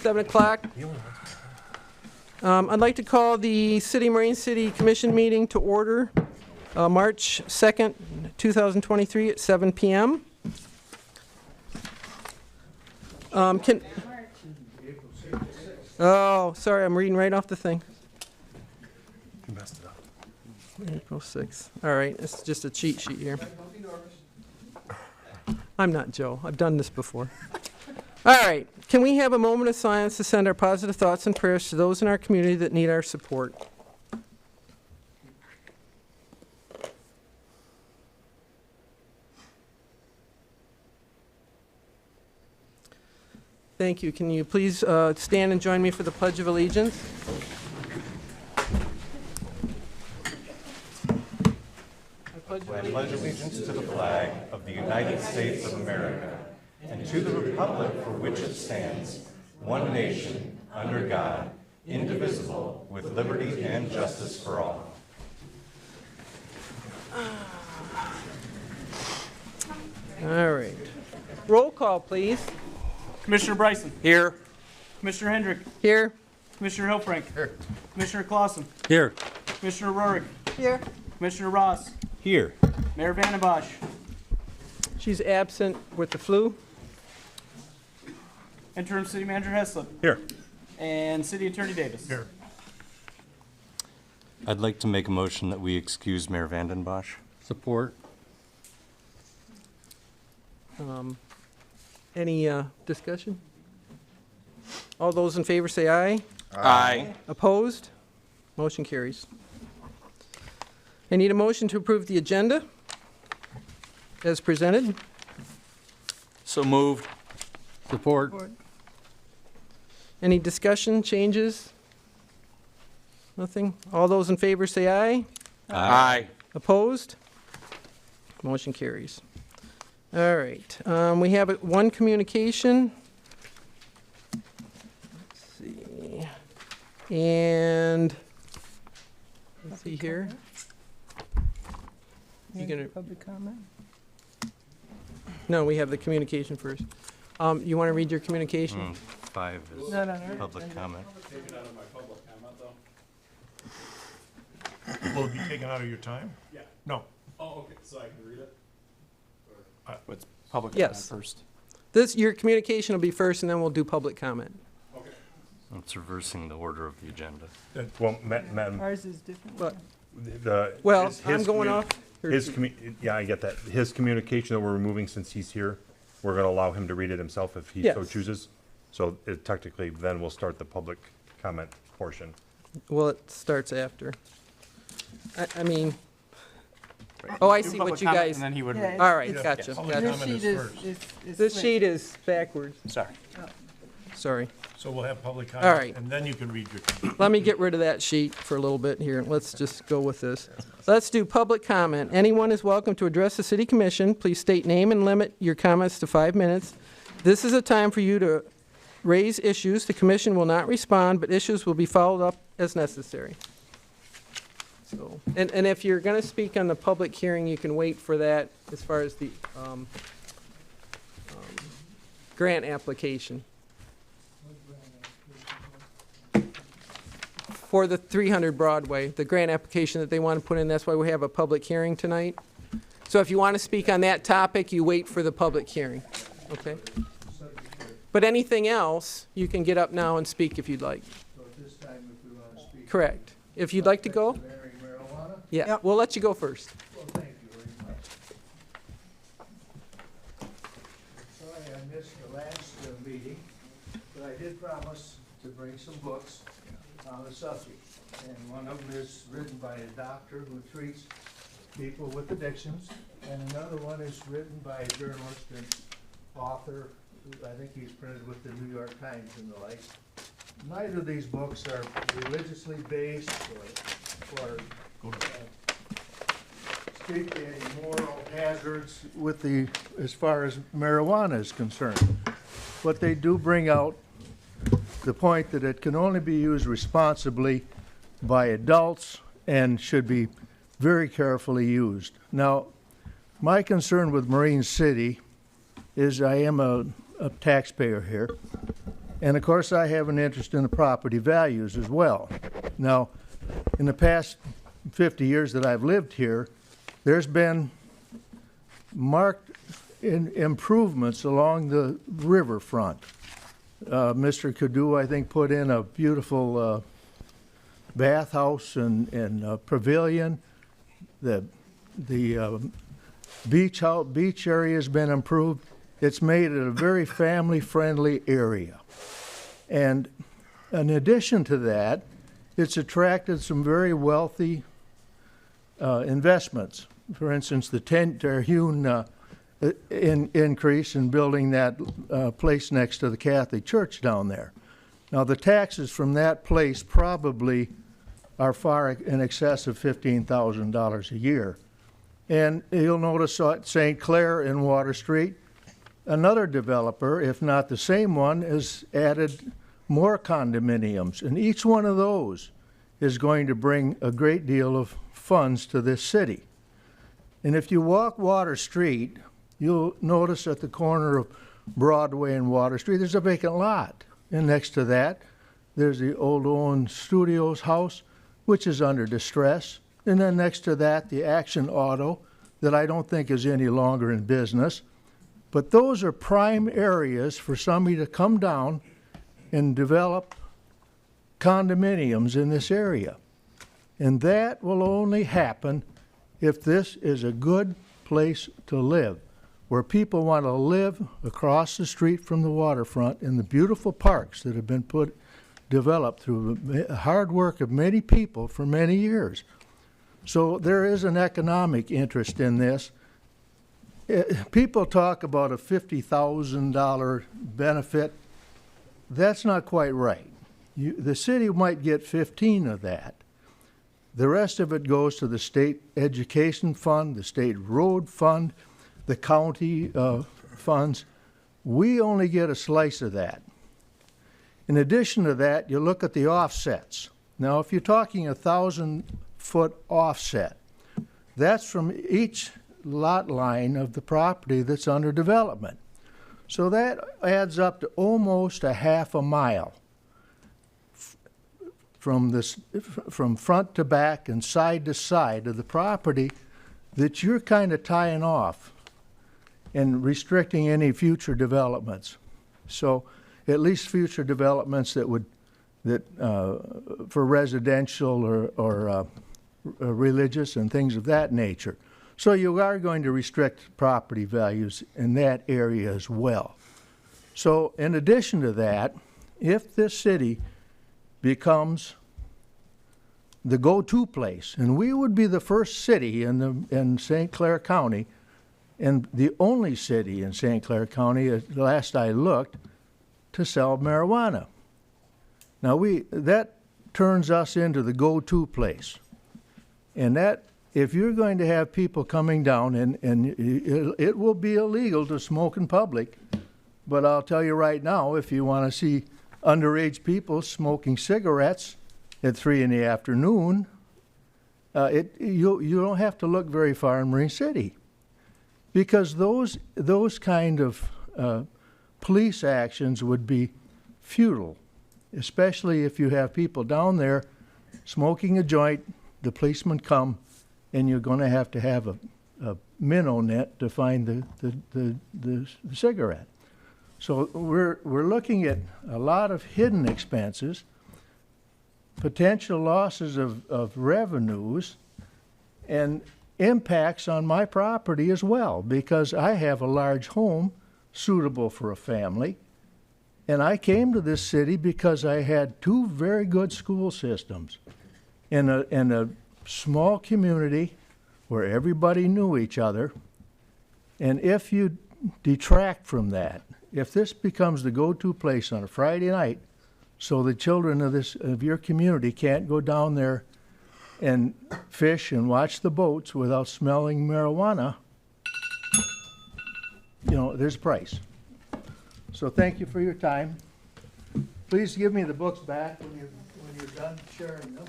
7 o'clock. I'd like to call the Marine City Commission meeting to order, March 2nd, 2023 at 7 p.m. Oh, sorry, I'm reading right off the thing. You messed it up. April 6th. All right, it's just a cheat sheet here. I'm not Joe. I've done this before. All right, can we have a moment of silence to send our positive thoughts and prayers to those in our community that need our support? Thank you. Can you please stand and join me for the Pledge of Allegiance? I pledge allegiance to the flag of the United States of America and to the republic for which it stands, one nation, under God, indivisible, with liberty and justice for all. All right. Roll call, please. Commissioner Bryson. Here. Commissioner Hendrick. Here. Commissioner Hillfrank. Here. Commissioner Clausen. Here. Commissioner Rorick. Here. Commissioner Ross. Here. Mayor Vandenbosch. She's absent with the flu. Interim City Manager Heslop. Here. And City Attorney Davis. Here. I'd like to make a motion that we excuse Mayor Vandenbosch. Support. Any discussion? All those in favor say aye. Aye. Opposed? Motion carries. I need a motion to approve the agenda as presented. So moved. Support. Any discussion, changes? Nothing? All those in favor say aye. Aye. Opposed? Motion carries. All right. We have one communication. Let's see. And let's see here. You gonna Public comment? No, we have the communication first. You want to read your communication? 5 is No. public comment. Taken out of my public comment, though. Will it be taken out of your time? Yeah. No. Oh, okay, so I can read it? What's public Yes. comment first? Your communication will be first, and then we'll do public comment. Okay. It's reversing the order of the agenda. Well, Madam, Ours is different. But, well, I'm going off. Yeah, I get that. His communication that we're removing since he's here, we're going to allow him to read it himself if he so Yes. chooses. So it technically, then we'll start the public comment portion. Well, it starts after. I mean, oh, I Do see public what you comment, guys, And then he would Yeah, read. all right, It's- gotcha. Public gotcha. This comment sheet is is, first. is This switched. sheet is backwards, Sorry. sorry. So we'll have public All comment, right. and then you can read your comment. Let me get rid of that sheet for a little bit here. Let's just go with this. Let's do public comment. Anyone is welcome to address the city commission. Please state name and limit your comments to 5 minutes. This is a time for you to raise issues. The commission will not respond, but issues will be followed up as necessary. So, and if you're going to speak on the public hearing, you can wait for that as far as the grant application. For the 300 Broadway, the grant application that they want to put in, that's why we have a public hearing tonight. So if you want to speak on that topic, you wait for the public hearing, okay? But anything else, you can get up now and speak if you'd like. So at this time, if we want to speak. Correct. If you'd like to go, Marrying marijuana? yeah, we'll let you go first. Well, thank you very much. Sorry I missed the last meeting, but I did promise to bring some books on the subject. And one of them is written by a doctor who treats people with addictions, and another one is written by a journalist and author, who I think he's printed with the New York Times and the like. Neither of these books are religiously based or speak to any moral hazards with as far as marijuana is concerned. But they do bring out the point that it can only be used responsibly by adults and should be very carefully used. Now, my concern with Marine City is I am a taxpayer here, And of course, I have an interest in the property values as well. Now, in the past 50 years that I've lived here, there's been marked improvements along the riverfront. Mr. Cadu, I think, put in a beautiful bathhouse and pavilion. The beach area has been improved. It's made it a very family-friendly area. And in addition to that, it's attracted some very wealthy investments. For instance, the Terhune increase in building that place next to the Catholic Church down there. Now, the taxes from that place probably are far in excess of $15,000 a year. And you'll notice at St. Clair in Water Street, another developer, if not the same one, has added more condominiums. And each one of those is going to bring a great deal of funds to this city. And if you walk Water Street, you'll notice at the corner of Broadway and Water Street, there's a vacant lot. And next to that, there's the old Owen Studios house, which is under distress. And then next to that, the Action Auto, that I don't think is any longer in business. But those are prime areas for somebody to come down and develop condominiums in this area. And that will only happen if this is a good place to live, where people want to live across the street from the waterfront in the beautiful parks that have been developed through the hard work of many people for many years. So there is an economic interest in this. People talk about a $50,000 benefit. That's not quite right. The city might get 15 of that. The rest of it goes to the state education fund, the state road fund, the county funds. We only get a slice of that. In addition to that, you look at the offsets. Now, if you're talking 1,000-foot offset, that's from each lot line of the property that's under development. So that adds up to almost a half a mile from front to back and side to side of the property that you're kind of tying off and restricting any future developments. So at least future developments that for residential or religious and things of that nature. So you are going to restrict property values in that area as well. So in addition to that, if this city becomes the go-to place, and we would be the first city in St. Clair County, and the only city in St. Clair County, at last I looked, to sell marijuana. Now that turns us into the go-to place. And that, if you're going to have people coming down, and it will be illegal to smoke in public, but I'll tell you right now, if you want to see underage people smoking cigarettes at 3 in the afternoon, you don't have to look very far in Marine City, because those kind of police actions would be futile, especially if you have people down there smoking a joint, the policemen come, and you're going to have a minnow net to find the cigarette. So we're looking at a lot of hidden expenses, potential losses of revenues, and impacts on my property as well, because I have a large home suitable for a family, and I came to this city because I had 2 very good school systems in a small community where everybody knew each other. And if you detract from that, if this becomes the go-to place on a Friday night, so the children of your community can't go down there and fish and watch the boats without smelling marijuana, there's a price. So thank you for your time. Please give me the books back when you're done sharing them,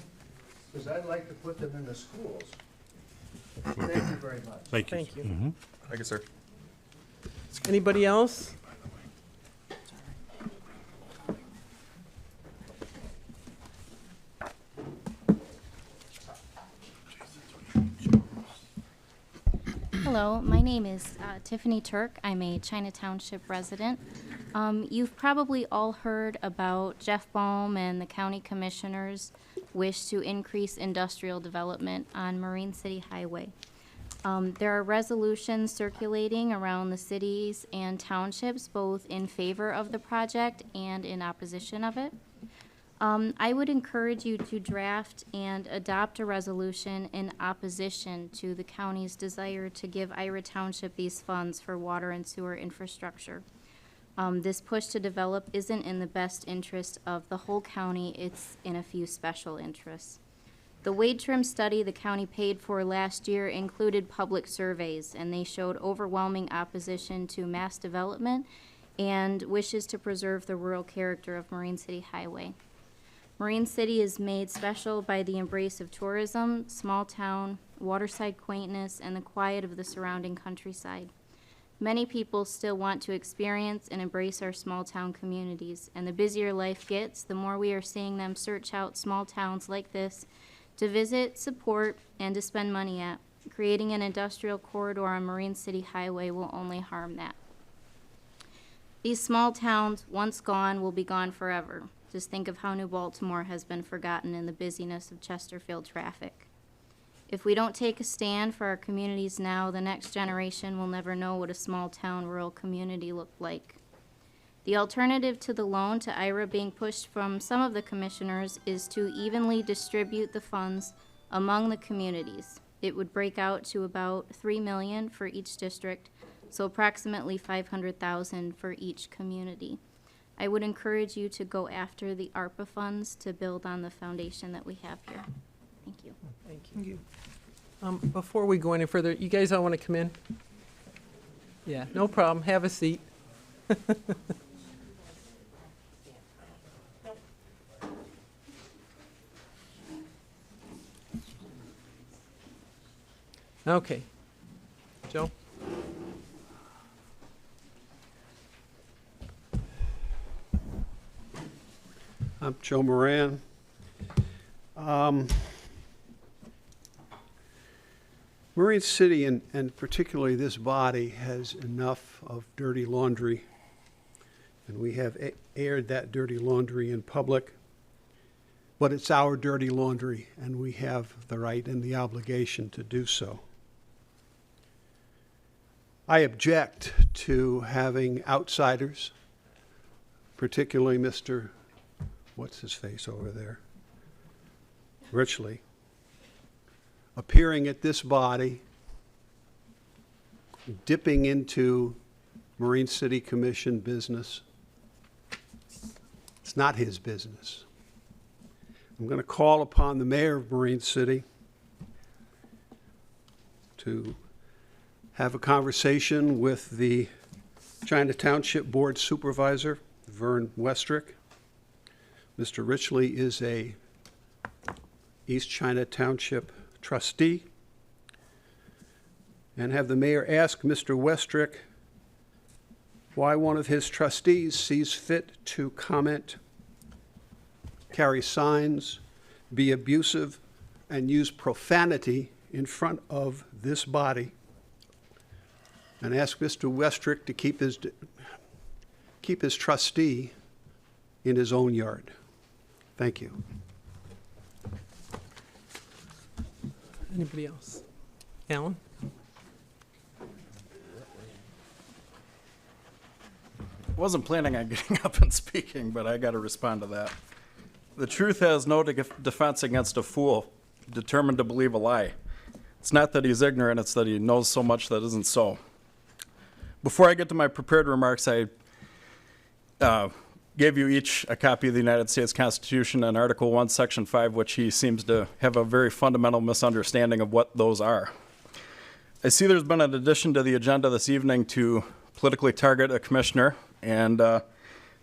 because I'd like to put them in the schools. Thank you very much. Thank you. Thank you. Thank you, sir. Hello, my name is Tiffany Turk. I'm a China Township resident. You've probably all heard about Jeff Baum and the county commissioners' wish to increase industrial development on Marine City Highway. There are resolutions circulating around the cities and townships, both in favor of the project and in opposition of it. I would encourage you to draft and adopt a resolution in opposition to the county's desire to give Ira Township these funds for water and sewer infrastructure. This push to develop isn't in the best interest of the whole county, it's in a few special interests. The wade trim study the county paid for last year included public surveys, and they showed overwhelming opposition to mass development and wishes to preserve the rural character of Marine City Highway. Marine City is made special by the embrace of tourism, small town, waterside quaintness, and the quiet of the surrounding countryside. Many people still want to experience and embrace our small town communities, and the busier life gets, the more we are seeing them search out small towns like this to visit, support, and to spend money at. Creating an industrial corridor on Marine City Highway will only harm that. These small towns, once gone, will be gone forever. Just think of how New Baltimore has been forgotten in the busyness of Chesterfield traffic. If we don't take a stand for our communities now, the next generation will never know what a small town rural community looked like. The alternative to the loan to IRA being pushed from some of the commissioners is to evenly distribute the funds among the communities. It would break out to about $3 million for each district, so approximately $500,000 for each community. I would encourage you to go after the ARPA funds to build on the foundation that we have here. Thank you. Thank you. Before we go any further, you guys all want to come in? Yeah, no problem. Have a seat. Okay. Joe? I'm Joe Moran. Marine City, and particularly this body, has enough of dirty laundry, and we have aired that dirty laundry in public, but it's our dirty laundry, and we have the right and the obligation to do so. I object to having outsiders, particularly Mr. What's his face over there? Richley, appearing at this body, dipping into Marine City Commission business. It's not his business. I'm going to call upon the mayor of Marine City to have a conversation with the China Township Board Supervisor, Vern Westrick. Mr. Richley is a East China Township trustee, and have the mayor ask Mr. Westrick why one of his trustees sees fit to comment, carry signs, be abusive, and use profanity in front of this body, and ask Mr. Westrick to keep his trustee in his own yard. Thank you. Anybody else? Alan? Wasn't planning on getting up and speaking, but I got to respond to that. The truth has no defense against a fool determined to believe a lie. It's not that he's ignorant, it's that he knows so much that isn't so. Before I get to my prepared remarks, I gave you each a copy of the United States Constitution and Article 1, Section 5, which he seems to have a very fundamental misunderstanding of what those are. I see there's been an addition to the agenda this evening to politically target a commissioner, and I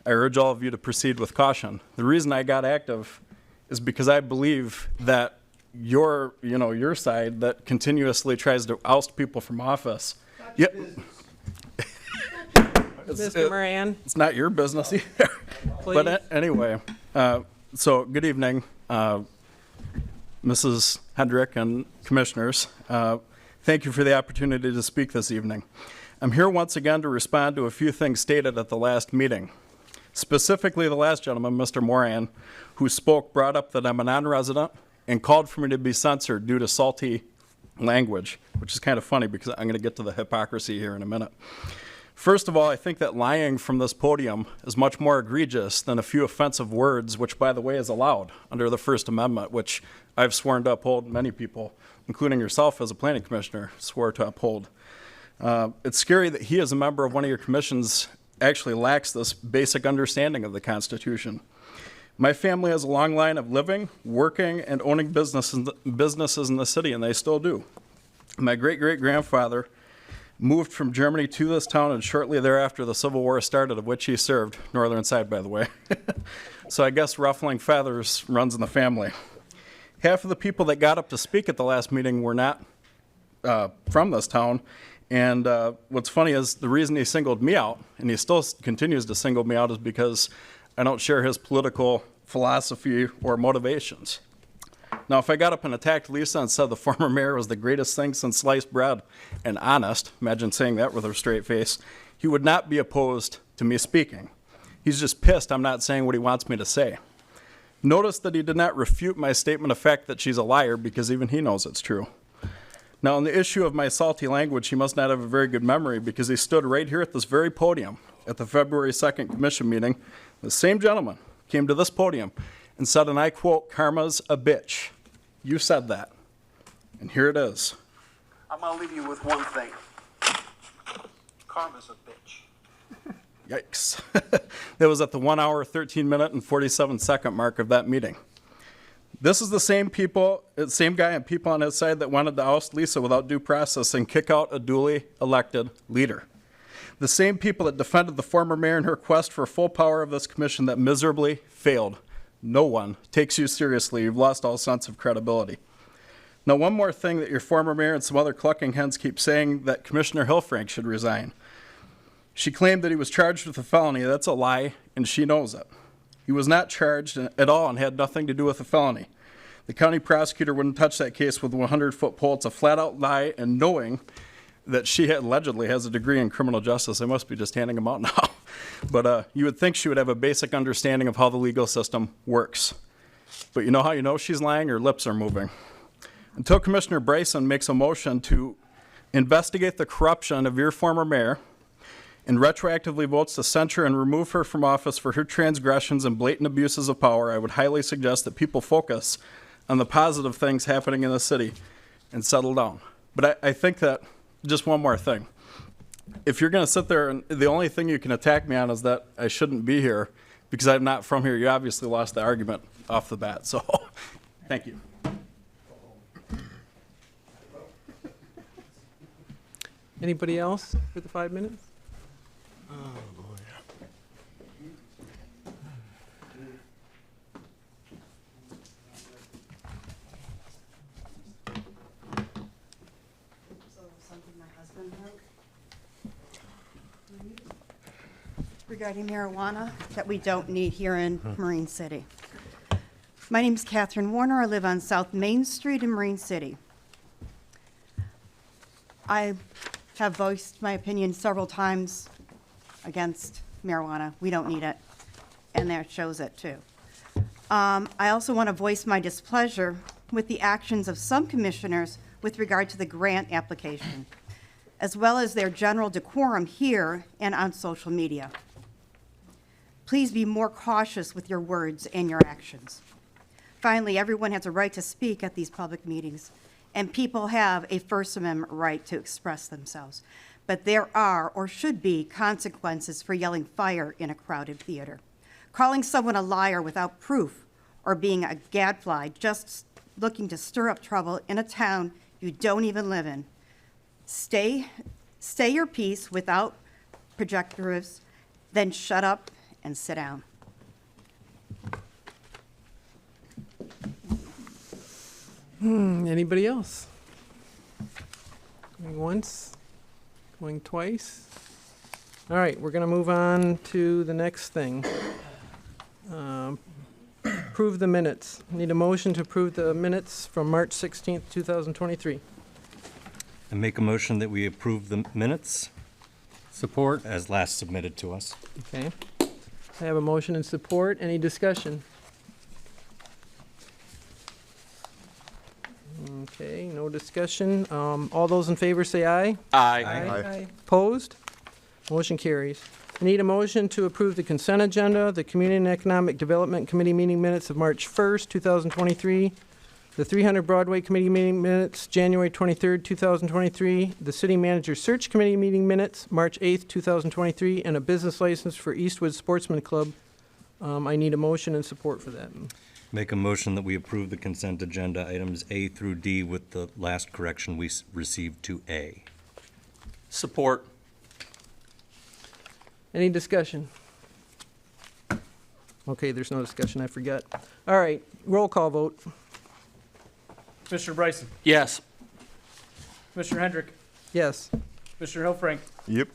urge all of you to proceed with caution. The reason I got active is because I believe that your side that continuously tries to oust people from office. Yep. Mr. Moran? It's not your business either. But anyway, so good evening, Mrs. Hendrick and commissioners. Thank you for the opportunity to speak this evening. I'm here once again to respond to a few things stated at the last meeting. Specifically, the last gentleman, Mr. Moran, who spoke, brought up that I'm a non-resident and called for me to be censored due to salty language, which is kind of funny because I'm going to get to the hypocrisy here in a minute. First of all, I think that lying from this podium is much more egregious than a few offensive words, which, by the way, is allowed under the First Amendment, which I've sworn to uphold. Many people, including yourself as a planning commissioner, swore to uphold. It's scary that he, as a member of one of your commissions, actually lacks this basic understanding of the Constitution. My family has a long line of living, working, and owning businesses in the city, and they still do. My great-great-grandfather moved from Germany to this town, and shortly thereafter the Civil War started, of which he served, northern side, by the way. So I guess ruffling feathers runs in the family. Half of the people that got up to speak at the last meeting were not from this town, and what's funny is the reason he singled me out, and he still continues to single me out, is because I don't share his political philosophy or motivations. Now, if I got up and attacked Lisa and said the former mayor was the greatest thing since sliced bread and honest, imagine saying that with a straight face, he would not be opposed to me speaking. He's just pissed I'm not saying what he wants me to say. Notice that he did not refute my statement of fact that she's a liar, because even he knows it's true. Now, on the issue of my salty language, he must not have a very good memory, because he stood right here at this very podium at the February 2nd commission meeting. The same gentleman came to this podium and said, and I quote, "Karma's a bitch." You said that, and here it is. I'm going to leave you with one thing. Karma's a bitch. Yikes. That was at the 1 hour, 13 minute, and 47 second mark of that meeting. This is the same guy and people on his side that wanted to oust Lisa without due process and kick out a duly elected leader. The same people that defended the former mayor in her quest for full power of this commission that miserably failed. No one takes you seriously. You've lost all sense of credibility. Now, one more thing that your former mayor and some other clucking hens keep saying, that Commissioner Hillfrank should resign. She claimed that he was charged with a felony. That's a lie, and she knows it. He was not charged at all and had nothing to do with a felony. The county prosecutor wouldn't touch that case with a 100-foot pole. It's a flat-out lie, and knowing that she allegedly has a degree in criminal justice, I must be just handing him out now. But you would think she would have a basic understanding of how the legal system works. But you know how you know she's lying? Her lips are moving. Until Commissioner Bryson makes a motion to investigate the corruption of your former mayor and retroactively votes to censure and remove her from office for her transgressions and blatant abuses of power, I would highly suggest that people focus on the positive things happening in the city and settle down. But I think that, just one more thing. If you're going to sit there and the only thing you can attack me on is that I shouldn't be here because I'm not from here, you obviously lost the argument off the bat. So, thank you. Anybody else for the 5 minutes? Regarding marijuana that we don't need here in Marine City. My name is Catherine Warner. I live on South Main Street in Marine City. I have voiced my opinion several times against marijuana. We don't need it, and that shows it too. I also want to voice my displeasure with the actions of some commissioners with regard to the grant application, as well as their general decorum here and on social media. Please be more cautious with your words and your actions. Finally, everyone has a right to speak at these public meetings, and people have a First Amendment right to express themselves. But there are, or should be, consequences for yelling fire in a crowded theater. Calling someone a liar without proof, or being a gadfly just looking to stir up trouble in a town you don't even live in. Stay your peace without projectors, then shut up and sit down. Anybody else? Going once? Going twice? All right, we're going to move on to the next thing. Approve the minutes. Need a motion to approve the minutes from March 16th, 2023. I make a motion that we approve the minutes Support. as last submitted to us. Okay. I have a motion and support. Any discussion? Okay, no discussion. All those in favor say aye. Aye. Opposed? Motion carries. I need a motion to approve the consent agenda, the Community and Economic Development Committee meeting minutes of March 1st, 2023, the 300 Broadway Committee meeting minutes, January 23rd, 2023, the City Manager Search Committee meeting minutes, March 8th, 2023, and a business license for Eastwood Sportsman Club. I need a motion and support for that. Make a motion that we approve the consent agenda items A through D with the last correction we received to A. Support. Any discussion? Okay, there's no discussion, I forgot. All right, roll call vote. Commissioner Bryson, Yes. Commissioner Hendrick, Yes. Commissioner Hillfrank, Yep.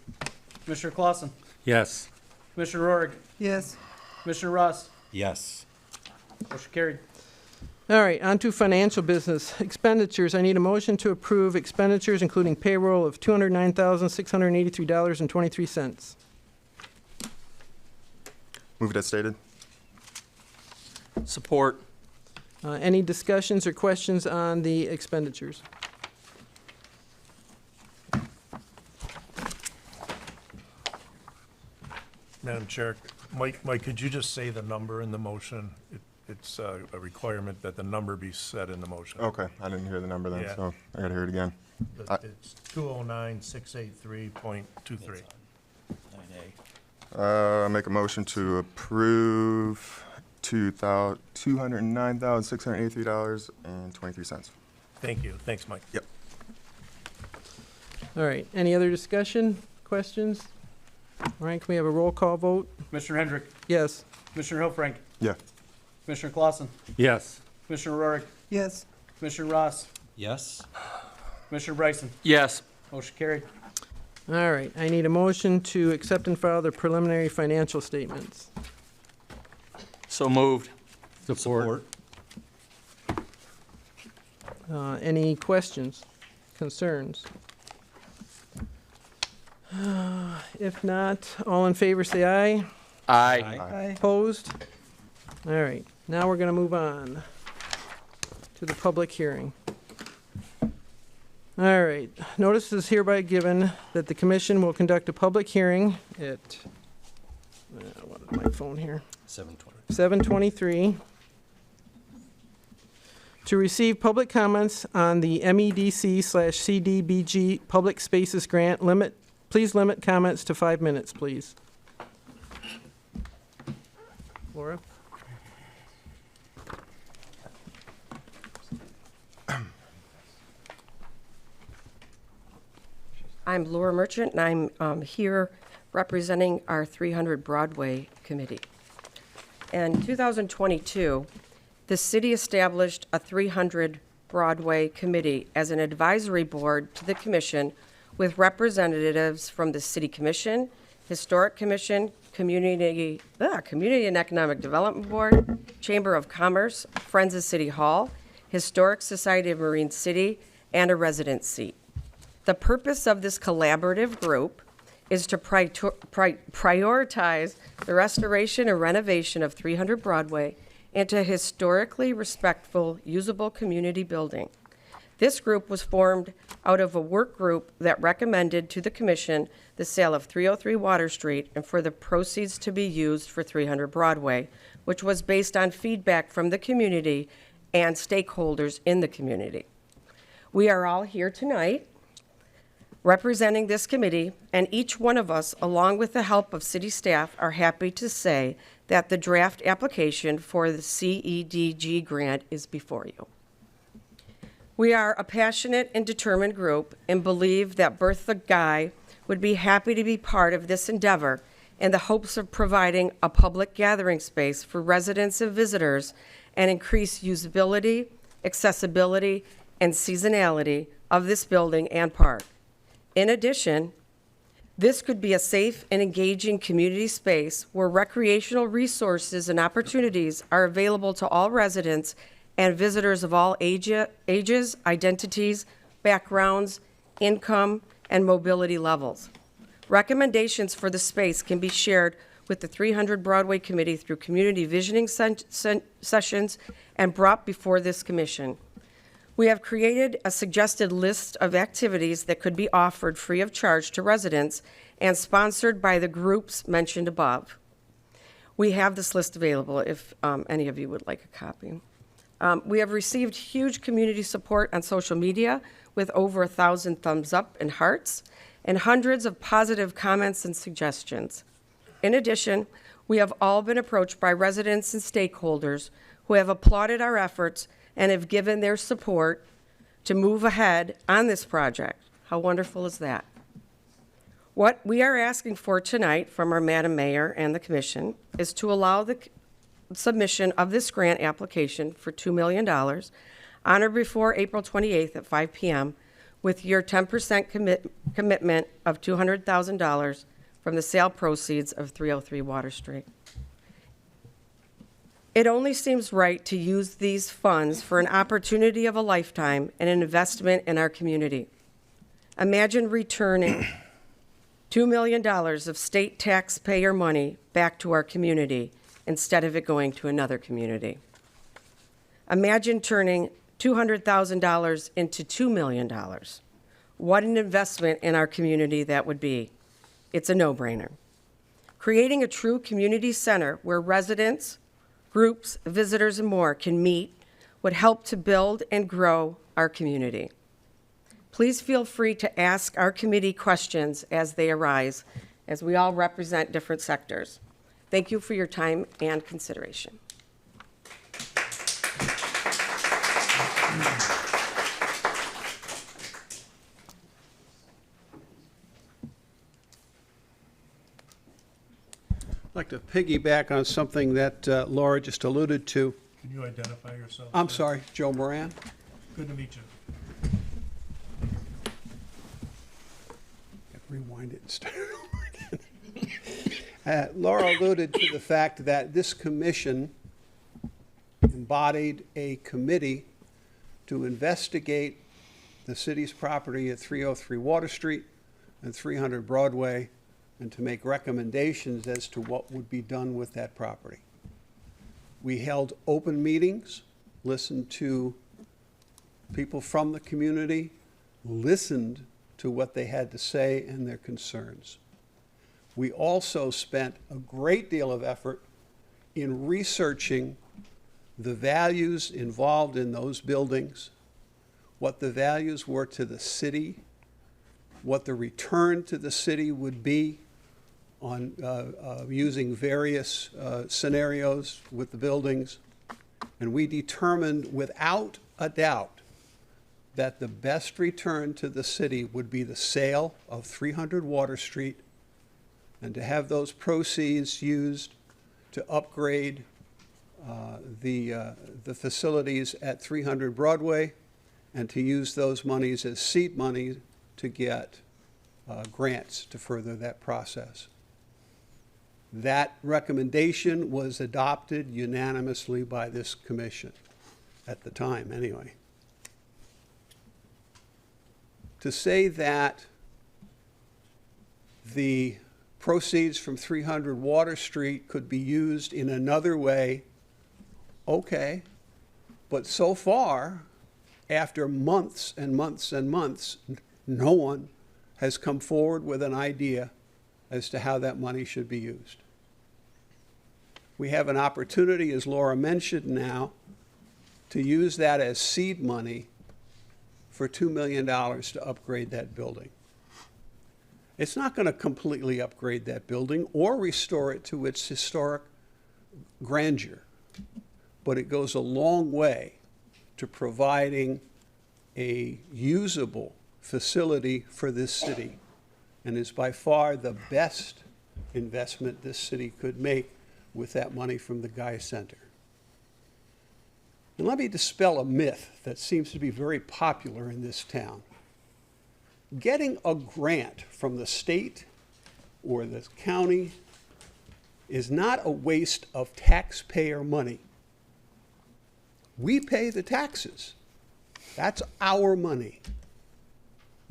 Commissioner Clausen, Yes. Commissioner Rohrig, Yes. Commissioner Ross. Yes. Motion carried. All right, on to financial business. Expenditures, I need a motion to approve expenditures including payroll of $209,683.23. Move it as stated. Support. Any discussions or questions on the expenditures? Madam Chair, Mike, could you just say the number in the motion? It's a requirement that the number be set in the motion. Okay, I didn't hear the number then, Yeah. so I gotta hear it again. It's 209,683.23. Make a motion to approve $209,683.23. Thank you. Thanks, Mike. Yep. All right, any other discussion, questions? All right, can we have a roll call vote? Commissioner Hendrick, Yes. Commissioner Hillfrank, Yeah. Commissioner Clausen, Yes. Commissioner Rohrig, Yes. Commissioner Ross, Yes. Commissioner Bryson. Yes. Motion carried. All right, I need a motion to accept and file the preliminary financial statements. So moved. Support. Any questions, concerns? If not, all in favor say aye. Aye. Opposed? All right, now we're going to move on to the public hearing. All right, notice is hereby given that the commission will conduct a public hearing at, what is my phone here? 7:20. 7:23 to receive public comments on the MEDC/CDBG Public Spaces Grant. Please limit comments to 5 minutes, please. Laura? I'm Laura Merchant, and I'm here representing our 300 Broadway Committee. In 2022, the city established a 300 Broadway Committee as an advisory board to the commission with representatives from the City Commission, Historic Commission, Community and Economic Development Board, Chamber of Commerce, Friends of City Hall, Historic Society of Marine City, and a resident seat. The purpose of this collaborative group is to prioritize the restoration and renovation of 300 Broadway into a historically respectful, usable community building. This group was formed out of a work group that recommended to the commission the sale of 303 Water Street and for the proceeds to be used for 300 Broadway, which was based on feedback from the community and stakeholders in the community. We are all here tonight representing this committee, and each one of us, along with the help of city staff, are happy to say that the draft application for the CEDG grant is before you. We are a passionate and determined group and believe that Bertha Guy would be happy to be part of this endeavor in the hopes of providing a public gathering space for residents and visitors and increase usability, accessibility, and seasonality of this building and park. In addition, this could be a safe and engaging community space where recreational resources and opportunities are available to all residents and visitors of all ages, identities, backgrounds, income, and mobility levels. Recommendations for the space can be shared with the 300 Broadway Committee through community visioning sessions and brought before this commission. We have created a suggested list of activities that could be offered free of charge to residents and sponsored by the groups mentioned above. We have this list available if any of you would like a copy. We have received huge community support on social media with over 1,000 thumbs up and hearts and hundreds of positive comments and suggestions. In addition, we have all been approached by residents and stakeholders who have applauded our efforts and have given their support to move ahead on this project. How wonderful is that? What we are asking for tonight from our Madam Mayor and the Commission is to allow the submission of this grant application for $2 million on or before April 28th at 5 p.m. with your 10% commitment of $200,000 from the sale proceeds of 303 Water Street. It only seems right to use these funds for an opportunity of a lifetime and an investment in our community. Imagine returning $2 million of state taxpayer money back to our community instead of it going to another community. Imagine turning $200,000 into $2 million. What an investment in our community that would be. It's a no-brainer. Creating a true community center where residents, groups, visitors, and more can meet would help to build and grow our community. Please feel free to ask our committee questions as they arise, as we all represent different sectors. Thank you for your time and consideration. I'd like to piggyback on something that Laura just alluded to. Can you identify yourself? I'm sir? sorry, Joe Moran. Good to meet you. Rewind it and start over again. Laura alluded to the fact that this commission embodied a committee to investigate the city's property at 303 Water Street and 300 Broadway and to make recommendations as to what would be done with that property. We held open meetings, listened to people from the community, listened to what they had to say and their concerns. We also spent a great deal of effort in researching the values involved in those buildings, what the values were to the city, what the return to the city would be on using various scenarios with the buildings. And we determined without a doubt that the best return to the city would be the sale of 300 Water Street and to have those proceeds used to upgrade the facilities at 300 Broadway and to use those monies as seed money to get grants to further that process. That recommendation was adopted unanimously by this commission at the time, anyway. To say that the proceeds from 300 Water Street could be used in another way, okay, but so far, after months and months and months, no one has come forward with an idea as to how that money should be used. We have an opportunity, as Laura mentioned now, to use that as seed money for $2 million to upgrade that building. It's not going to completely upgrade that building or restore it to its historic grandeur, but it goes a long way to providing a usable facility for this city and is by far the best investment this city could make with that money from the Guy Center. And let me dispel a myth that seems to be very popular in this town. Getting a grant from the state or the county is not a waste of taxpayer money. We pay the taxes. That's our money.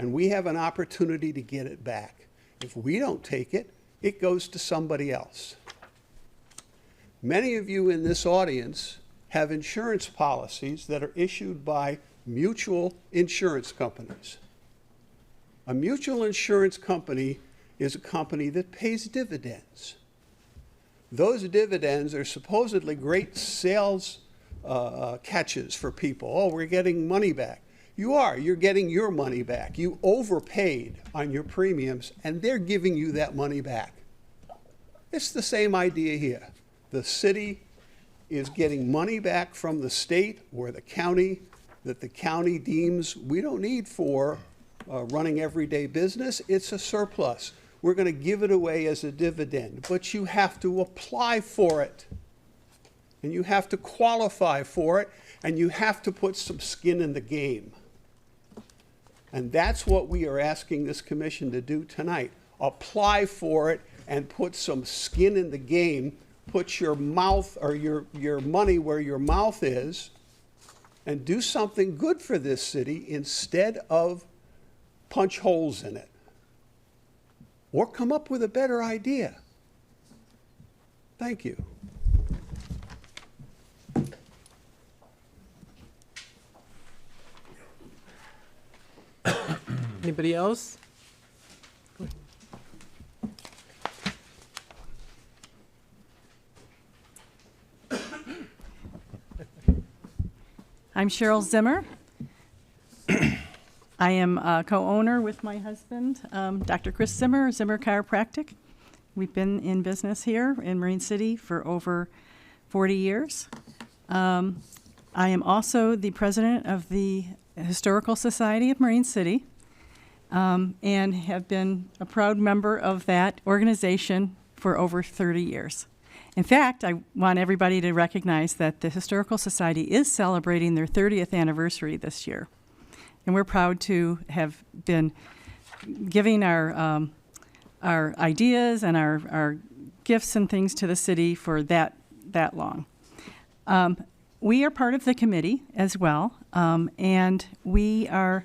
and we have an opportunity to get it back. If we don't take it, it goes to somebody else. Many of you in this audience have insurance policies that are issued by mutual insurance companies. A mutual insurance company is a company that pays dividends. Those dividends are supposedly great sales catches for people. Oh, we're getting money back. You're getting your money back. You overpaid on your premiums, and they're giving you that money back. It's the same idea here. The city is getting money back from the state or the county that the county deems we don't need for running everyday business. It's a surplus. We're going to give it away as a dividend, but you have to apply for it, and you have to qualify for it, and you have to put some skin in the game. And that's what we are asking this commission to do tonight. Apply for it and put some skin in the game. Put your mouth or your money where your mouth is, and do something good for this city instead of punch holes in it. Or come up with a better idea. Thank you. Anybody else? I'm Cheryl Zimmer. I am a co-owner with my husband, Dr. Chris Zimmer, Zimmer Chiropractic. We've been in business here in Marine City for over 40 years. I am also the president of the Historical Society of Marine City, and have been a proud member of that organization for over 30 years. In fact, I want everybody to recognize that the Historical Society is celebrating their 30th anniversary this year. And we're proud to have been giving our ideas and our gifts and things to the city for that long. We are part of the committee as well, and we are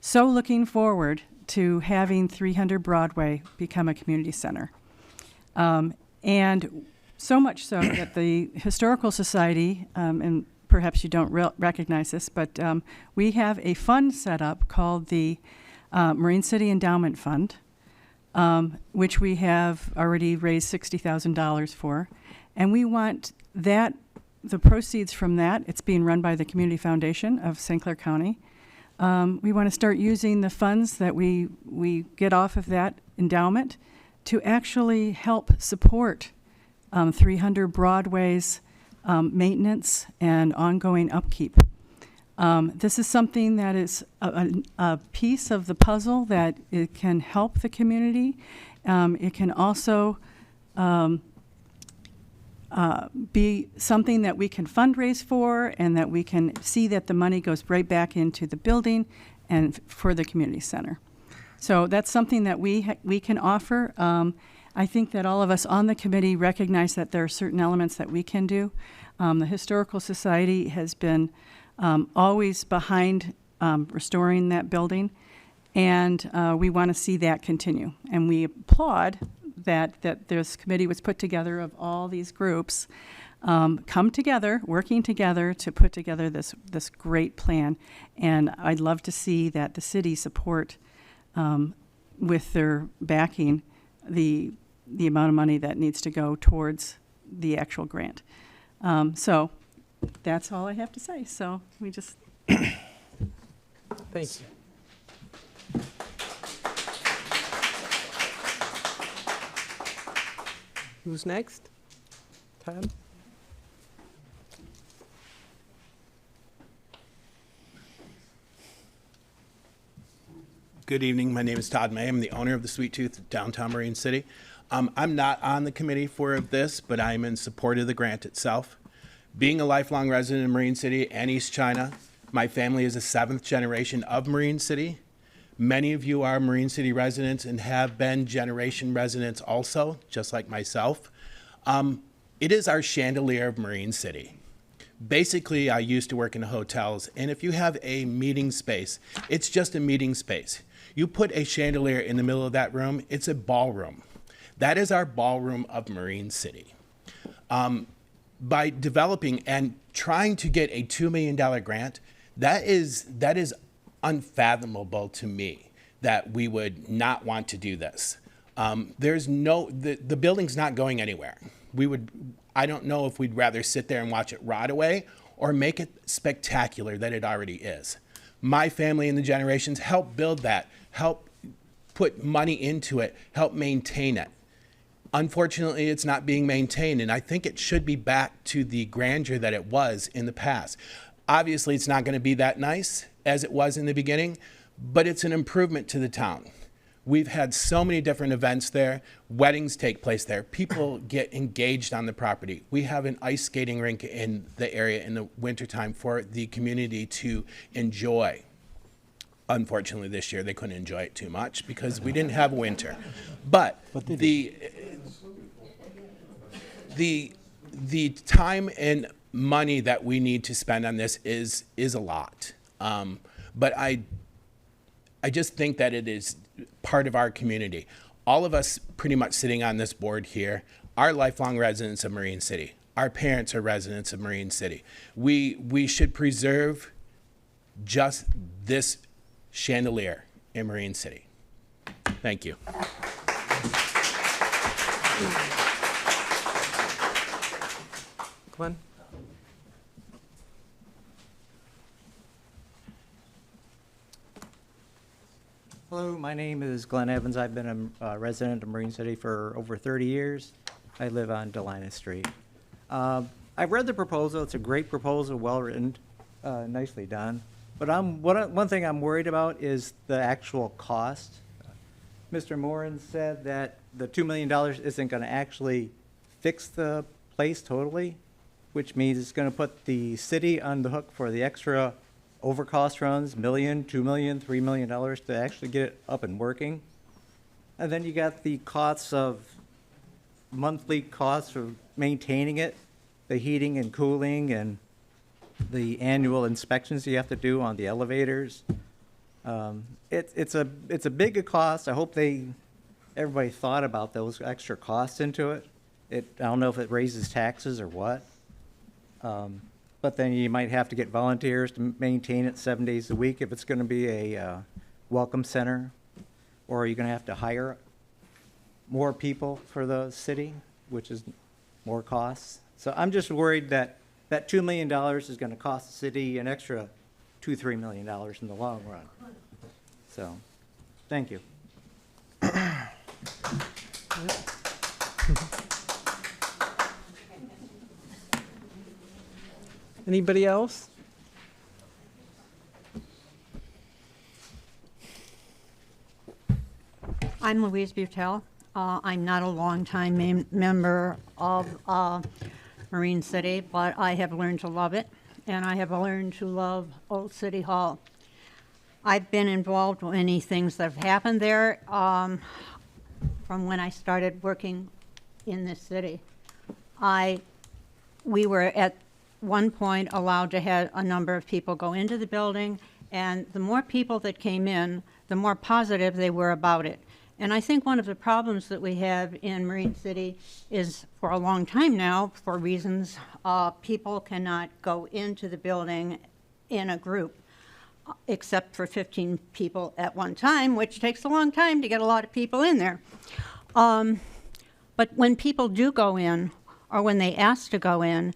so looking forward to having 300 Broadway become a community center. And so much so that the Historical Society, and perhaps you don't recognize this, but we have a fund set up called the Marine City Endowment Fund, which we have already raised $60,000 for. And we want that, the proceeds from that, it's being run by the Community Foundation of St. Clair County. We want to start using the funds that we get off of that endowment to actually help support 300 Broadway's maintenance and ongoing upkeep. This is something that is a piece of the puzzle that it can help the community. It can also be something that we can fundraise for, and that we can see that the money goes right back into the building and for the community center. So that's something that we can offer. I think that all of us on the committee recognize that there are certain elements that we can do. The Historical Society has been always behind restoring that building, and we want to see that continue. And we applaud that this committee was put together of all these groups, come together, working together to put together this great plan. And I'd love to see that the city support with their backing the amount of money that needs to go towards the actual grant. So that's all I have to say. So we just... Thank you. Who's next? Todd? Good evening. My name is Todd May. I'm the owner of the Sweet Tooth downtown Marine City. I'm not on the committee for this, but I'm in support of the grant itself. Being a lifelong resident of Marine City and East China, my family is a 7th generation of Marine City. Many of you are Marine City residents and have been generation residents also, just like myself. It is our chandelier of Marine City. Basically, I used to work in hotels, and if you have a meeting space, it's just a meeting space. You put a chandelier in the middle of that room, it's a ballroom. That is our ballroom of Marine City. By developing and trying to get a $2 million grant, that is unfathomable to me that we would not want to do this. The building's not going anywhere. I don't know if we'd rather sit there and watch it rot away or make it spectacular that it already is. My family and the generations helped build that, help put money into it, help maintain it. Unfortunately, it's not being maintained, and I think it should be back to the grandeur that it was in the past. Obviously, it's not going to be that nice as it was in the beginning, but it's an improvement to the town. We've had so many different events there. Weddings take place there. People get engaged on the property. We have an ice skating rink in the area in the wintertime for the community to enjoy. Unfortunately, this year they couldn't enjoy it too much because we didn't have winter. But the time and money that we need to spend on this is a lot. But I just think that it is part of our community. All of us pretty much sitting on this board here are lifelong residents of Marine City. Our parents are residents of Marine City. We should preserve just this chandelier in Marine City. Thank you. Glenn? Hello, my name is Glenn Evans. I've been a resident of Marine City for over 30 years. I live on Delina Street. I've read the proposal. It's a great proposal, well written, nicely done. But one thing I'm worried about is the actual cost. Mr. Moran said that the $2 million isn't going to actually fix the place totally, which means it's going to put the city on the hook for the extra overcost runs, $1 million, $2 million, $3 million to actually get it up and working. And then you got the costs of monthly costs of maintaining it, the heating and cooling and the annual inspections you have to do on the elevators. It's a big cost. I hope everybody thought about those extra costs into it. I don't know if it raises taxes or what. But then you might have to get volunteers to maintain it 7 days a week if it's going to be a welcome center, or you're going to have to hire more people for the city, which is more costs. So I'm just worried that that $2 million is going to cost the city an extra $2-3 million in the long run. So, thank you. Anybody else? I'm Louise Butel. I'm not a longtime member of Marine City, but I have learned to love it, and I have learned to love Old City Hall. I've been involved in many things that have happened there from when I started working in this city. We were at one point allowed to have a number of people go into the building, and the more people that came in, the more positive they were about it. And I think one of the problems that we have in Marine City is, for a long time now, for reasons, people cannot go into the building in a group, except for 15 people at one time, which takes a long time to get a lot of people in there. But when people do go in, or when they ask to go in,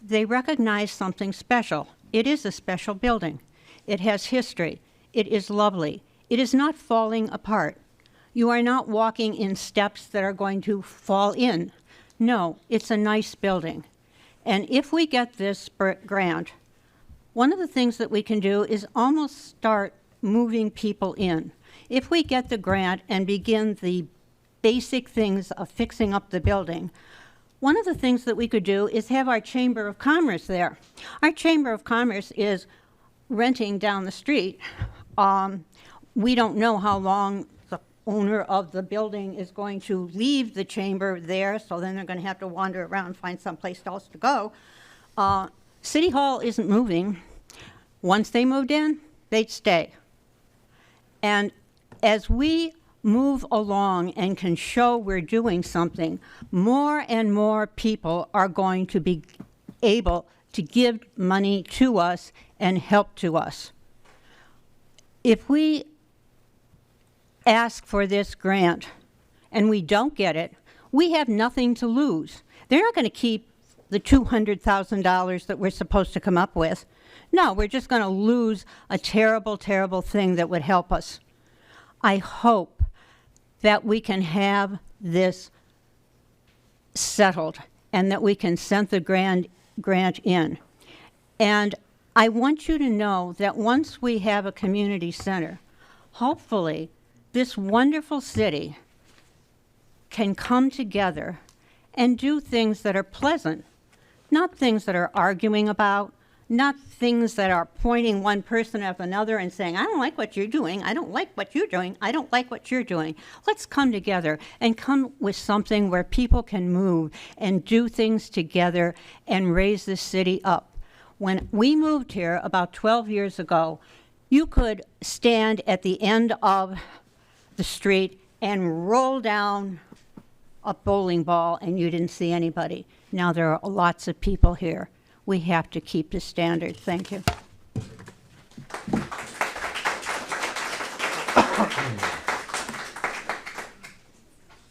they recognize something special. It is a special building. It has history. It is lovely. It is not falling apart. You are not walking in steps that are going to fall in. No, it's a nice building. And if we get this grant, one of the things that we can do is almost start moving people in. If we get the grant and begin the basic things of fixing up the building, one of the things that we could do is have our Chamber of Commerce there. Our Chamber of Commerce is renting down the street. We don't know how long the owner of the building is going to leave the chamber there, so then they're going to have to wander around and find someplace else to go. City Hall isn't moving. Once they moved in, they'd stay. And as we move along and can show we're doing something, more and more people are going to be able to give money to us and help to us. If we ask for this grant and we don't get it, we have nothing to lose. They're not going to keep the $200,000 that we're supposed to come up with. No, we're just going to lose a terrible, terrible thing that would help us. I hope that we can have this settled and that we can send the grant in. And I want you to know that once we have a community center, hopefully this wonderful city can come together and do things that are pleasant, not things that are arguing about, not things that are pointing one person at another and saying, I don't like what you're doing, I don't like what you're doing, I don't like what you're doing. Let's come together and come with something where people can move and do things together and raise the city up. When we moved here about 12 years ago, you could stand at the end of the street and roll down a bowling ball and you didn't see anybody. Now there are lots of people here. We have to keep the standard. Thank you.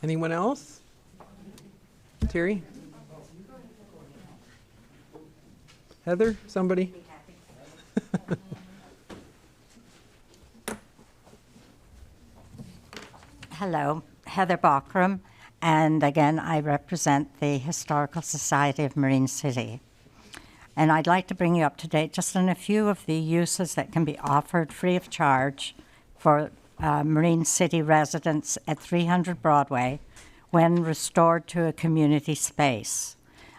Anyone else? Terry? Heather? Somebody? Hello, Heather Bachram, and again, I represent the Historical Society of Marine City. And I'd like to bring you up to date just on a few of the uses that can be offered free of charge for Marine City residents at 300 Broadway when restored to a community space.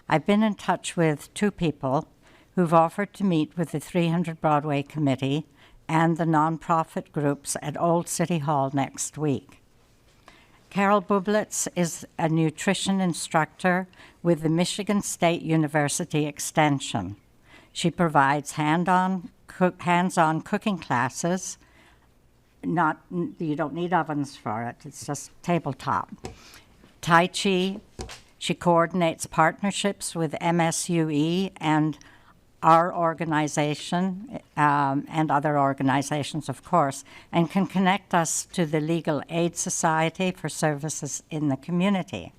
I've been in touch with two people who've offered to meet with the 300 Broadway Committee and the nonprofit groups at Old City Hall next week. Carol Bublitz is a nutrition instructor with the Michigan State University Extension. She provides hands-on cooking classes. You don't need ovens for it, it's just tabletop. Tai Chi, she coordinates partnerships with MSUE and our organization and other organizations, of course, and can connect us to the Legal Aid Society for services in the community.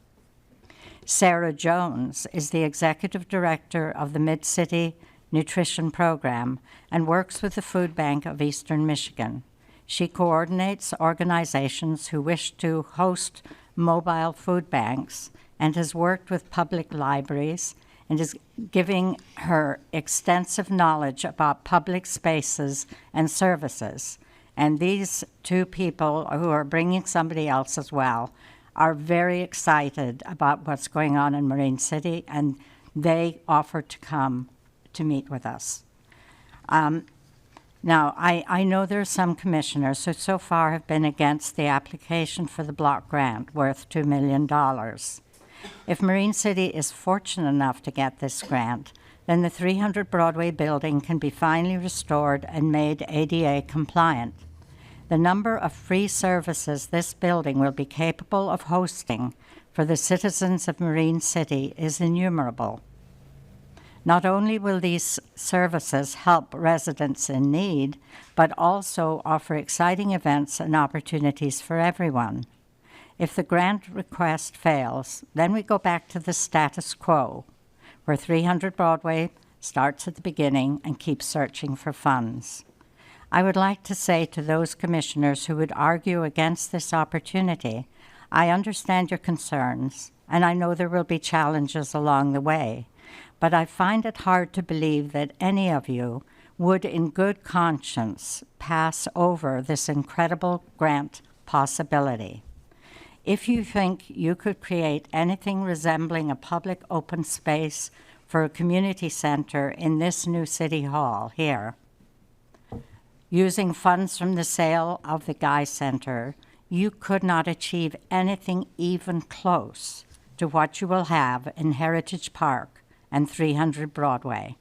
Sarah Jones is the executive director of the Mid-City Nutrition Program and works with the Food Bank of Eastern Michigan. She coordinates organizations who wish to host mobile food banks and has worked with public libraries and is giving her extensive knowledge about public spaces and services. And these two people, who are bringing somebody else as well, are very excited about what's going on in Marine City, and they offered to come to meet with us. Now, I know there are some commissioners who so far have been against the application for the block grant worth $2 million. If Marine City is fortunate enough to get this grant, then the 300 Broadway building can be finally restored and made ADA compliant. The number of free services this building will be capable of hosting for the citizens of Marine City is innumerable. Not only will these services help residents in need, but also offer exciting events and opportunities for everyone. If the grant request fails, then we go back to the status quo, where 300 Broadway starts at the beginning and keeps searching for funds. I would like to say to those commissioners who would argue against this opportunity, I understand your concerns, and I know there will be challenges along the way, but I find it hard to believe that any of you would in good conscience pass over this incredible grant possibility. If you think you could create anything resembling a public open space for a community center in this new city hall here, using funds from the sale of the Guy Center, you could not achieve anything even close to what you will have in Heritage Park and 300 Broadway,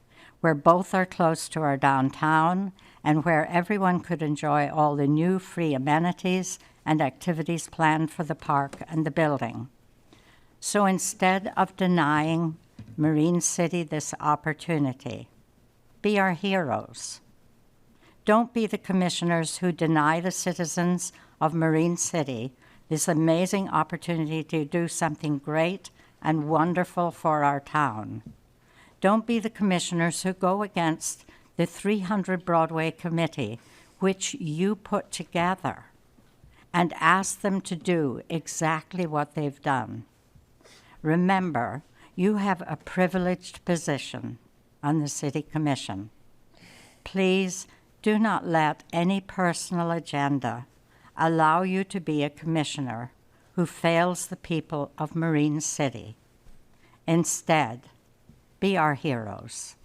where both are close to our downtown and where everyone could enjoy all the new free amenities and activities planned for the park and the building. So instead of denying Marine City this opportunity, be our heroes. Don't be the commissioners who deny the citizens of Marine City this amazing opportunity to do something great and wonderful for our town. Don't be the commissioners who go against the 300 Broadway Committee, which you put together, and ask them to do exactly what they've done. Remember, you have a privileged position on the City Commission. Please do not let any personal agenda allow you to be a commissioner who fails the people of Marine City. Instead, be our heroes.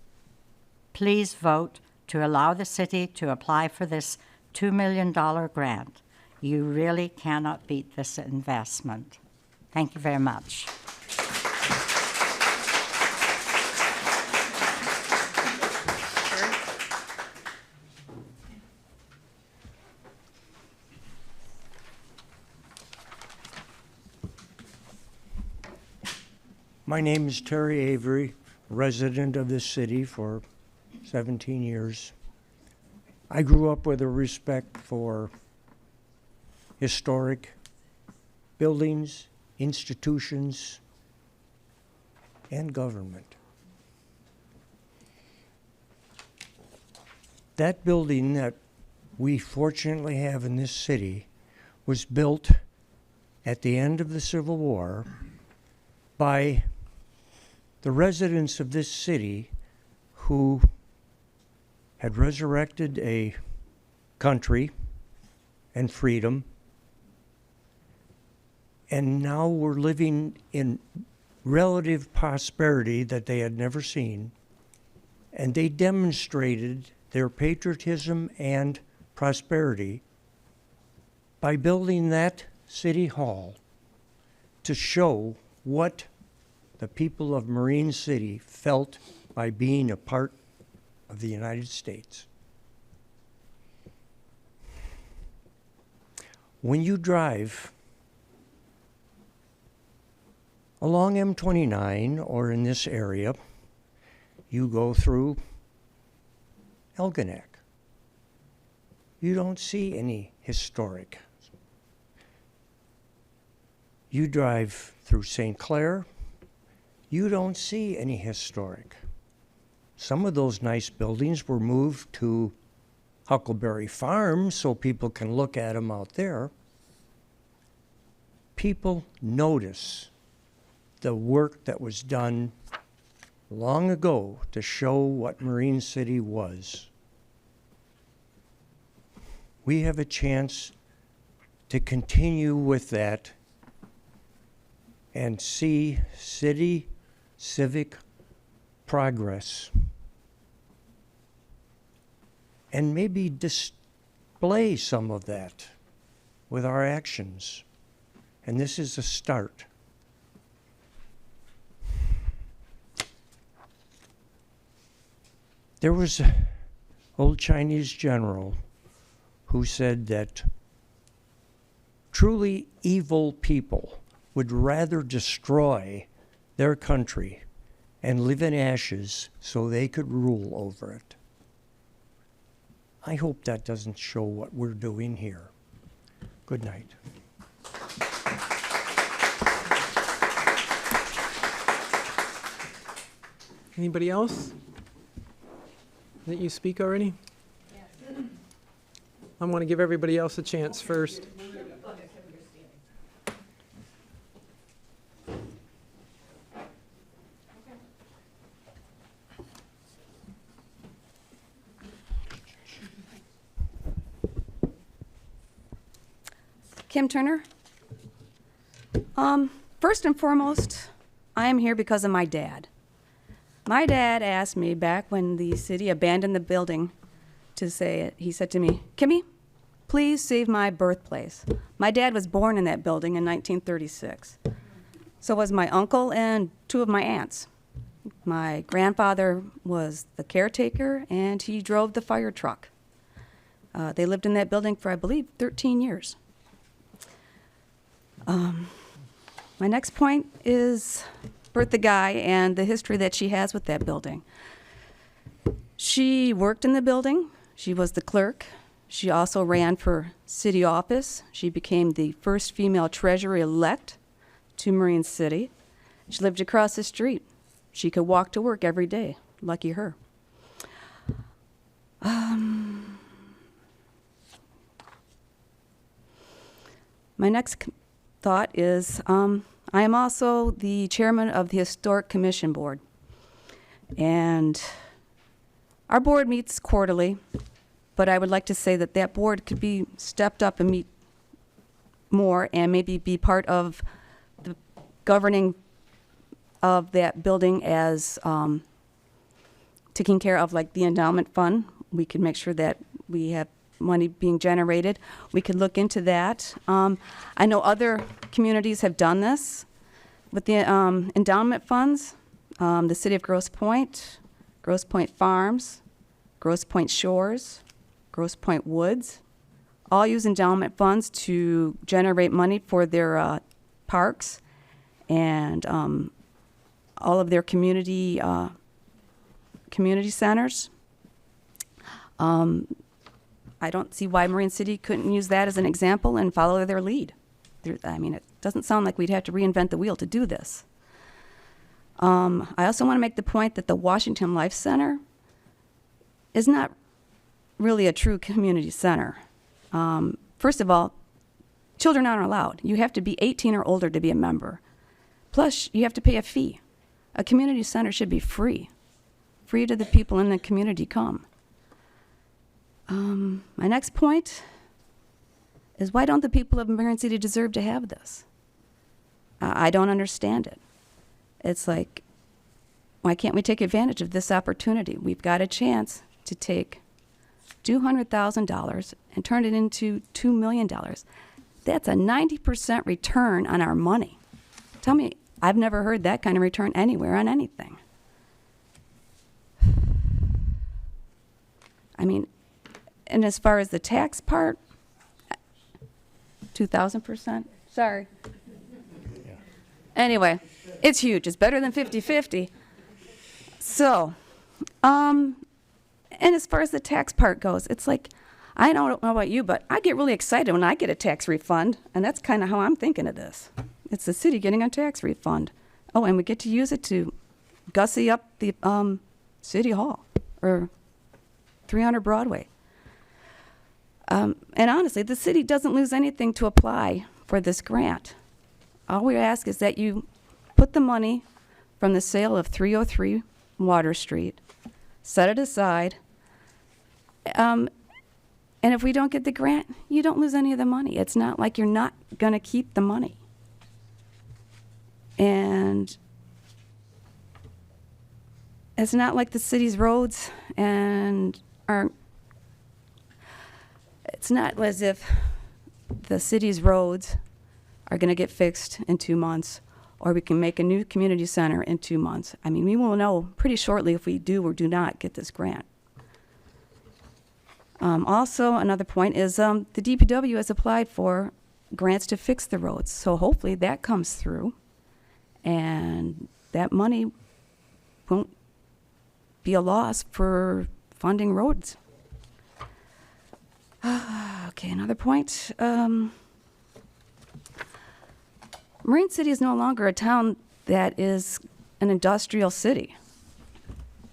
Please vote to allow the city to apply for this $2 million grant. You really cannot beat this investment. Thank you very much. My name is Terry Avery, resident of this city for 17 years. I grew up with a respect for historic buildings, institutions, and government. That building that we fortunately have in this city was built at the end of the Civil War by the residents of this city who had resurrected a country and freedom, and now were living in relative prosperity that they had never seen, and they demonstrated their patriotism and prosperity by building that city hall to show what the people of Marine City felt by being a part of the United States. When you drive along M29 or in this area, you go through Elginak. You don't see any historic. You drive through St. Clair, you don't see any historic. Some of those nice buildings were moved to Huckleberry Farm so people can look at them out there. People notice the work that was done long ago to show what Marine City was. We have a chance to continue with that and see city civic progress and maybe display some of that with our actions. And this is a start. There was an old Chinese general who said that truly evil people would rather destroy their country and live in ashes so they could rule over it. I hope that doesn't show what we're doing here. Good night. Anybody else? Didn't you speak already? Yes. I want to give everybody else a chance first. Kim Turner. First and foremost, I am here because of my dad. My dad asked me back when the city abandoned the building to say it. He said to me, Kimmy, please save my birthplace. My dad was born in that building in 1936. So was my uncle and two of my aunts. My grandfather was the caretaker, and he drove the fire truck. They lived in that building for, I believe, 13 years. My next point is Bertha Guy and the history that she has with that building. She worked in the building. She was the clerk. She also ran for city office. She became the first female treasurer-elect to Marine City. She lived across the street. She could walk to work every day. Lucky her. My next thought is I am also the chairman of the Historic Commission Board. And our board meets quarterly, but I would like to say that that board could be stepped up and meet more and maybe be part of the governing of that building as taking care of like the endowment fund. We could make sure that we have money being generated. We could look into that. I know other communities have done this with the endowment funds. The city of Grosse Pointe Farms, Grosse Pointe Shores, Grosse Pointe Woods, all use endowment funds to generate money for their parks and all of their community centers. I don't see why Marine City couldn't use that as an example and follow their lead. I mean, it doesn't sound like we'd have to reinvent the wheel to do this. I also want to make the point that the Washington Life Center is not really a true community center. First of all, children aren't allowed. You have to be 18 or older to be a member. Plus, you have to pay a fee. A community center should be free to the people in the community come. My next point is why don't the people of Marine City deserve to have this? I don't understand it. It's like, why can't we take advantage of this opportunity? We've got a chance to take $200,000 and turn it into $2 million. That's a 90% return on our money. Tell me, I've never heard that kind of return anywhere on anything. I mean, and as far as the tax part, 2,000%? Sorry. Anyway, it's huge. It's better than 50-50. So, and as far as the tax part goes, it's like, I don't know about you, but I get really excited when I get a tax refund, and that's kind of how I'm thinking of this. It's the city getting a tax refund. Oh, and we get to use it to gussy up the City Hall, or 300 Broadway. And honestly, the city doesn't lose anything to apply for this grant. All we ask is that you put the money from the sale of 303 Water Street, set it aside, and if we don't get the grant, you don't lose any of the money. It's not like you're not going to keep the money. And it's not like the city's roads and aren't. It's not as if the city's roads are going to get fixed in 2 months, or we can make a new community center in 2 months. I mean, we will know pretty shortly if we do or do not get this grant. Also, another point is the DPW has applied for grants to fix the roads, so hopefully that comes through, and that money won't be a loss for funding roads. Okay, another point. Marine City is no longer a town that is an industrial city.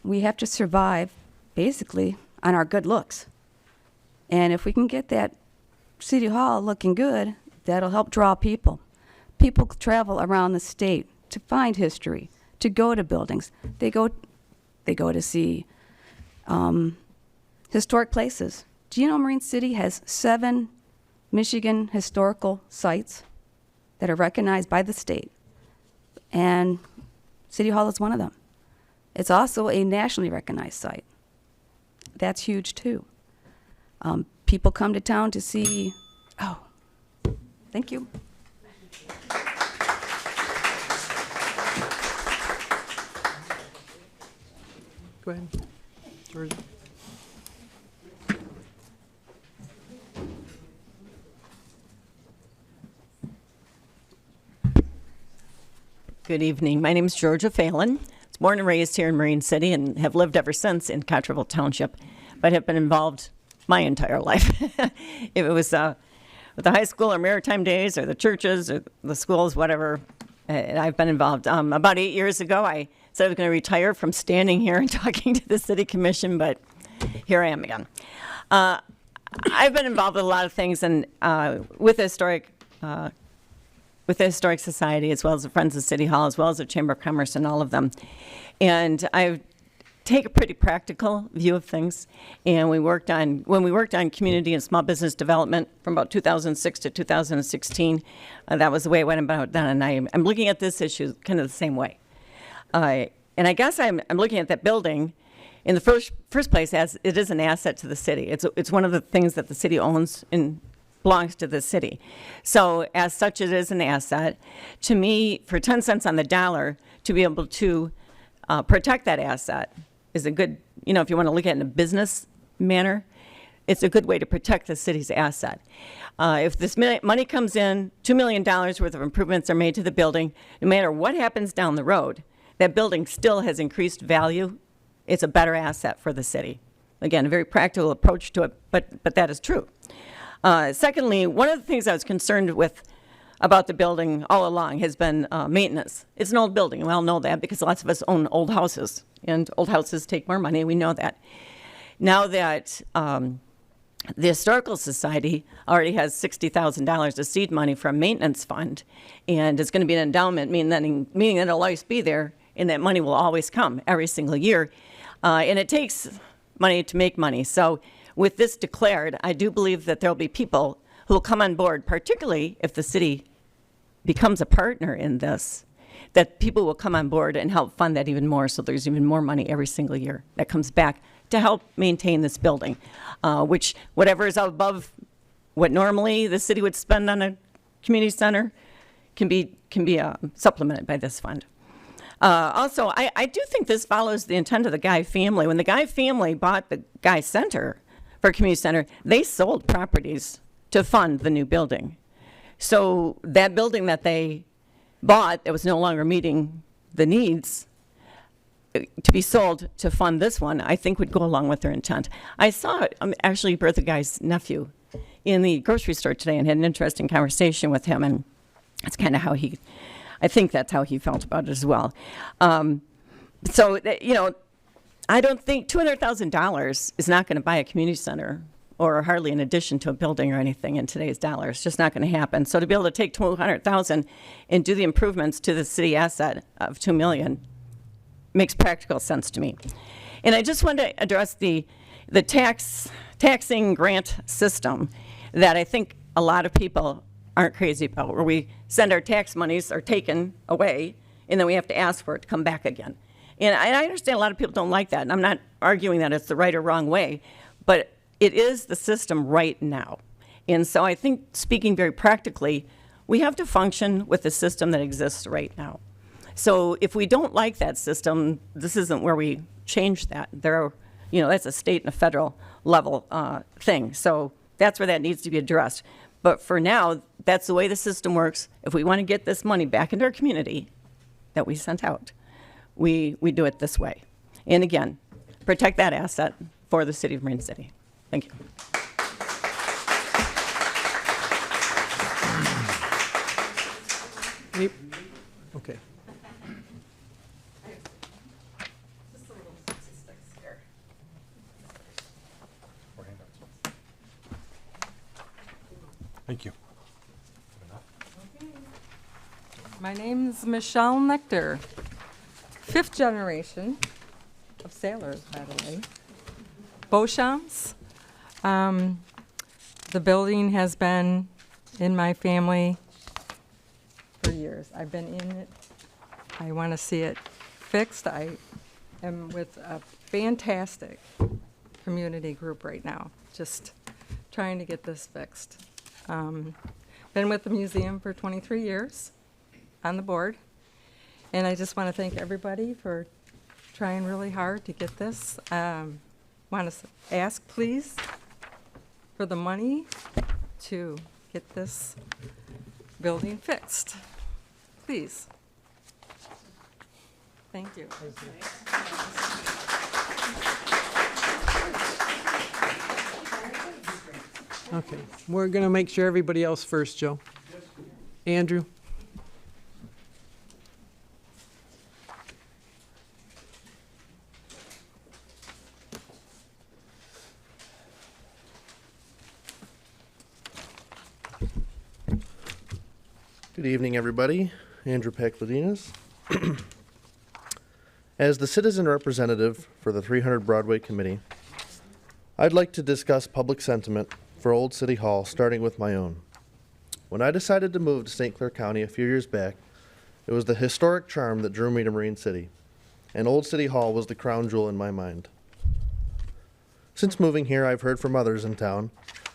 We have to survive, basically, on our good looks. And if we can get that City Hall looking good, that'll help draw people. People travel around the state to find history, to go to buildings. They go to see historic places. Do you know Marine City has 7 Michigan historical sites that are recognized by the state? And City Hall is one of them. It's also a nationally recognized site. That's huge, too. People come to town to see, oh, thank you. Go ahead. George. Good evening. My name is Georgia Phelan. I was born and raised here in Marine City and have lived ever since in Cotterville Township, but have been involved my entire life. If it was with the high school or maritime days or the churches or the schools, whatever, I've been involved. About 8 years ago, I said I was going to retire from standing here and talking to the city commission, but here I am again. I've been involved with a lot of things and with the Historic Society, as well as the Friends of City Hall, as well as the Chamber of Commerce and all of them. And I take a pretty practical view of things. And when we worked on community and small business development from about 2006 to 2016, that was the way it went about done. And I'm looking at this issue kind of the same way. And I guess I'm looking at that building in the first place as it is an asset to the city. It's one of the things that the city owns and belongs to the city. So as such, it is an asset. To me, for 10 cents on the dollar, to be able to protect that asset is a good, if you want to look at it in a business manner, it's a good way to protect the city's asset. If this money comes in, $2 million worth of improvements are made to the building, no matter what happens down the road, that building still has increased value. It's a better asset for the city. Again, a very practical approach to it, but that is true. Secondly, one of the things I was concerned with about the building all along has been maintenance. It's an old building, and we all know that because lots of us own old houses, and old houses take more money, we know that. Now that the Historical Society already has $60,000 of seed money from maintenance fund, and it's going to be an endowment, meaning that it'll always be there, and that money will always come every single year. And it takes money to make money. So with this declared, I do believe that there will be people who will come on board, particularly if the city becomes a partner in this, that people will come on board and help fund that even more, so there's even more money every single year that comes back to help maintain this building, which whatever is above what normally the city would spend on a community center can be supplemented by this fund. Also, I do think this follows the intent of the Guy family. When the Guy family bought the Guy Center for a community center, they sold properties to fund the new building. So that building that they bought that was no longer meeting the needs to be sold to fund this one, I think would go along with their intent. I saw actually Bertha Guy's nephew in the grocery store today and had an interesting conversation with him, and that's kind of how I think that's how he felt about it as well. So, I don't think $200,000 is not going to buy a community center or hardly in addition to a building or anything in today's dollars. It's just not going to happen. So to be able to take $200,000 and do the improvements to the city asset of $2 million makes practical sense to me. And I just want to address the taxing grant system that I think a lot of people aren't crazy about, where we send our tax monies are taken away and then we have to ask for it to come back again. And I understand a lot of people don't like that, and I'm not arguing that it's the right or wrong way, but it is the system right now. And so I think, speaking very practically, we have to function with the system that exists right now. So if we don't like that system, this isn't where we change that. That's a state and a federal level thing. So that's where that needs to be addressed. But for now, that's the way the system works. If we want to get this money back into our community that we sent out, we do it this way. And again, protect that asset for the city of Marine City. Thank you. Okay. Thank you. My name is Michelle Nectar, 5th generation of sailors, by the way. Beauchamps. The building has been in my family for years. I've been in it. I want to see it fixed. I am with a fantastic community group right now, just trying to get this fixed. Been with the museum for 23 years on the board, and I just want to thank everybody for trying really hard to get this. Want to ask, please, for the money to get this building fixed. Please. Thank you. Okay, we're going to make sure everybody else first, Joe. Andrew? Good evening, everybody. Andrew Pakladinas. As the citizen representative for the 300 Broadway Committee, I'd like to discuss public sentiment for Old City Hall, starting with my own. When I decided to move to St. Clair County a few years back, it was the historic charm that drew me to Marine City, and Old City Hall was the crown jewel in my mind. Since moving here, I've heard from others in town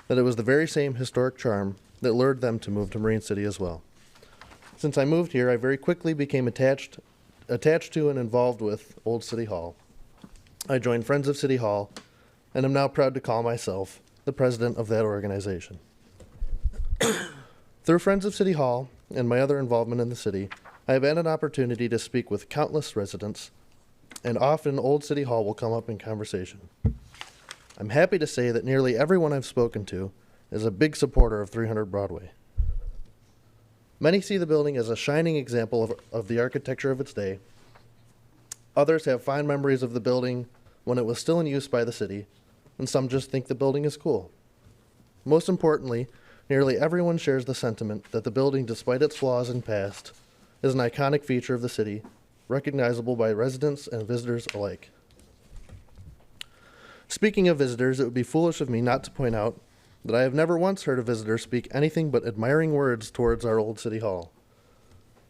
that it was the very same historic charm that lured them to move to Marine City as well. Since I moved here, I very quickly became attached to and involved with Old City Hall. I joined Friends of City Hall, and am now proud to call myself the president of that organization. Through Friends of City Hall and my other involvement in the city, I have had an opportunity to speak with countless residents, and often Old City Hall will come up in conversation. I'm happy to say that nearly everyone I've spoken to is a big supporter of 300 Broadway. Many see the building as a shining example of the architecture of its day. Others have fond memories of the building when it was still in use by the city, and some just think the building is cool. Most importantly, nearly everyone shares the sentiment that the building, despite its flaws in past, is an iconic feature of the city, recognizable by residents and visitors alike. Speaking of visitors, it would be foolish of me not to point out that I have never once heard a visitor speak anything but admiring words towards our Old City Hall.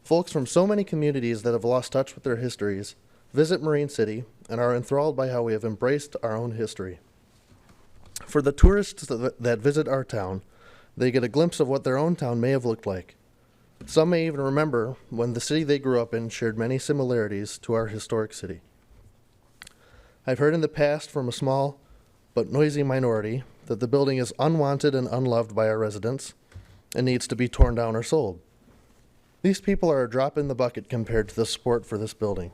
Folks from so many communities that have lost touch with their histories visit Marine City and are enthralled by how we have embraced our own history. For the tourists that visit our town, they get a glimpse of what their own town may have looked like. Some may even remember when the city they grew up in shared many similarities to our historic city. I've heard in the past from a small but noisy minority that the building is unwanted and unloved by our residents and needs to be torn down or sold. These people are a drop in the bucket compared to the support for this building.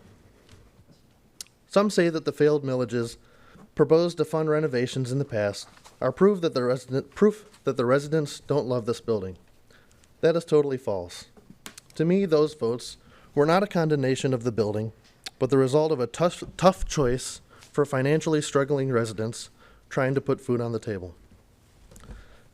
Some say that the failed millages proposed to fund renovations in the past are proof that the residents don't love this building. That is totally false. To me, those votes were not a condemnation of the building, but the result of a tough choice for financially struggling residents trying to put food on the table.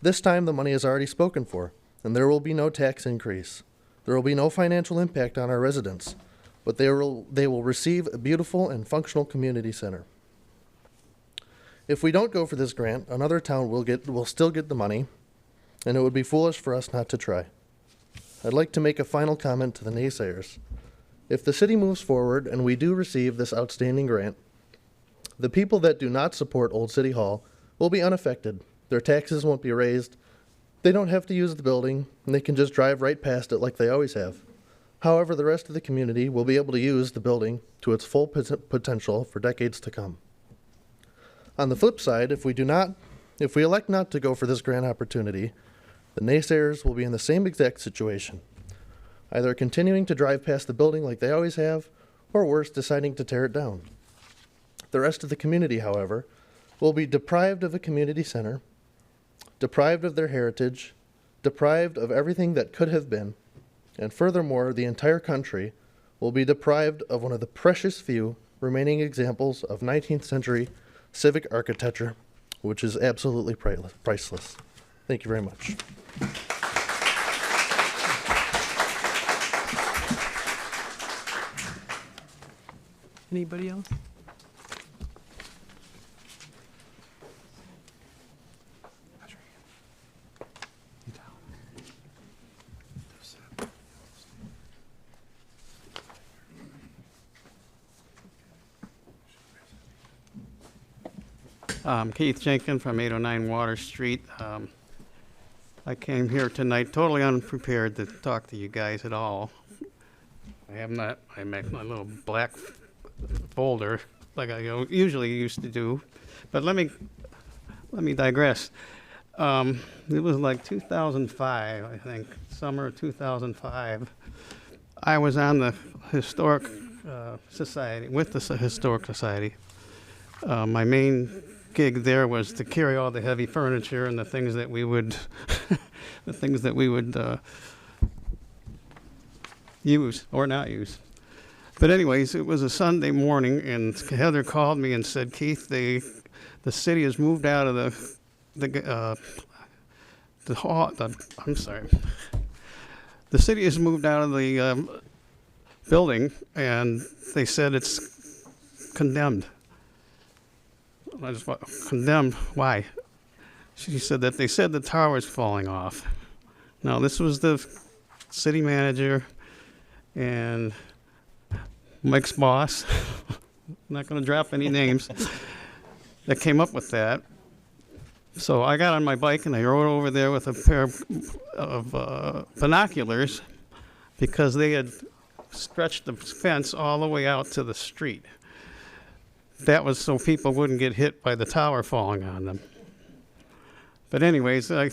This time the money is already spoken for, and there will be no tax increase. There will be no financial impact on our residents, but they will receive a beautiful and functional community center. If we don't go for this grant, another town will still get the money, and it would be foolish for us not to try. I'd like to make a final comment to the naysayers. If the city moves forward and we do receive this outstanding grant, the people that do not support Old City Hall will be unaffected. Their taxes won't be raised. They don't have to use the building, and they can just drive right past it like they always have. However, the rest of the community will be able to use the building to its full potential for decades to come. On the flip side, if we elect not to go for this grant opportunity, the naysayers will be in the same exact situation, either continuing to drive past the building like they always have, or worse, deciding to tear it down. The rest of the community, however, will be deprived of a community center, deprived of their heritage, deprived of everything that could have been, and furthermore, the entire country will be deprived of one of the precious few remaining examples of 19th century civic architecture, which is absolutely priceless. Thank you very much. Anybody else? Keith Jenkins from 809 Water Street. I came here tonight totally unprepared to talk to you guys at all. I have my little black folder like I usually used to do. But let me digress. It was like 2005, I think, summer of 2005. I was on the Historic Society, with the Historic Society. My main gig there was to carry all the heavy furniture and the things that we would, use or not use. But anyways, it was a Sunday morning, and Heather called me and said, "Keith, the city has moved out of the city has moved out of the building, and they said it's condemned." I just went, "Condemned? Why?" She said that they said the tower is falling off. Now, this was the city manager and Mike's boss. I'm not going to drop any names that came up with that. So I got on my bike and I rode over there with a pair of binoculars, because they had stretched the fence all the way out to the street. That was so people wouldn't get hit by the tower falling on them. But anyways, I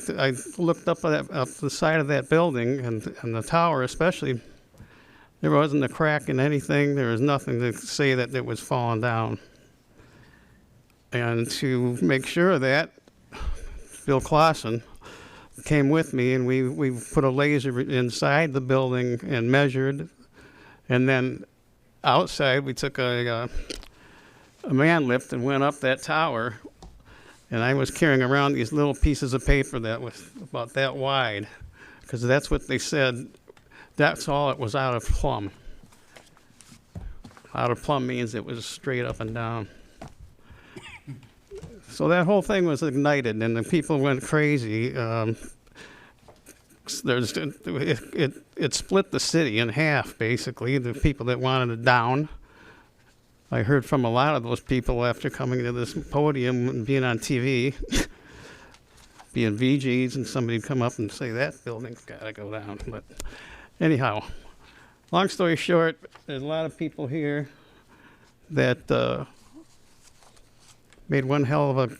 looked up the side of that building, and the tower especially. There wasn't a crack in anything. There was nothing to say that it was falling down. And to make sure of that, Bill Clausen came with me, and we put a laser inside the building and measured. And then outside, we took a man lift and went up that tower. And I was carrying around these little pieces of paper that was about that wide, because that's what they said. That's all it was out of plumb. Out of plumb means it was straight up and down. So that whole thing was ignited, and the people went crazy. It split the city in half, basically, the people that wanted it down. I heard from a lot of those people after coming to this podium and being on TV, being VGs, and somebody would come up and say, "That building's got to go down." But anyhow, long story short, there's a lot of people here that made one hell of a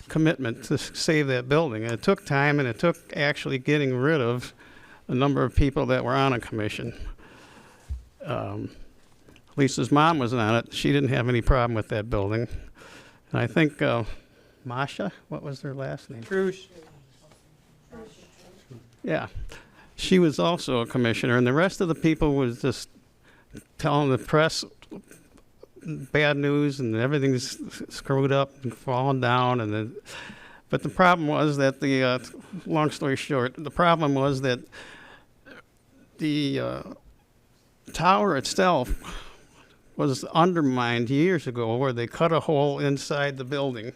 commitment to save that building. And it took time, and it took actually getting rid of a number of people that were on a commission. Lisa's mom was on it. She didn't have any problem with that building. And I think Masha, what was her last name? Trush. Yeah. She was also a commissioner, and the rest of the people was just telling the press bad news, and everything's screwed up and falling down. But the problem was that long story short, the problem was that the tower itself was undermined years ago, where they cut a hole inside the building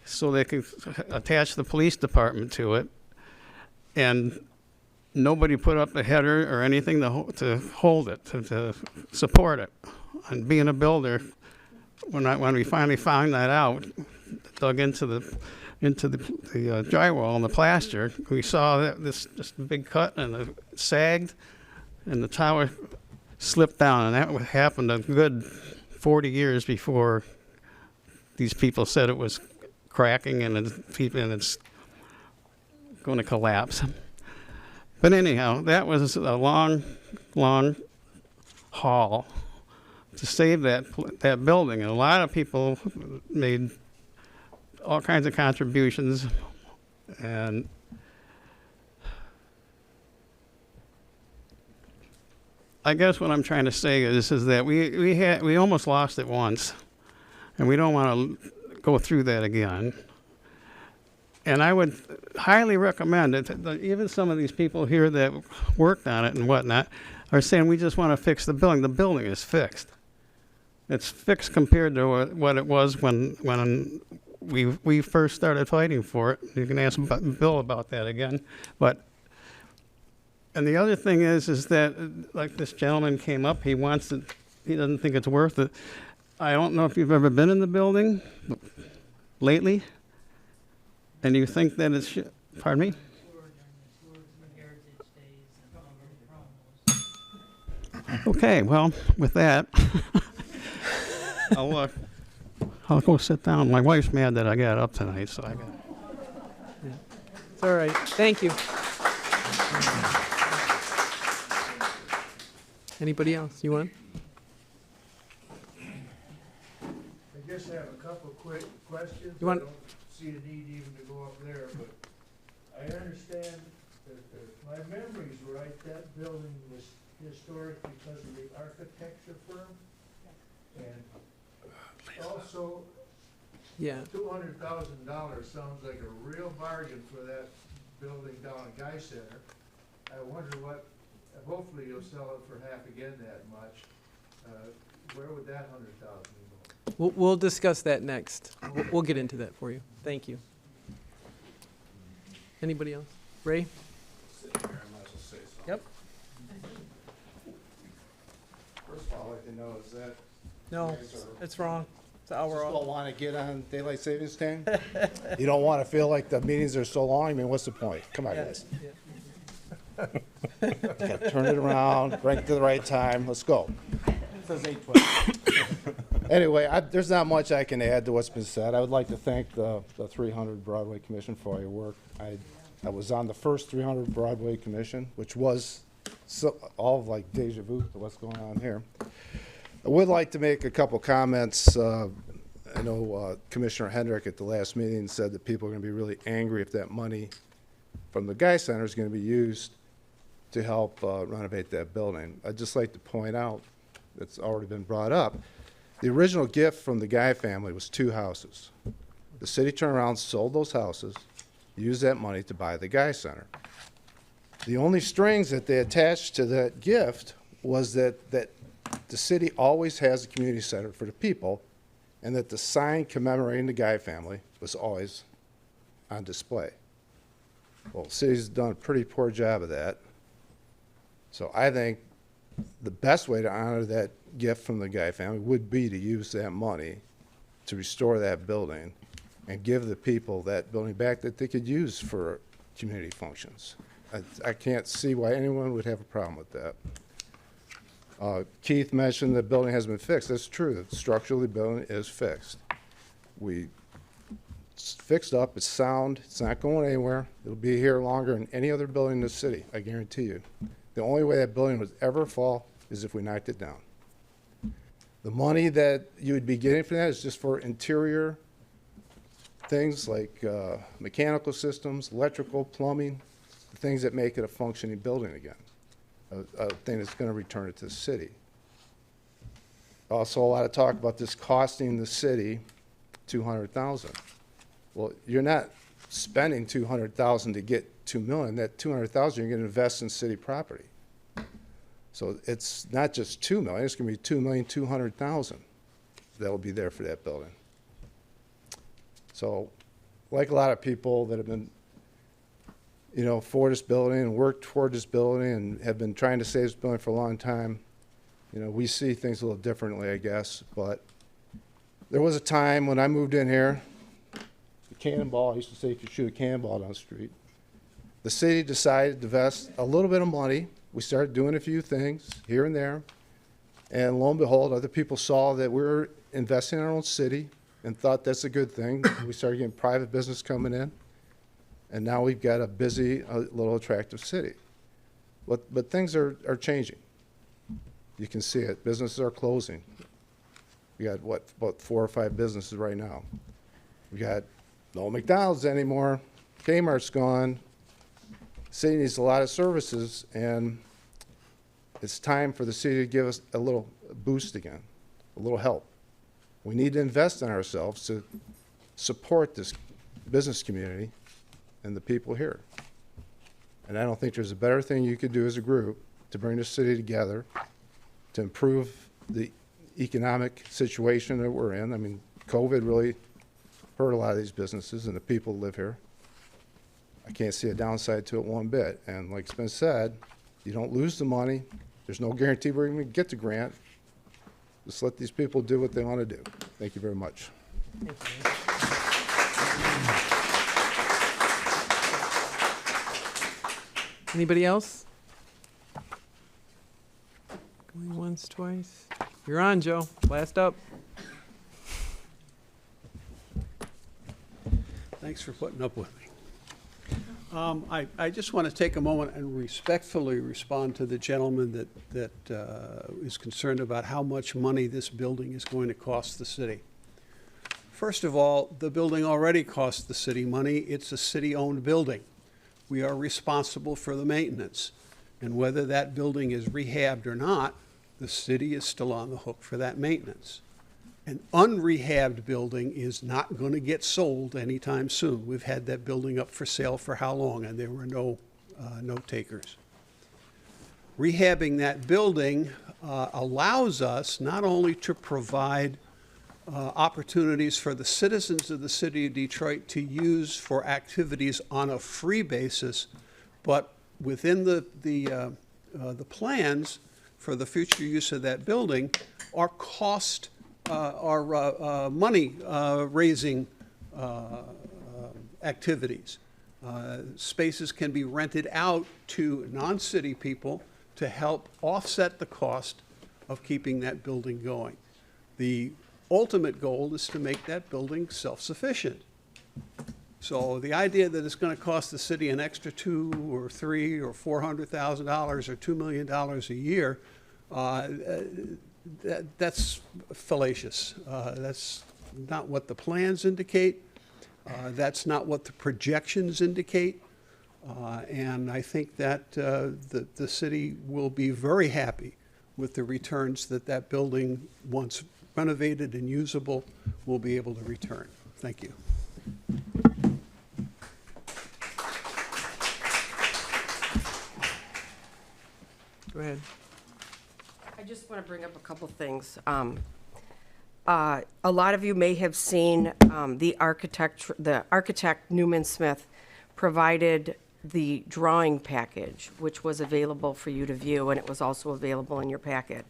so they could attach the police department to it, and nobody put up a header or anything to hold it, to support it. And being a builder, when we finally found that out, dug into the drywall and the plaster, we saw that this just big cut, and it sagged, and the tower slipped down, and that happened a good 40 years before these people said it was cracking and it's going to collapse. But anyhow, that was a long, long haul to save that building. And a lot of people made all kinds of contributions, and I guess what I'm trying to say is that we almost lost it once, and we don't want to go through that again. And I would highly recommend it. Even some of these people here that worked on it and whatnot are saying we just want to fix the building. The building is fixed. It's fixed compared to what it was when we first started fighting for it. You can ask Bill about that again. And the other thing is that, like this gentleman came up, he doesn't think it's worth it. I don't know if you've ever been in the building lately, and you think that it's, pardon me? Okay, well, with that, I'll go sit down. My wife's mad that I got up tonight, so I got. It's all right. Thank you. Anybody else? You want? I guess I have a couple quick questions. You want- I don't see a need even to go up there, but I understand that if my memory's right, that building was historic because of the architecture firm. And also, Yeah. $200,000 sounds like a real bargain for that building down at Guy Center. I wonder what, hopefully you'll sell it for half again that much. Where would that 100,000 go? We'll discuss that next. We'll get into that for you. Thank you. Anybody else? Ray? Yep. First of all, I'd like to know is that. No, it's wrong. It's an hour Don't off. want to get on daylight savings time? You don't want to feel like the meetings are so long? I mean, what's the point? Come on, guys. Okay, turn it around, bring it to the right time, let's go. Says 8:12. Anyway, there's not much I can add to what's been said. I would like to thank the 300 Broadway Commission for all your work. I was on the first 300 Broadway Commission, which was all of like deja vu to what's going on here. I would like to make a couple comments. I know Commissioner Hendrick at the last meeting said that people are going to be really angry if that money from the Guy Center is going to be used to help renovate that building. I'd just like to point out, it's already been brought up, the original gift from the Guy family was 2 houses. The city turned around, sold those houses, used that money to buy the Guy Center. The only strings that they attached to that gift was that the city always has a community center for the people, and that the sign commemorating the Guy family was always on display. Well, the city's done a pretty poor job of that. So I think the best way to honor that gift from the Guy family would be to use that money to restore that building and give the people that building back that they could use for community functions. I can't see why anyone would have a problem with that. Keith mentioned the building has been fixed. That's true. Structurally, the building is fixed. It's fixed up. It's sound. It's not going anywhere. It'll be here longer than any other building in the city, I guarantee you. The only way that building would ever fall is if we knocked it down. The money that you would be getting from that is just for interior things like mechanical systems, electrical, plumbing, the things that make it a functioning building again. A thing that's going to return it to the city. Also, a lot of talk about this costing the city $200,000. Well, you're not spending $200,000 to get $2 million. That $200,000 you're going to invest in city property. So it's not just $2 million. It's going to be $2,200,000 that will be there for that building. So, like a lot of people that have been for this building and worked toward this building and have been trying to save this building for a long time, we see things a little differently, I guess. But there was a time when I moved in here, the cannonball, I used to say you could shoot a cannonball down the street. The city decided to invest a little bit of money. We started doing a few things here and there. And lo and behold, other people saw that we were investing in our own city and thought that's a good thing. We started getting private business coming in. And now we've got a busy, little attractive city. But things are changing. You can see it. Businesses are closing. We got, about 4 or 5 businesses right now. We got no McDonald's anymore. Kmart's gone. City needs a lot of services, and it's time for the city to give us a little boost again, a little help. We need to invest in ourselves to support this business community and the people here. And I don't think there's a better thing you could do as a group to bring the city together to improve the economic situation that we're in. I mean, COVID really hurt a lot of these businesses and the people who live here. I can't see a downside to it one bit. And like it's been said, you don't lose the money. There's no guarantee we're going to get the grant. Just let these people do what they want to do. Thank you very much. Anybody else? Going once, twice. You're on, Joe. Last up. Thanks for putting up with me. I just want to take a moment and respectfully respond to the gentleman that is concerned about how much money this building is going to cost the city. First of all, the building already costs the city money. It's a city-owned building. We are responsible for the maintenance. And whether that building is rehabbed or not, the city is still on the hook for that maintenance. An unrehabbed building is not going to get sold anytime soon. We've had that building up for sale for how long, and there were no takers. Rehabbing that building allows us not only to provide opportunities for the citizens of the city of Detroit to use for activities on a free basis, but within the plans for the future use of that building are money raising activities. Spaces can be rented out to non-city people to help offset the cost of keeping that building going. The ultimate goal is to make that building self-sufficient. So the idea that it's going to cost the city an extra $2 or $3 or $400,000 or $2 million a year, that's fallacious. That's not what the plans indicate. That's not what the projections indicate. And I think that the city will be very happy with the returns that that building, once renovated and usable, will be able to return. Thank you. Go ahead. I just want to bring up a couple things. A lot of you may have seen the architect Newman Smith provided the drawing package, which was available for you to view, and it was also available in your packet.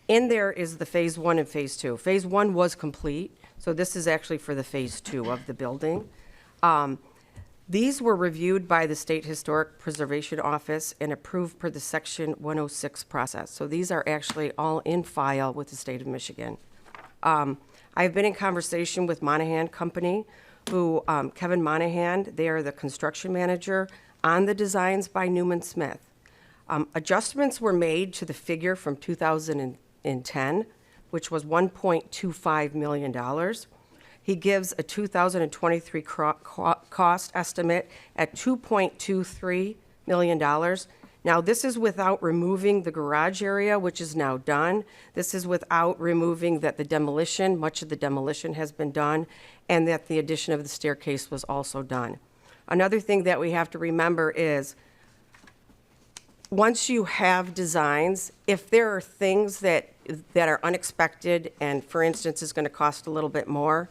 In there is the phase 1 and phase 2. Phase 1 was complete, so this is actually for the phase 2 of the building. These were reviewed by the State Historic Preservation Office and approved per the Section 106 process. So these are actually all in file with the state of Michigan. I've been in conversation with Monahan Company, who, Kevin Monahan, they are the construction manager on the designs by Newman Smith. Adjustments were made to the figure from 2010, which was $1.25 million. He gives a 2023 cost estimate at $2.23 million. Now, this is without removing the garage area, which is now done. This is without removing that the demolition, much of the demolition has been done, and that the addition of the staircase was also done. Another thing that we have to remember is, once you have designs, if there are things that are unexpected and, for instance, is going to cost a little bit more,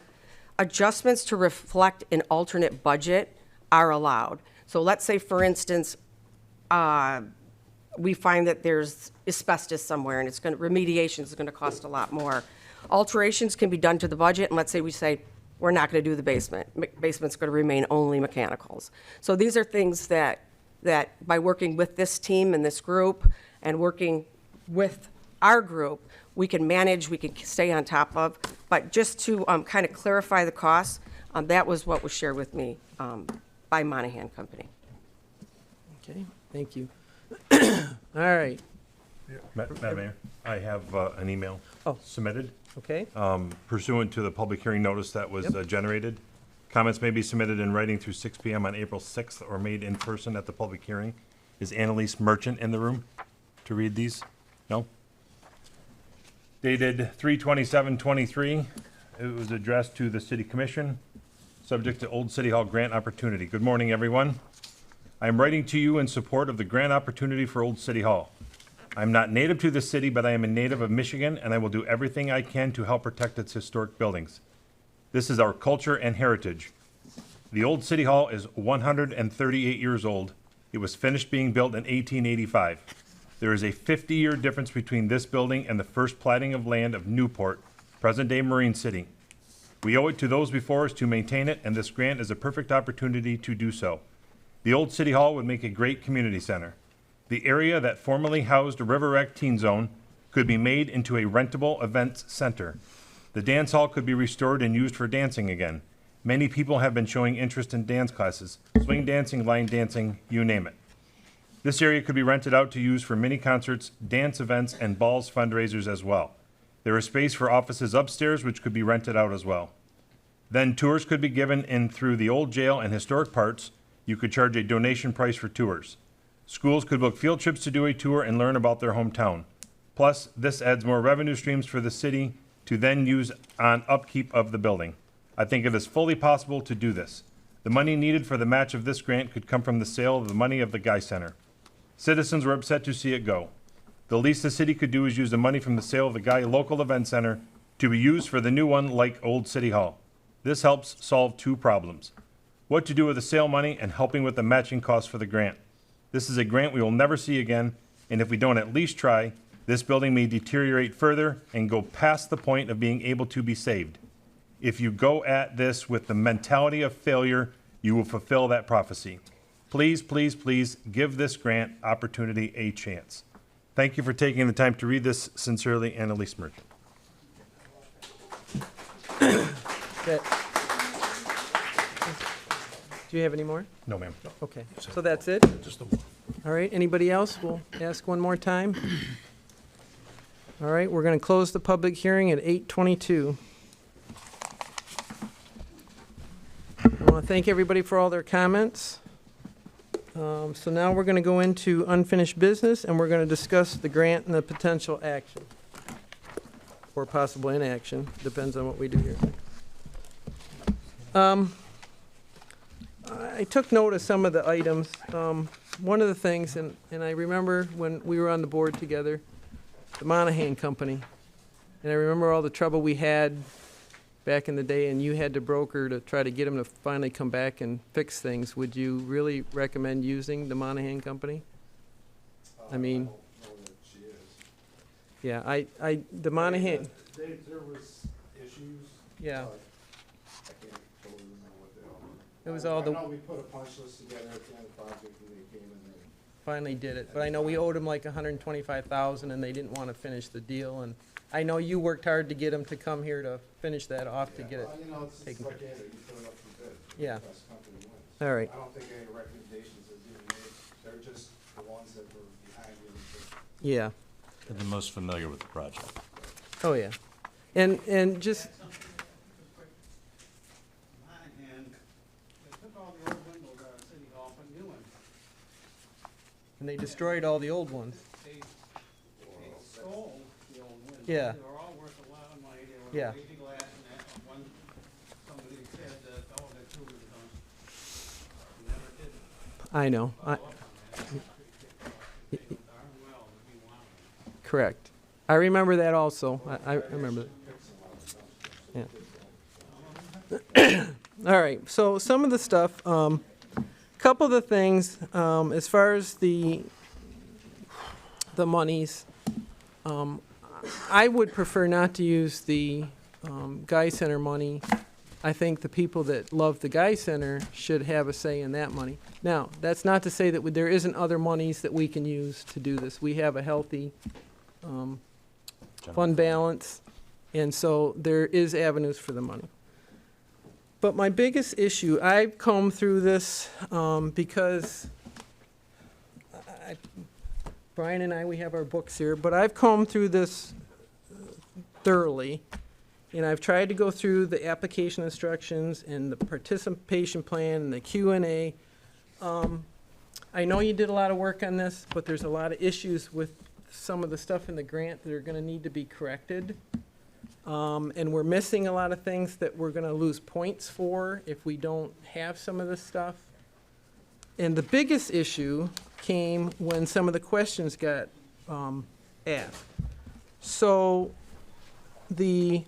adjustments to reflect an alternate budget are allowed. So let's say, for instance, we find that there's asbestos somewhere and remediation is going to cost a lot more. Alterations can be done to the budget, and let's say we say, we're not going to do the basement. Basement's going to remain only mechanicals. So these are things that by working with this team and this group and working with our group, we can manage, we can stay on top of. But just to kind of clarify the costs, that was what was shared with me by Monahan Company. Okay, thank you. All right. Madam Mayor, I have an email submitted. Okay. Pursuant to the public hearing notice that was generated. Comments may be submitted in writing through 6 p.m. on April 6th or made in person at the public hearing. Is Annalise Merchant in the room to read these? No? Dated 3/27/23. It was addressed to the City Commission, subject to Old City Hall grant opportunity. Good morning, everyone. I am writing to you in support of the grant opportunity for Old City Hall. I am not native to the city, but I am a native of Michigan, and I will do everything I can to help protect its historic buildings. This is our culture and heritage. The Old City Hall is 138 years old. It was finished being built in 1885. There is a 50-year difference between this building and the first platting of land of Newport, present-day Marine City. We owe it to those before us to maintain it, and this grant is a perfect opportunity to do so. The Old City Hall would make a great community center. The area that formerly housed a River Rec Teen Zone could be made into a rentable events center. The dance hall could be restored and used for dancing again. Many people have been showing interest in dance classes, swing dancing, line dancing, you name it. This area could be rented out to use for mini concerts, dance events, and balls fundraisers as well. There is space for offices upstairs which could be rented out as well. Then tours could be given in through the old jail and historic parts. You could charge a donation price for tours. Schools could book field trips to do a tour and learn about their hometown. Plus, this adds more revenue streams for the city to then use on upkeep of the building. I think it is fully possible to do this. The money needed for the match of this grant could come from the sale of the money of the Guy Center. Citizens were upset to see it go. The least the city could do is use the money from the sale of the Guy Local Event Center to be used for the new one like Old City Hall. This helps solve two problems: what to do with the sale money and helping with the matching costs for the grant. This is a grant we will never see again, and if we don't at least try, this building may deteriorate further and go past the point of being able to be saved. If you go at this with the mentality of failure, you will fulfill that prophecy. Please, please, please give this grant opportunity a chance. Thank you for taking the time to read this. Sincerely, Annalise Merchant. Do you have any more? No, ma'am. Okay, so that's it? Just the one. All right, anybody else? We'll ask one more time. All right, we're going to close the public hearing at 8:22. I want to thank everybody for all their comments. So now we're going to go into unfinished business, and we're going to discuss the grant and the potential action, or possible inaction, depends on what we do here. I took note of some of the items. One of the things, and I remember when we were on the board together, the Monahan Company, and I remember all the trouble we had back in the day, and you had to broker to try to get them to finally come back and fix things. Would you really recommend using the Monahan Company? I mean, yeah, the Monahan. There was issues. Yeah. I can't totally remember what they all were. It was all the. I know we put a punch list together at the end of the project and they came in and Finally did it, but I know we owed them like $125,000 and they didn't want to finish the deal, and I know you worked hard to get them to come here to finish that off to get it you know, it's taken like care of. you put it up for bid. Yeah. The best company wins. All right. I don't think any recommendations are being made. They're just the ones that were behind you. Yeah. They're the most familiar with the project. Oh, yeah. And just, and they destroyed all the old ones. They stole the old windows. Yeah. They were all worth a lot of money. They Yeah. were baby glass and that. One, somebody said that, oh, they're too done. Never did it. I know. Correct. I remember that also. I remember that. Yeah. All right, so some of the stuff, couple of the things, as far as the monies, I would prefer not to use the Guy Center money. I think the people that love the Guy Center should have a say in that money. Now, that's not to say that there isn't other monies that we can use to do this. We have a healthy fund balance, and so there is avenues for the money. But my biggest issue, I've combed through this because Brian and I, we have our books here, but I've combed through this thoroughly, and I've tried to go through the application instructions and the participation plan and the Q&A. I know you did a lot of work on this, but there's a lot of issues with some of the stuff in the grant that are going to need to be corrected. And we're missing a lot of things that we're going to lose points for if we don't have some of this stuff. And the biggest issue came when some of the questions got asked. So the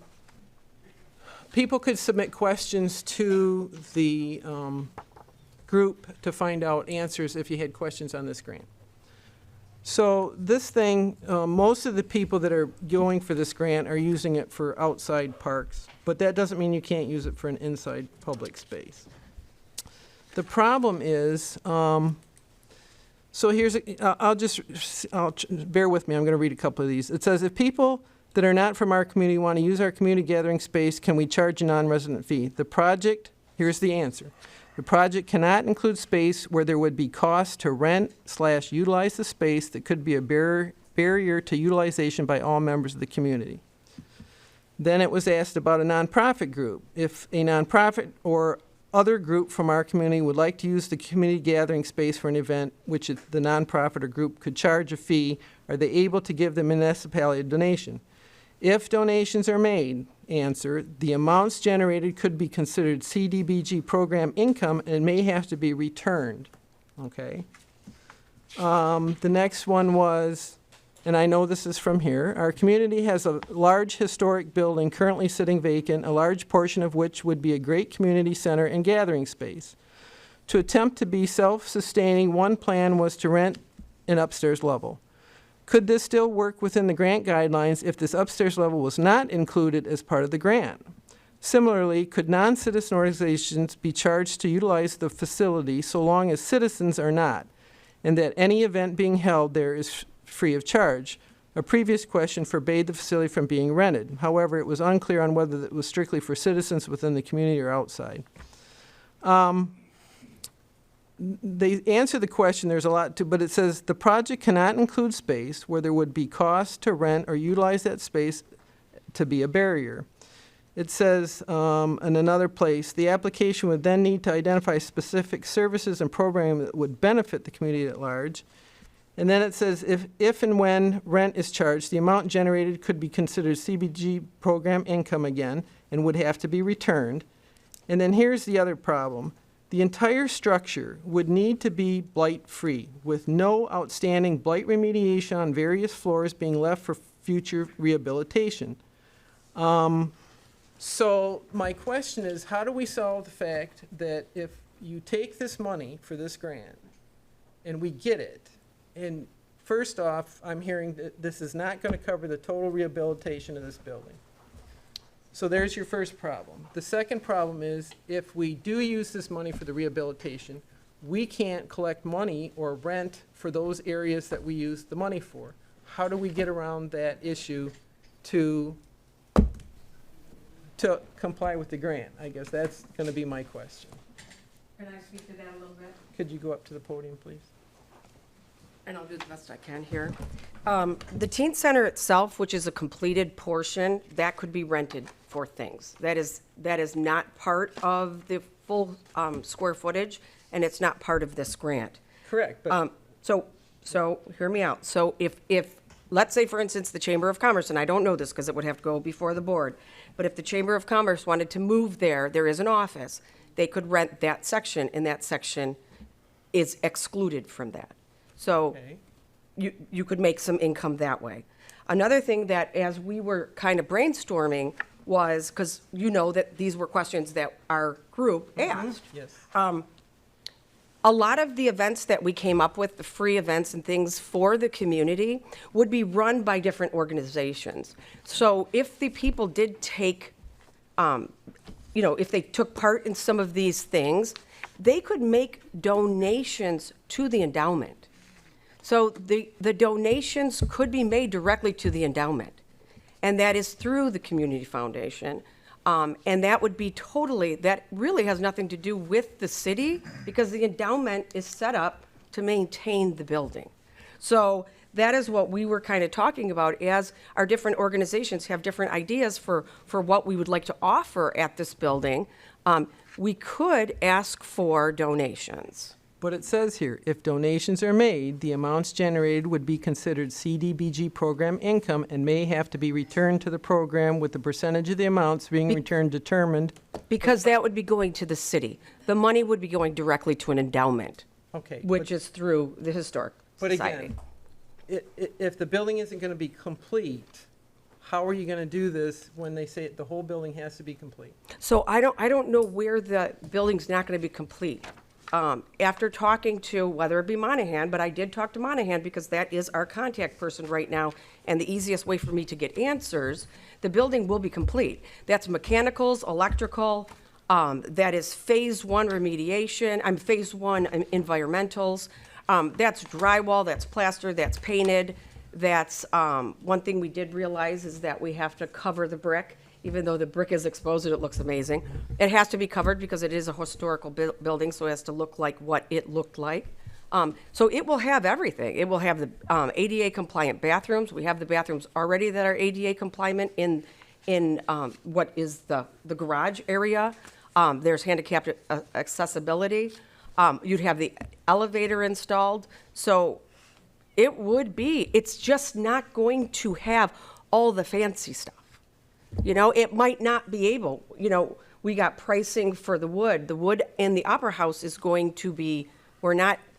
people could submit questions to the group to find out answers if you had questions on this grant. So this thing, most of the people that are going for this grant are using it for outside parks, but that doesn't mean you can't use it for an inside public space. The problem is, so here's, bear with me, I'm going to read a couple of these. It says, if people that are not from our community want to use our community gathering space, can we charge a non-resident fee? The project Here's the answer. The project cannot include space where there would be cost to rent/utilize the space that could be a barrier to utilization by all members of the community. Then it was asked about a nonprofit group. If a nonprofit or other group from our community would like to use the community gathering space for an event, which the nonprofit or group could charge a fee, are they able to give the municipality a donation? If donations are made, answer, the amounts generated could be considered CDBG program income and may have to be returned. Okay. The next one was, and I know this is from here, our community has a large historic building currently sitting vacant, a large portion of which would be a great community center and gathering space. To attempt to be self-sustaining, one plan was to rent an upstairs level. Could this still work within the grant guidelines if this upstairs level was not included as part of the grant? Similarly, could non-citizen organizations be charged to utilize the facility so long as citizens are not, and that any event being held there is free of charge? A previous question forbade the facility from being rented. However, it was unclear on whether it was strictly for citizens within the community or outside. They answer the question, there's a lot to, but it says the project cannot include space where there would be cost to rent or utilize that space to be a barrier. It says in another place, the application would then need to identify specific services and programming that would benefit the community at large. And then it says if and when rent is charged, the amount generated could be considered CBG program income again and would have to be returned. And then here's the other problem. The entire structure would need to be blight-free, with no outstanding blight remediation on various floors being left for future rehabilitation. So my question is, how do we solve the fact that if you take this money for this grant and we get it, and first off, I'm hearing that this is not going to cover the total rehabilitation of this building. So there's your first problem. The second problem is if we do use this money for the rehabilitation, we can't collect money or rent for those areas that we use the money for. How do we get around that issue to comply with the grant? I guess that's going to be my question. Can I speak to that a little bit? Could you go up to the podium, please? And I'll do the best I can here. The teen center itself, which is a completed portion, that could be rented for things. That is not part of the full square footage, and it's not part of this grant. Correct. But So hear me out. So if let's say, for instance, the Chamber of Commerce, and I don't know this because it would have to go before the board, but if the Chamber of Commerce wanted to move there is an office, they could rent that section, and that section is excluded from that. So you could make some income that way. Another thing that, as we were kind of brainstorming, was, because you know that these were questions that our group asked. Yes. A lot of the events that we came up with, the free events and things for the community, would be run by different organizations. So if the people did take, if they took part in some of these things, they could make donations to the endowment. So the donations could be made directly to the endowment, and that is through the community foundation. And that would be that really has nothing to do with the city, because the endowment is set up to maintain the building. So that is what we were kind of talking about, as our different organizations have different ideas for what we would like to offer at this building. We could ask for donations. But it says here, if donations are made, the amounts generated would be considered CDBG program income and may have to be returned to the program with the percentage of the amounts being returned determined. Because that would be going to the city. The money would be going directly to an endowment. Okay. Which is through the Historic Society. But again, if the building isn't going to be complete, how are you going to do this when they say the whole building has to be complete? So I don't know where the building's not going to be complete. After talking to, whether it be Monahan, but I did talk to Monahan because that is our contact person right now, and the easiest way for me to get answers, the building will be complete. That's mechanicals, electrical, that is phase one remediation, phase one environmentals, that's drywall, that's plaster, that's painted, that's, one thing we did realize is that we have to cover the brick. even though the brick is exposed and it looks amazing. It has to be covered because it is a historical building, so it has to look like what it looked like. So it will have everything. It will have the ADA compliant bathrooms. We have the bathrooms already that are ADA compliant in what is the garage area. There's handicapped accessibility. You'd have the elevator installed. So it's just not going to have all the fancy stuff. You know, it might not be able, you know, we got pricing for the wood. The wood in the Opera House is going to be,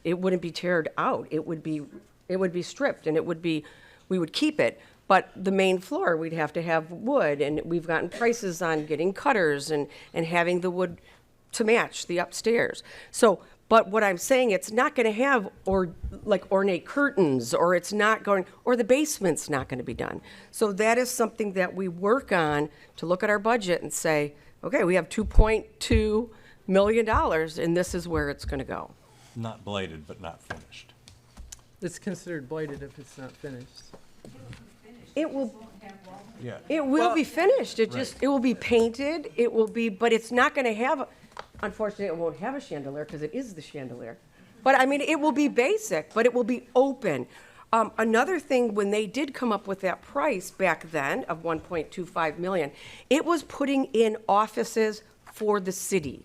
it wouldn't be teared out. It would be stripped, and we would keep it. But the main floor, we'd have to have wood, and we've gotten prices on getting cutters and having the wood to match the upstairs. So, but what I'm saying, it's not going to have ornate curtains, or the basement's not going to be done. So that is something that we work on to look at our budget and say, okay, we have $2.2 million, and this is where it's going to go. Not bladed, but not finished. It's considered blighted if it's not finished. It will. Yeah. It will be finished. It will be painted. It will be, but it's not going to have. Unfortunately, it won't have a chandelier because it is the chandelier. But I mean, it will be basic, but it will be open. Another thing, when they did come up with that price back then of $1.25 million, it was putting in offices for the city.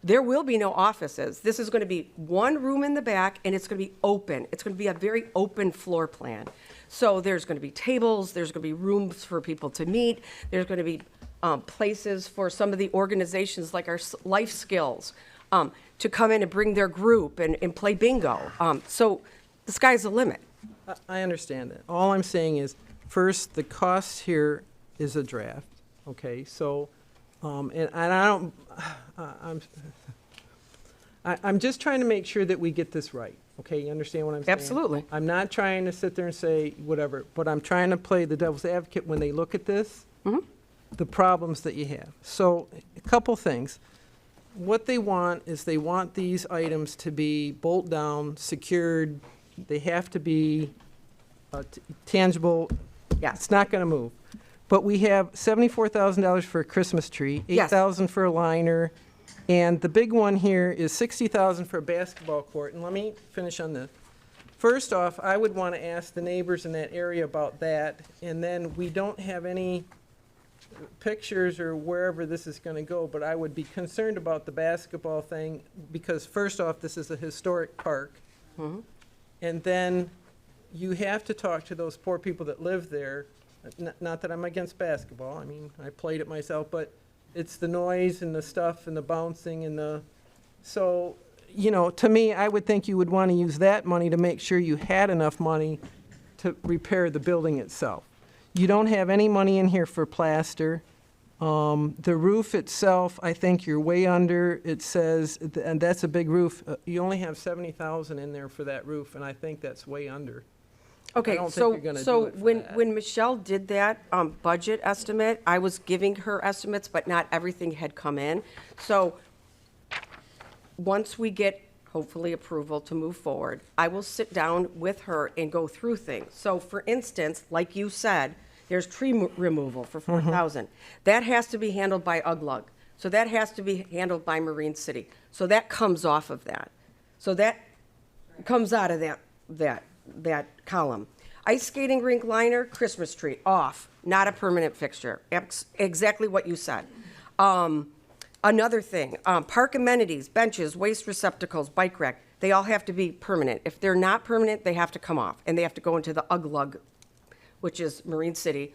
There will be no offices. This is going to be one room in the back, and it's going to be open. It's going to be a very open floor plan. So there's going to be tables, there's going to be rooms for people to meet, there's going to be places for some of the organizations like our Life Skills to come in and bring their group and play bingo. So the sky's the limit. I understand that. All I'm saying is, first, the cost here is a draft, okay? So, and I don't, I'm just trying to make sure that we get this right, okay? You understand what I'm saying? Absolutely. I'm not trying to sit there and say whatever, but I'm trying to play the devil's advocate when they look at this, the problems that you have. So, a couple things. What they want is they want these items to be bolt down, secured. They have to be tangible. Yeah. It's not going to move. But we have $74,000 for a Christmas tree, $8,000 for a liner, and the big one here is $60,000 for a basketball court. And let me finish on this. First off, I would want to ask the neighbors in that area about that, and then we don't have any pictures or wherever this is going to go, but I would be concerned about the basketball thing because first off, this is a historic park. And then you have to talk to those poor people that live there. Not that I'm against basketball. I mean, I played it myself, but it's the noise and the stuff and the bouncing and so, you know, to me, I would think you would want to use that money to make sure you had enough money to repair the building itself. You don't have any money in here for plaster. The roof itself, I think you're way under. It says, and that's a big roof. You only have $70,000 in there for that roof, and I think that's way under. Okay, I don't think you're gonna do it for that. when Michelle did that budget estimate, I was giving her estimates, but not everything had come in. So once we get, hopefully, approval to move forward, I will sit down with her and go through things. So for instance, like you said, there's tree removal for $4,000. That has to be handled by UGLUG. So that has to be handled by Marine City. So that comes off of that. So that comes out of that column. Ice skating rink liner, Christmas tree, off, not a permanent fixture. Exactly what you said. Another thing, park amenities, benches, waste receptacles, bike rack, they all have to be permanent. If they're not permanent, they have to come off, and they have to go into the UGLUG, which is Marine City,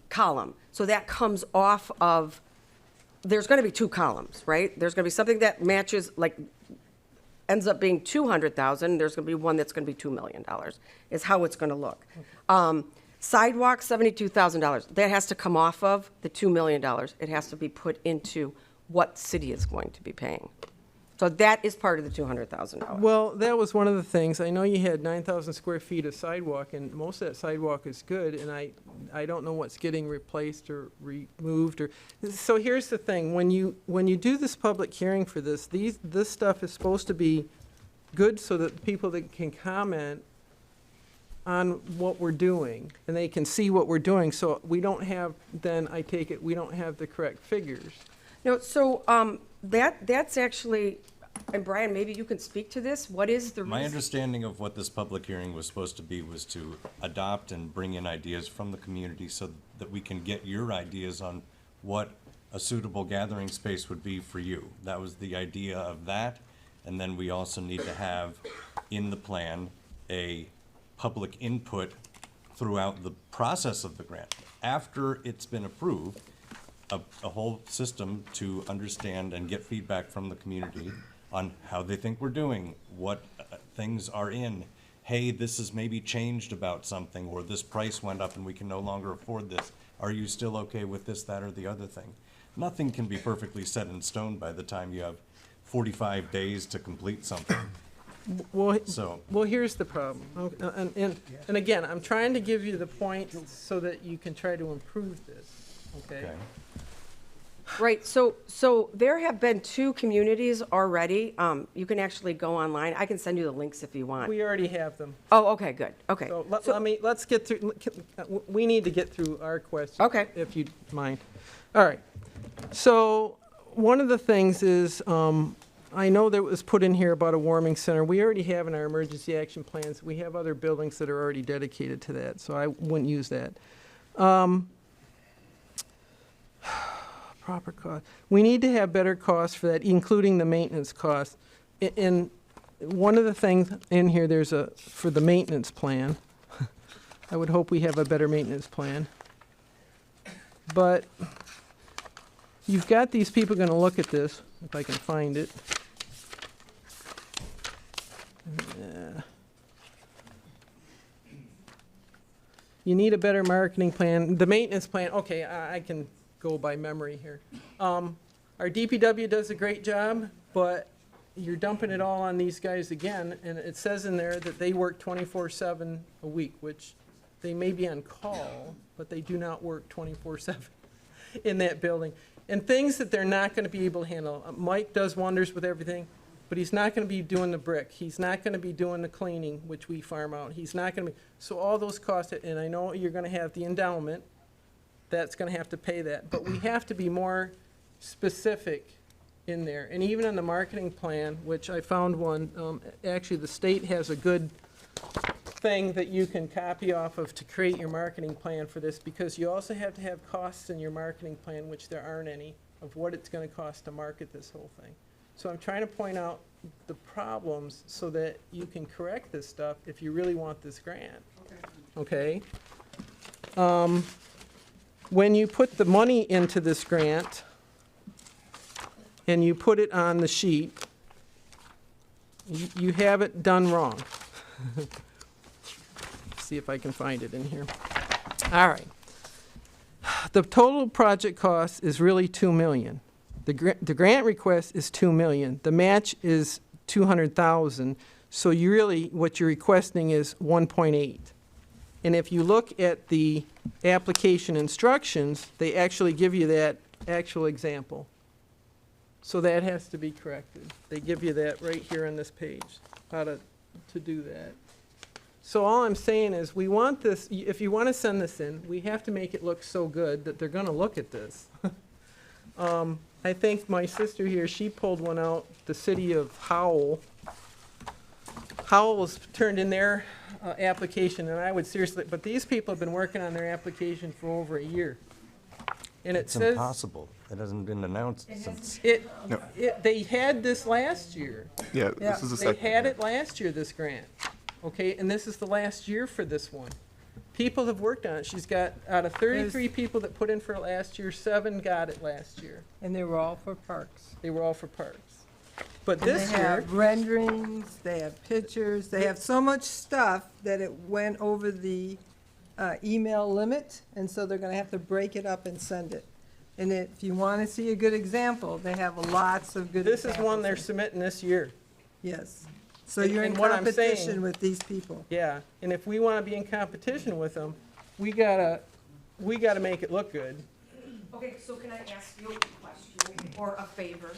column. So that comes off of, there's going to be two columns, right? There's going to be something that matches, like, ends up being $200,000. There's going to be one that's going to be $2 million, is how it's going to look. Sidewalk, $72,000. That has to come off of the $2 million. It has to be put into what city is going to be paying. So that is part of the $200,000. Well, that was one of the things. I know you had 9,000 square feet of sidewalk, and most of that sidewalk is good, and I don't know what's getting replaced or removed. So here's the thing. When you do this public hearing for this, this stuff is supposed to be good so that people that can comment on what we're doing, and they can see what we're doing, so we don't have, then I take it, we don't have the correct figures. No, so, that's actually, and Brian, maybe you can speak to this. What is the My reason? understanding of what this public hearing was supposed to be was to adopt and bring in ideas from the community so that we can get your ideas on what a suitable gathering space would be for you. That was the idea of that. And then we also need to have in the plan a public input throughout the process of the grant. After it's been approved, a whole system to understand and get feedback from the community on how they think we're doing, what things are in. Hey, this is maybe changed about something, or this price went up and we can no longer afford this. Are you still okay with this, that, or the other thing? Nothing can be perfectly set in stone by the time you have 45 days to complete something. Well, here's the problem, and again, I'm trying to give you the point so that you can try to improve this, okay? Right, so there have been 2 communities already. You can actually go online. I can send you the links if you want. We already have them. Oh, okay, good, okay. So let's get through, we need to get through our questions. Okay. If you mind. All right, so one of the things is, I know that was put in here about a warming center. We already have in our emergency action plans, we have other buildings that are already dedicated to that, so I wouldn't use that. Proper cost. We need to have better costs for that, including the maintenance costs. In one of the things in here, there's for the maintenance plan. I would hope we have a better maintenance plan. But you've got these people going to look at this, if I can find it. You need a better marketing plan. The maintenance plan, okay, I can go by memory here. Our DPW does a great job, but you're dumping it all on these guys again, and it says in there that they work 24/7 a week, which they may be on call, but they do not work 24/7 in that building. And things that they're not going to be able to handle. Mike does wonders with everything, but he's not going to be doing the brick. He's not going to be doing the cleaning, which we farm out. He's not going to be, so all those costs, and I know you're going to have the endowment, that's going to have to pay that. But we have to be more specific in there. And even in the marketing plan, which I found one, actually the state has a good thing that you can copy off of to create your marketing plan for this, because you also have to have costs in your marketing plan, which there aren't any, of what it's going to cost to market this whole thing. So I'm trying to point out the problems so that you can correct this stuff if you really want this grant. Okay? When you put the money into this grant and you put it on the sheet, you have it done wrong. See if I can find it in here. All right. The total project cost is really $2 million. The grant request is $2 million. The match is $200,000. So you really, what you're requesting is 1.8. And if you look at the application instructions, they actually give you that actual example. So that has to be corrected. They give you that right here on this page, how to do that. So all I'm saying is, we want this, if you want to send this in, we have to make it look so good that they're going to look at this. I think my sister here, she pulled one out, the city of Howell. Howell's turned in their application, and I would seriously, but these people have been working on their application for over a year. And it says. It's impossible. It hasn't been announced since. They had this last year. Yeah, this is the second. They had it last year, this grant. Okay, and this is the last year for this one. People have worked on it. She's got, out of 33 people that put in for it last year, 7 got it last year. And they were all for parks. They were all for parks. But And this they year, have renderings, they have pictures, they have so much stuff that it went over the email limit, and so they're gonna have to break it up and send it. And if you wanna see a good example, they have lots of good this examples. is one they're submitting this year. Yes. So you're in And what I'm saying- competition with these people. Yeah, and if we want to be in competition with them, we gotta make it look good. Okay, so can I ask you a question or a favor?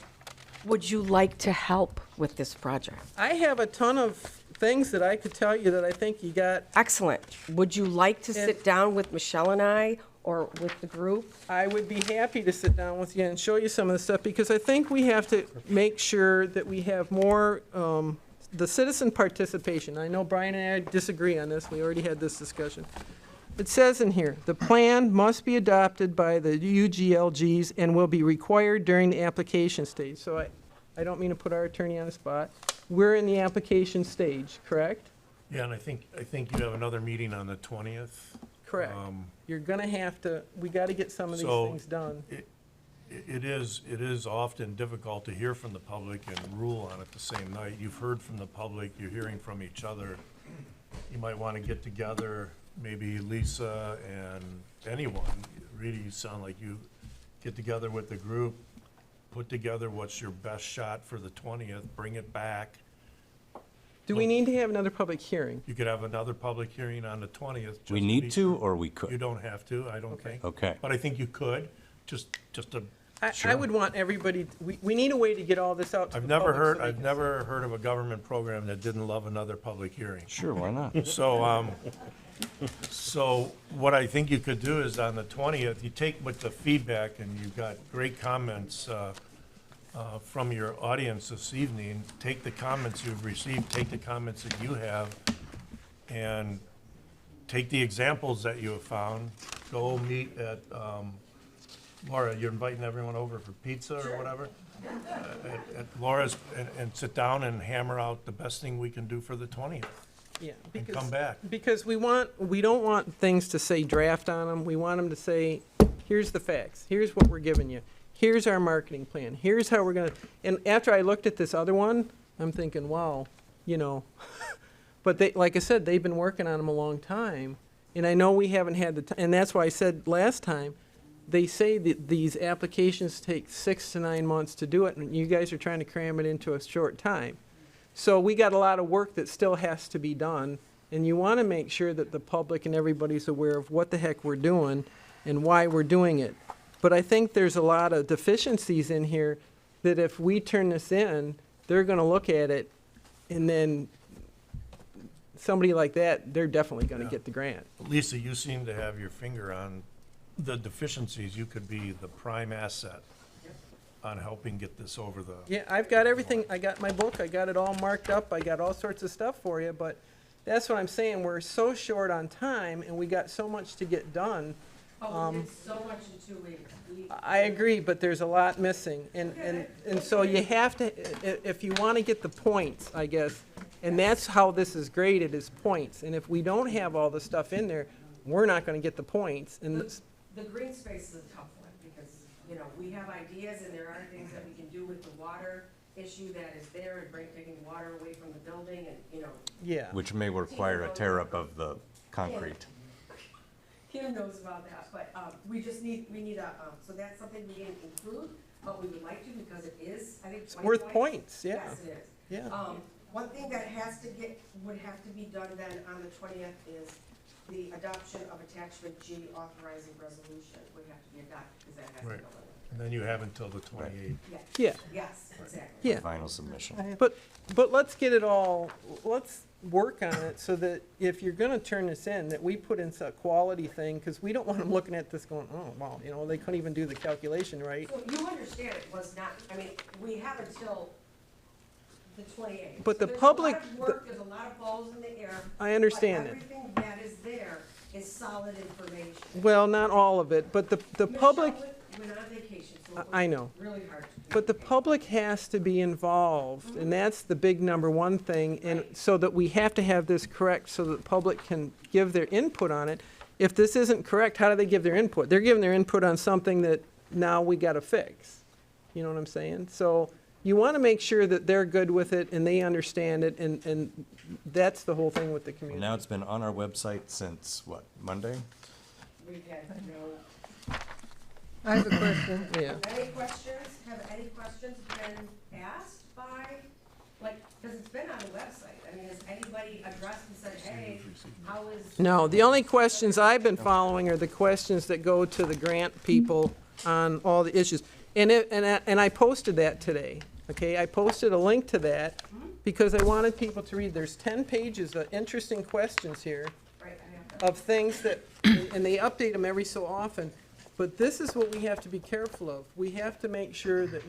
Would you like to help with this project? I have a ton of things that I could tell you that I think you got. Excellent. Would you like to sit down with Michelle and I, or with the group? I would be happy to sit down with you and show you some of the stuff, because I think we have to make sure that we have more, the citizen participation. I know Brian and I disagree on this. We already had this discussion. It says in here, the plan must be adopted by the UGLGs and will be required during the application stage. So I don't mean to put our attorney on the spot. We're in the application stage, correct? Yeah, and I think you have another meeting on the 20th. Correct. You're gonna have to, we gotta get some of these So things done. It is often difficult to hear from the public and rule on it the same night. You've heard from the public, you're hearing from each other. You might want to get together, maybe Lisa and anyone. Really, you sound like you get together with the group, put together what's your best shot for the 20th, bring it back. Do we need to have another public hearing? You could have another public hearing on the 20th. We just need be to, sure. or we could? You don't have to, I don't think. Okay. But I think you could, just to. I would want everybody, we need a way to get all this out to I've the never public heard, so they I've can- never heard of a government program that didn't love another public hearing. Sure, why not? So what I think you could do is on the 20th, you take with the feedback, and you've got great comments from your audience this evening. Take the comments you've received, take the comments that you have, and take the examples that you have found. Go meet at, Laura, you're inviting everyone over for pizza or whatever? At Laura's, and sit down and hammer out the best thing we can do for the 20th. Yeah, And because, come back. because we don't want things to say draft on them. We want them to say, here's the facts, here's what we're giving you, here's our marketing plan, here's how we're gonna, and after I looked at this other one, I'm thinking, wow, you know. But they, like I said, they've been working on them a long time, and I know we haven't had the time, and that's why I said last time, they say that these applications take 6 to 9 months to do it, and you guys are trying to cram it into a short time. So we got a lot of work that still has to be done, and you want to make sure that the public and everybody's aware of what the heck we're doing and why we're doing it. But I think there's a lot of deficiencies in here that if we turn this in, they're going to look at it, and then somebody like that, they're definitely going to get the grant. Lisa, you seem to have your finger on the deficiencies. You could be the prime asset on helping get this over the. Yeah, I've got everything, I got my book, I got it all marked up, I got all sorts of stuff for you, but that's what I'm saying, we're so short on time, and we got so much to get done. Oh, we did so much in 2 weeks. I agree, but there's a lot missing, and so you have to, if you want to get the points, I guess, and that's how this is graded, is points, and if we don't have all the stuff in there, we're not going to get the points, and The green space is a tough one, because, you know, we have ideas, and there are things that we can do with the water issue that is there, and taking water away from the building, and, you know. Yeah. Which may require a tear-up of the concrete. Kim knows about that, but we need a, so that's something we didn't include, but we would like to, because it is, I think, 20 worth points, yeah. Yes, it is. Yeah. One thing that would have to be done then on the 20th is the adoption of attachment G authorizing resolution would have to be adopted, because that has to Right. go in. And then you have until the 28th. Yeah. Yes, exactly. Yeah. Final submission. But let's get it all, let's work on it so that if you're gonna turn this in, that we put in a quality thing, because we don't want them looking at this going, oh, wow, you know, they couldn't even do the calculation right. So you understand it was not, I mean, we have until the 28th. But the So public- There's a lot of work, there's a lot of balls in the air. I understand but it. everything that is there is solid information. Well, not all of it, but the public, Michelle went on vacation, so it I was know. really hard to. But the public has to be involved, and that's the big number one thing, and so that we have to have this correct so that the public can give their input on it. If this isn't correct, how do they give their input? They're giving their input on something that now we gotta fix. You know what I'm saying? So you wanna make sure that they're good with it and they understand it, and that's the whole thing with the community. Now it's been on our website since, what, Monday? We've had no. I have a question. Yeah. Have any questions been asked by, like, because it's been on the website, I mean, has anybody addressed and said, hey, how is? No, the only questions I've been following are the questions that go to the grant people on all the issues. And I posted that today, okay? I posted a link to that, because I wanted people to read. There's 10 pages of interesting questions here of things that, and they update them every so often. But this is what we have to be careful of. We have to make sure that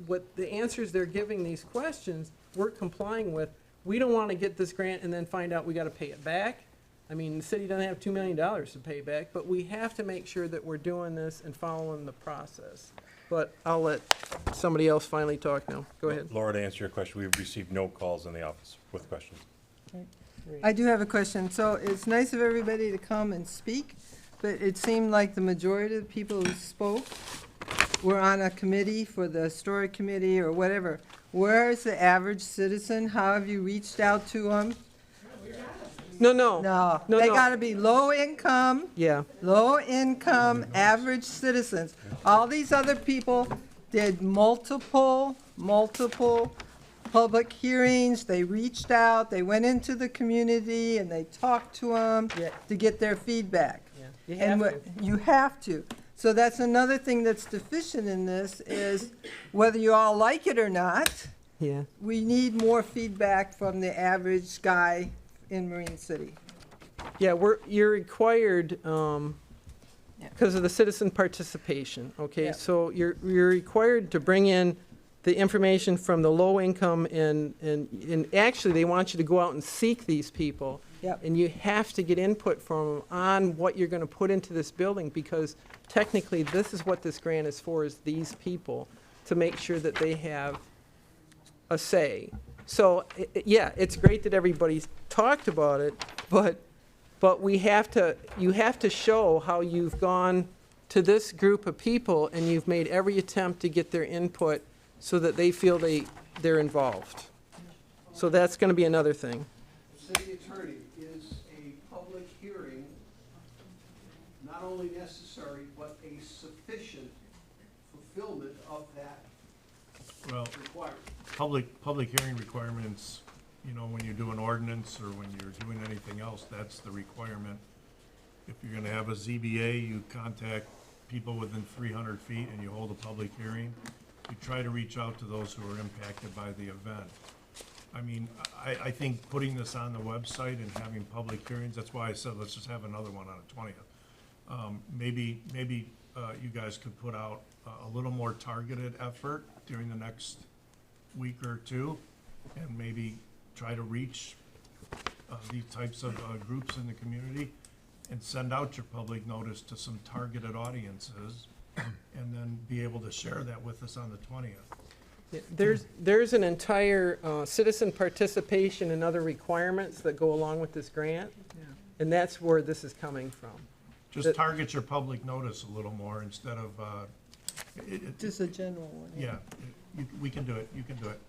what the answers they're giving these questions, we're complying with. We don't want to get this grant and then find out we got to pay it back. I mean, the city doesn't have $2 million to pay back, but we have to make sure that we're doing this and following the process. But I'll let somebody else finally talk now. Go ahead. Laura, to answer your question, we've received no calls in the office with questions. I do have a question. So it's nice of everybody to come and speak, but it seemed like the majority of the people who spoke were on a committee for the historic committee or whatever. Where is the average citizen? How have you reached out to them? No. They gotta be low income. Yeah. Low income, average citizens. All these other people did multiple public hearings. They reached out, they went into the community and they talked to them to get their feedback. You have to. So that's another thing that's deficient in this is whether you all like it or not, we need more feedback from the average guy in Marine City. Yeah, you're required, because of the citizen participation, okay? Yeah. So you're required to bring in the information from the low income and actually they want you to go out and seek these people. Yep. And you have to get input from them on what you're gonna put into this building because technically this is what this grant is for, is these people, to make sure that they have a say. So, yeah, it's great that everybody's talked about it, but you have to show how you've gone to this group of people and you've made every attempt to get their input so that they feel they're involved. So that's gonna be another thing. City attorney, is a public hearing not only necessary, but a sufficient fulfillment of that requirement? Public hearing requirements, you know, when you do an ordinance or when you're doing anything else, that's the requirement. If you're gonna have a ZBA, you contact people within 300 feet and you hold a public hearing. You try to reach out to those who are impacted by the event. I mean, I think putting this on the website and having public hearings, that's why I said, let's just have another one on the 20th. Maybe you guys could put out a little more targeted effort during the next week or two and maybe try to reach these types of groups in the community and send out your public notice to some targeted audiences and then be able to share that with us on the 20th. Yeah, there's an entire citizen participation and other requirements that go along with this grant, and that's where this is coming from. Just target your public notice a little more instead of, Just a general one. yeah, we can do it, you can do it.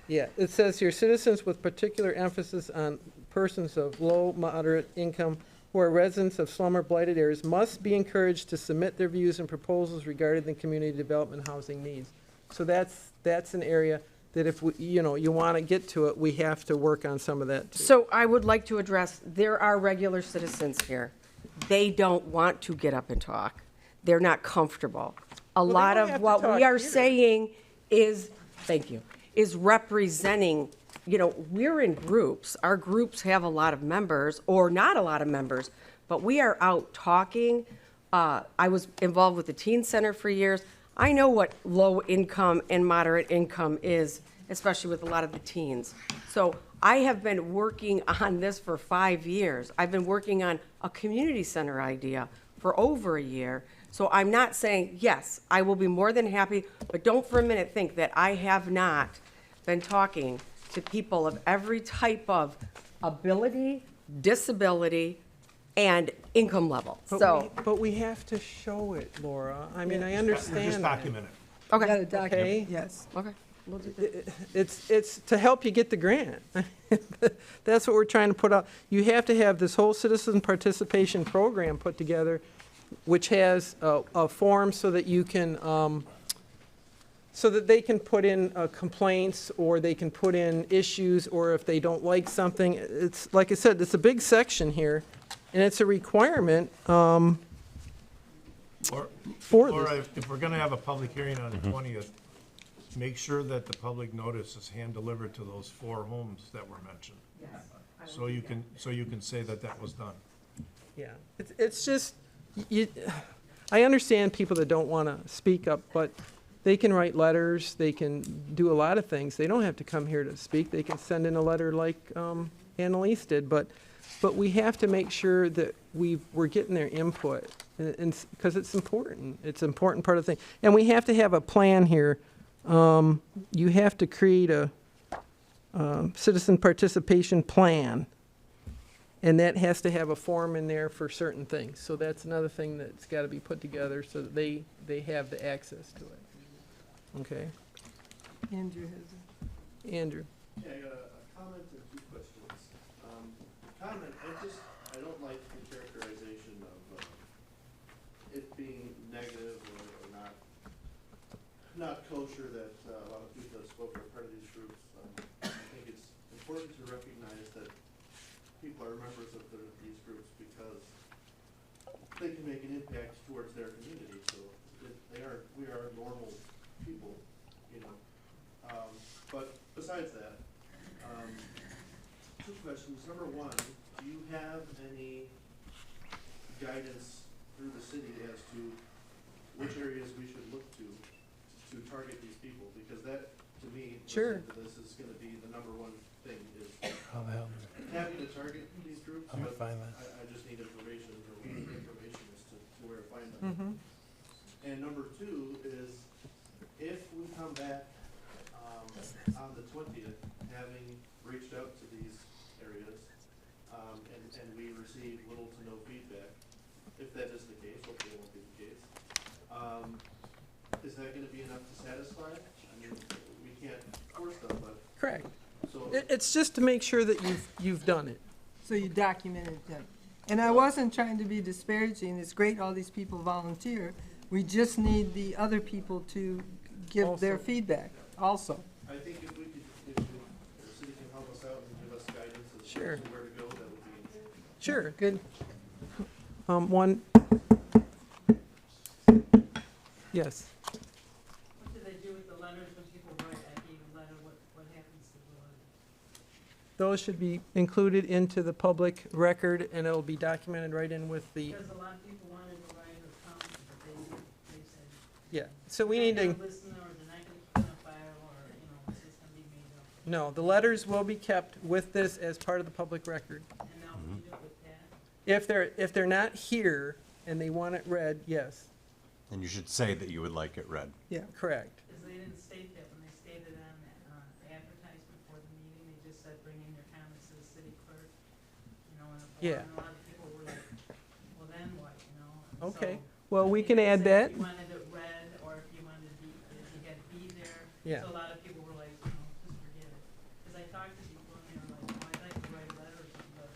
Yeah, it says here, citizens with particular emphasis on persons of low, moderate income who are residents of slum or blighted areas must be encouraged to submit their views and proposals regarding the community development housing needs. So that's an area that if you want to get to it, we have to work on some of that too. So I would like to address, there are regular citizens here. They don't want to get up and talk. They're not comfortable. A lot of what we are saying is, thank you, is representing, we're in groups. Our groups have a lot of members, or not a lot of members, but we are out talking. I was involved with the Teen Center for years. I know what low income and moderate income is, especially with a lot of the teens. So I have been working on this for 5 years. I've been working on a community center idea for over a year. So I'm not saying, yes, I will be more than happy, but don't for a minute think that I have not been talking to people of every type of ability, disability, and income level. But we have to show it, Laura. I mean, I understand Just that. document it. Okay. Got to document, yes. Okay. We'll do that. It's to help you get the grant. That's what we're trying to put out. You have to have this whole citizen participation program put together, which has a form so that you can, so that they can put in complaints or they can put in issues, or if they don't like something. It's, like I said, it's a big section here, and it's a requirement for Laura, this. if we're gonna have a public hearing on the 20th, make sure that the public notice is hand-delivered to those 4 homes that were mentioned. So you can say that that was done. Yeah, it's just, I understand people that don't want to speak up, but they can write letters, they can do a lot of things. They don't have to come here to speak. They can send in a letter like Annalise did, but we have to make sure that we're getting their input, and because it's important. It's an important part of the thing. And we have to have a plan here. You have to create a citizen participation plan. And that has to have a form in there for certain things. So that's another thing that's got to be put together so that they have the access to it. Okay? Andrew has Andrew? Yeah, I got a comment and 2 questions. Comment, I don't like the characterization of it being negative or not kosher that a lot of people that spoke are part of these groups. I think it's important to recognize that people are members of these groups because they can make an impact towards their community. So we are normal people, you know. But besides that, 2 questions. Number 1, do you have any guidance through the city as to which areas we should look to target these people? Because that, to me, Sure. this is going to be the number 1 thing is happy to target these groups, but I just need information, or we need information as to where to find them. And number 2 is, if we come back on the 20th, having reached out to these areas, and we receive little to no feedback, if that is the case, hopefully it won't be the case, is that going to be enough to satisfy? I mean, we can't force them, but. Correct. So. It's just to make sure that you've done it. So you documented them. And I wasn't trying to be disparaging. It's great all these people volunteer. We just need the other people to give their feedback also. I think if the city can help us out and give us guidance as to where to go, that would be. Sure, good. One. Yes. What do they do with the letters when people write, I gave a letter, what happens to the letter? Those should be included into the public record, and it'll be documented right in with the. Because a lot of people wanted to write or comment, but they said. Yeah, so we need to. Listen, or they're not going to put in a file, or, you know, it's just going to be made up. No, the letters will be kept with this as part of the public record. And now we do it with that. If they're not here and they want it read, yes. And you should say that you would like it read. Yeah, correct. Because they didn't state that when they stated on the advertisement for the meeting, they just said bring in your comments to the city clerk, you know, and a lot of people were like, well, then what, you know? And Okay, so well, we can they add said that. If you wanted it read, or if you wanted to be, if you had to be there. Yeah. So a lot of people were like, you know, just forget it. Because I talked to people and they were like, oh, I'd like to write a letter or something, but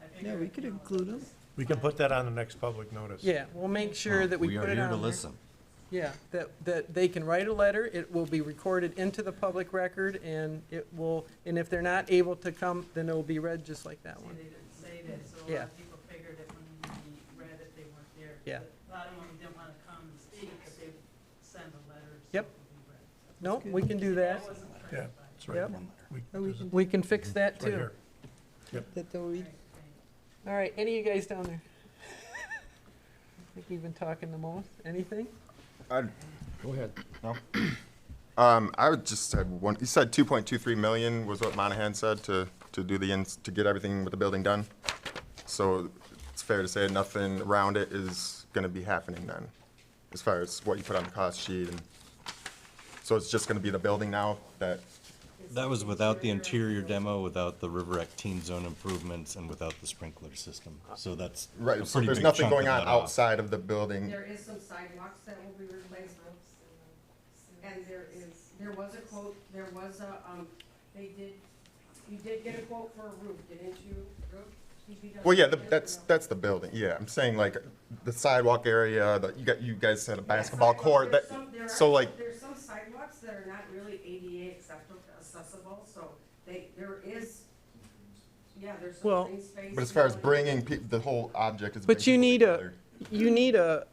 I figured. Yeah, we could include them. We can put that on the next public notice. Yeah, we'll make sure that we put it on there. Yeah, that they can write a letter, it will be recorded into the public record, and it will, and if they're not able to come, then it will be read just like that See, one. they didn't say that, so a Yeah. lot of people figured it wouldn't even be read if they weren't there. Yeah. But a lot of them didn't want to come and speak, but they would send a letter. so Yep. it would be read. No, we can do that. wasn't Yeah, clarified. that's right. Yep. We can fix that Right too. here. Yep. That they'll read. All right, any of you guys down there? I think you've been talking the most. Anything? Go ahead. No? I would just had one. You said 2.23 million was what Monahan said to do to get everything with the building done. So it's fair to say nothing around it is going to be happening then, as far as what you put on the cost sheet. And so it's just going to be the building now that. That was without the interior demo, without the River Act teen zone improvements, and without the sprinkler system. So that's a Right. So pretty there's big nothing chunk going of on that off. outside of the building. There is some sidewalks that will be replaced, and there was a quote, there was a, you did get a quote for a roof, didn't you, Roof? Well, yeah, that's the building. Yeah, I'm saying like the sidewalk area. You guys had a basketball court. That There's some sidewalks that are not really ADA accessible, so there is, there's some Well, green space. But as far as bringing the whole object is. But you need a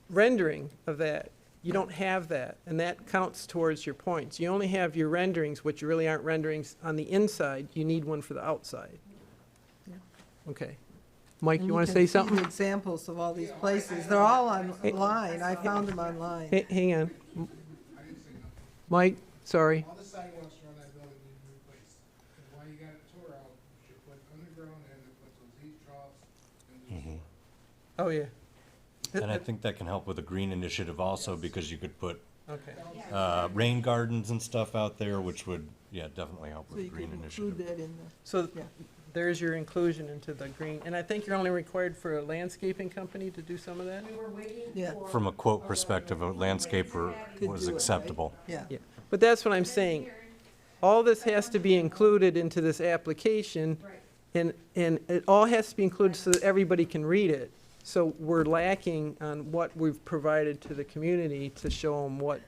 rendering of that. You don't have that, and that counts towards your points. You only have your renderings, which really aren't renderings on the inside. You need one for the outside. Okay. Mike, And you want to can say see something? the examples of all these places. They're all online. I found them online. Hang on. Mike, sorry. All the sidewalks around that building need to be replaced. And while you got it tore out, you should put underground and put those heat troughs and Oh, yeah. And I think that can help with the green initiative also, because you could put Okay. rain gardens and stuff out there, which would, yeah, definitely help So with you the green could initiative. include that in the, So yeah. there's your inclusion into the green, and I think you're only required for a landscaping company to do some of that? Yeah. From a quote perspective, a landscaper was acceptable. Yeah. Yeah, but that's what I'm saying. All this has to be included into this application, and it all has to be included so that everybody can read it. So we're lacking on what we've provided to the community to show them what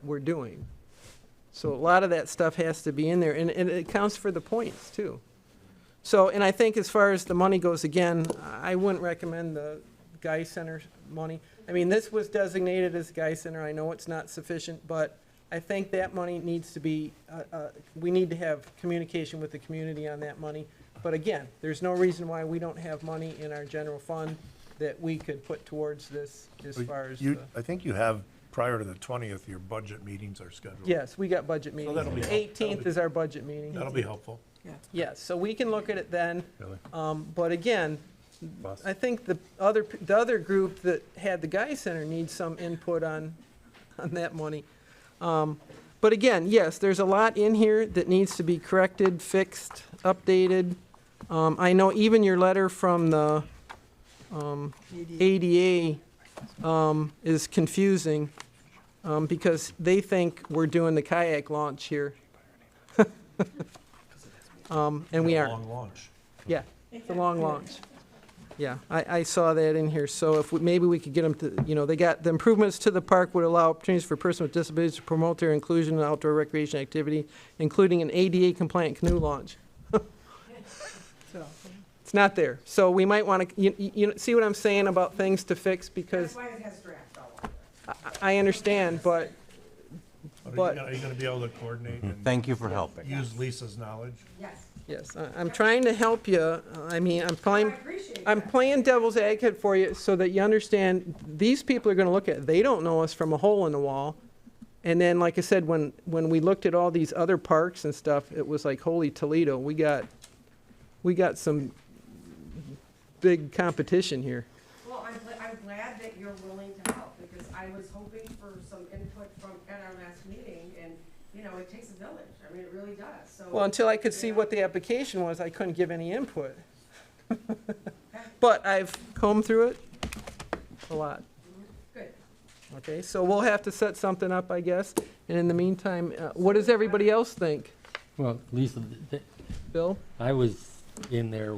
we're doing. So a lot of that stuff has to be in there, and it counts for the points, too. So, and I think as far as the money goes, again, I wouldn't recommend the Guy Center money. I mean, this was designated as Guy Center. I know it's not sufficient, but I think that money needs to be, we need to have communication with the community on that money. But again, there's no reason why we don't have money in our general fund that we could put towards this as far as the. I think you have, prior to the 20th, your budget meetings are scheduled. Yes, we got budget meetings. that'll be The helpful. 18th is our budget meeting. That'll be helpful. Yes, so we can look at it then. Really? But again, I think the other group that had the Guy Center needs some input on that money. But again, yes, there's a lot in here that needs to be corrected, fixed, updated. I know even your letter from the ADA is confusing because they think we're doing the kayak launch here. And we aren't. Long launch. Yeah, it's a long launch. Yeah, I saw that in here, so if, maybe we could get them to, they got, the improvements to the park would allow opportunities for persons with disabilities to promote their inclusion in outdoor recreation activity, including an ADA compliant canoe launch. It's not there, so we might want to, you see what I'm saying about things to fix, because. That's why it has draft all over it. I understand, but. Are you gonna be able to coordinate and Thank you for helping. use Lisa's knowledge? Yes, I'm trying to help you. I mean, I'm playing devil's advocate for you so that you understand, these people are gonna look at it. They don't know us from a hole in the wall. And then, like I said, when we looked at all these other parks and stuff, it was like, holy Toledo, we got some big competition here. Well, I'm glad that you're willing to help, because I was hoping for some input at our last meeting, and, it takes a village. I mean, it really does, so. Well, until I could see what the application was, I couldn't give any input. But I've combed through it a lot. Good. Okay, so we'll have to set something up, I guess. And in the meantime, what does everybody else think? Well, Lisa, Bill? I was in there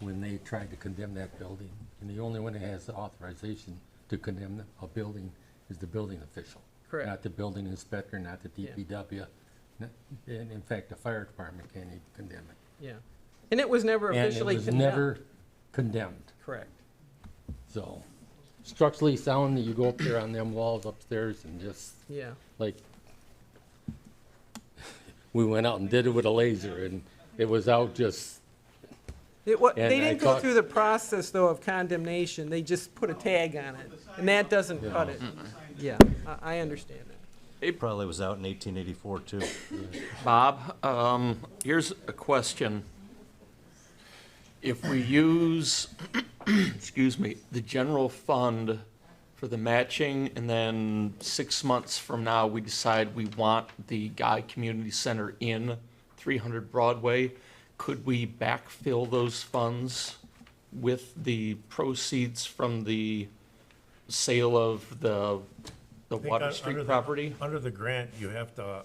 when they tried to condemn that building, and the only one that has the authorization to condemn a building is the building official. Correct. Not the building inspector, not the DPW. And in fact, the fire department can't even condemn it. Yeah. And it was never officially condemned. And it was never condemned. Correct. So, structurally sound, you go up there on them walls upstairs and just, Yeah. like, we went out and did it with a laser, and it was out just. They And didn't I go thought- through the process, though, of condemnation. They just put a tag on it. And that doesn't cut it. Yeah, I understand it. It probably was out in 1884 too. Bob, here's a question. If we use, excuse me, the general fund for the matching, and then 6 months from now, we decide we want the Guy Community Center in 300 Broadway, could we backfill those funds with the proceeds from the sale of the I think Water under Street the- property? Under the grant, you have to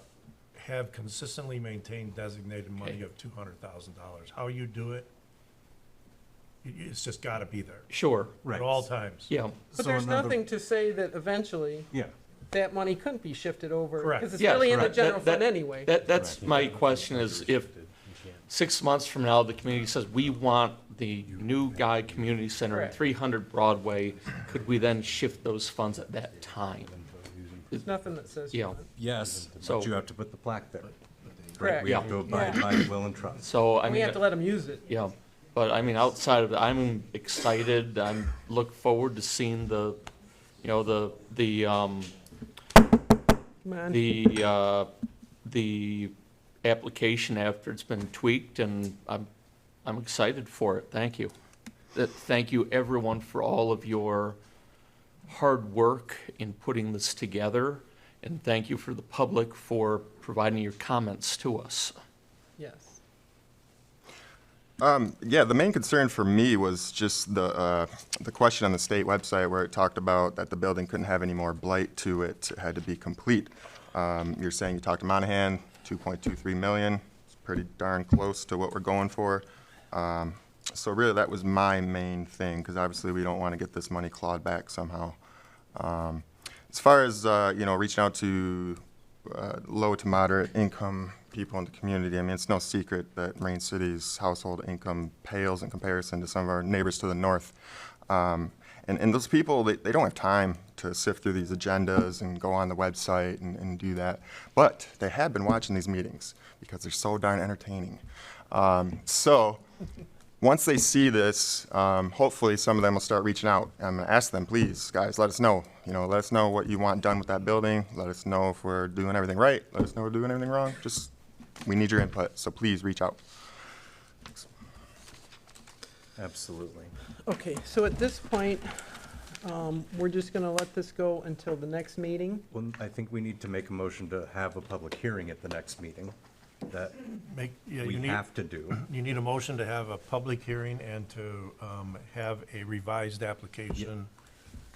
have consistently maintained designated money of $200,000. How you do it, it's just gotta be there. Sure. At all times. Yeah. But there's nothing to say that eventually Yeah. that money couldn't be shifted over. Correct. Because it's Yes, really in the correct. general That- fund anyway. That's my question is, if 6 months from now, the community says, we want the new Guy Community Center at Correct. 300 Broadway, could we then shift those funds at that time? There's nothing that says. Yeah. Yes, So- but you have to put the plaque there. Correct. We have to abide Yeah. by will and trust. So, I We mean. have to let them use it. Yeah, but I mean, outside of that, I'm excited. I'm look forward to seeing the, you know, Come on. the application after it's been tweaked, and I'm excited for it. Thank you. Thank you, everyone, for all of your hard work in putting this together, and thank you for the public for providing your comments to us. Yes. Yeah, the main concern for me was just the question on the state website where it talked about that the building couldn't have any more blight to it. It had to be complete. You're saying you talked to Monahan, 2.23 million. It's pretty darn close to what we're going for. So really, that was my main thing, because obviously we don't want to get this money clawed back somehow. As far as reaching out to low to moderate income people in the community, I mean, it's no secret that Marine City's household income pales in comparison to some of our neighbors to the north. And those people, they don't have time to sift through these agendas and go on the website and do that. But they have been watching these meetings because they're so darn entertaining. So once they see this, hopefully some of them will start reaching out. I'm going to ask them, please, guys, let us know. Let us know what you want done with that building. Let us know if we're doing everything right. Let us know if we're doing everything wrong. We need your input, so please reach out. Absolutely. Okay, so at this point, we're just gonna let this go until the next meeting. Well, I think we need to make a motion to have a public hearing at the next meeting. That we have to do. You need a motion to have a public hearing and to have a revised application.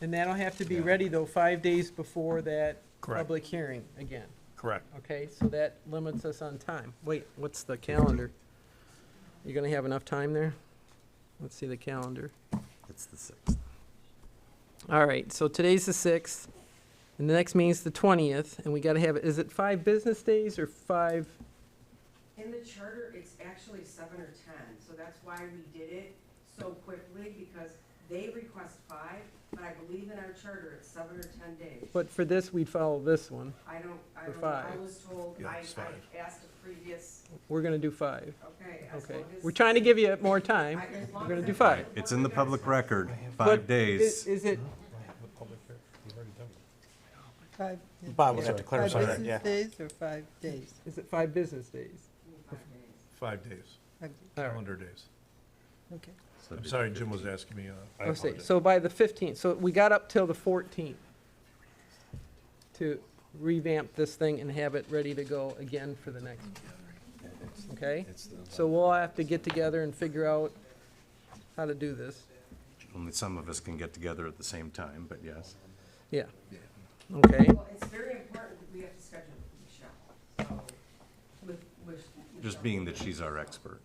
And that'll have to be ready, though, 5 days before that Correct. public hearing again. Correct. Okay, so that limits us on time. Wait, what's the calendar? You gonna have enough time there? Let's see the calendar. It's the 6th. All right, so today's the 6th, and the next meeting's the 20th, and we gotta have, is it 5 business days or 5? In the charter, it's actually 7 or 10, so that's why we did it so quickly, because they request 5, but I believe in our charter, it's 7 or 10 days. But for this, we'd follow this one. I don't For know. 5. I was told, Yeah, I it's 5. asked a previous, We're gonna do 5. okay. as Okay, long as- we're trying to give you more time. as long We're gonna as do it's- 5. It's in the public record, But 5 days. Is it, Bob would have to clarify Five that, yeah. business days or 5 days? is it 5 business days? 5 days, 5 calendar days. Okay. I'm sorry, Jim was asking me. I Let's see, apologize. so by the 15th, so we got up till the 14th to revamp this thing and have it ready to go again for the next, okay? So we'll have to get together and figure out how to do this. Only some of us can get together at the same time, but yes. Yeah. Okay, Well, it's very important that we have to schedule with Michelle, so, with Just being that she's our expert.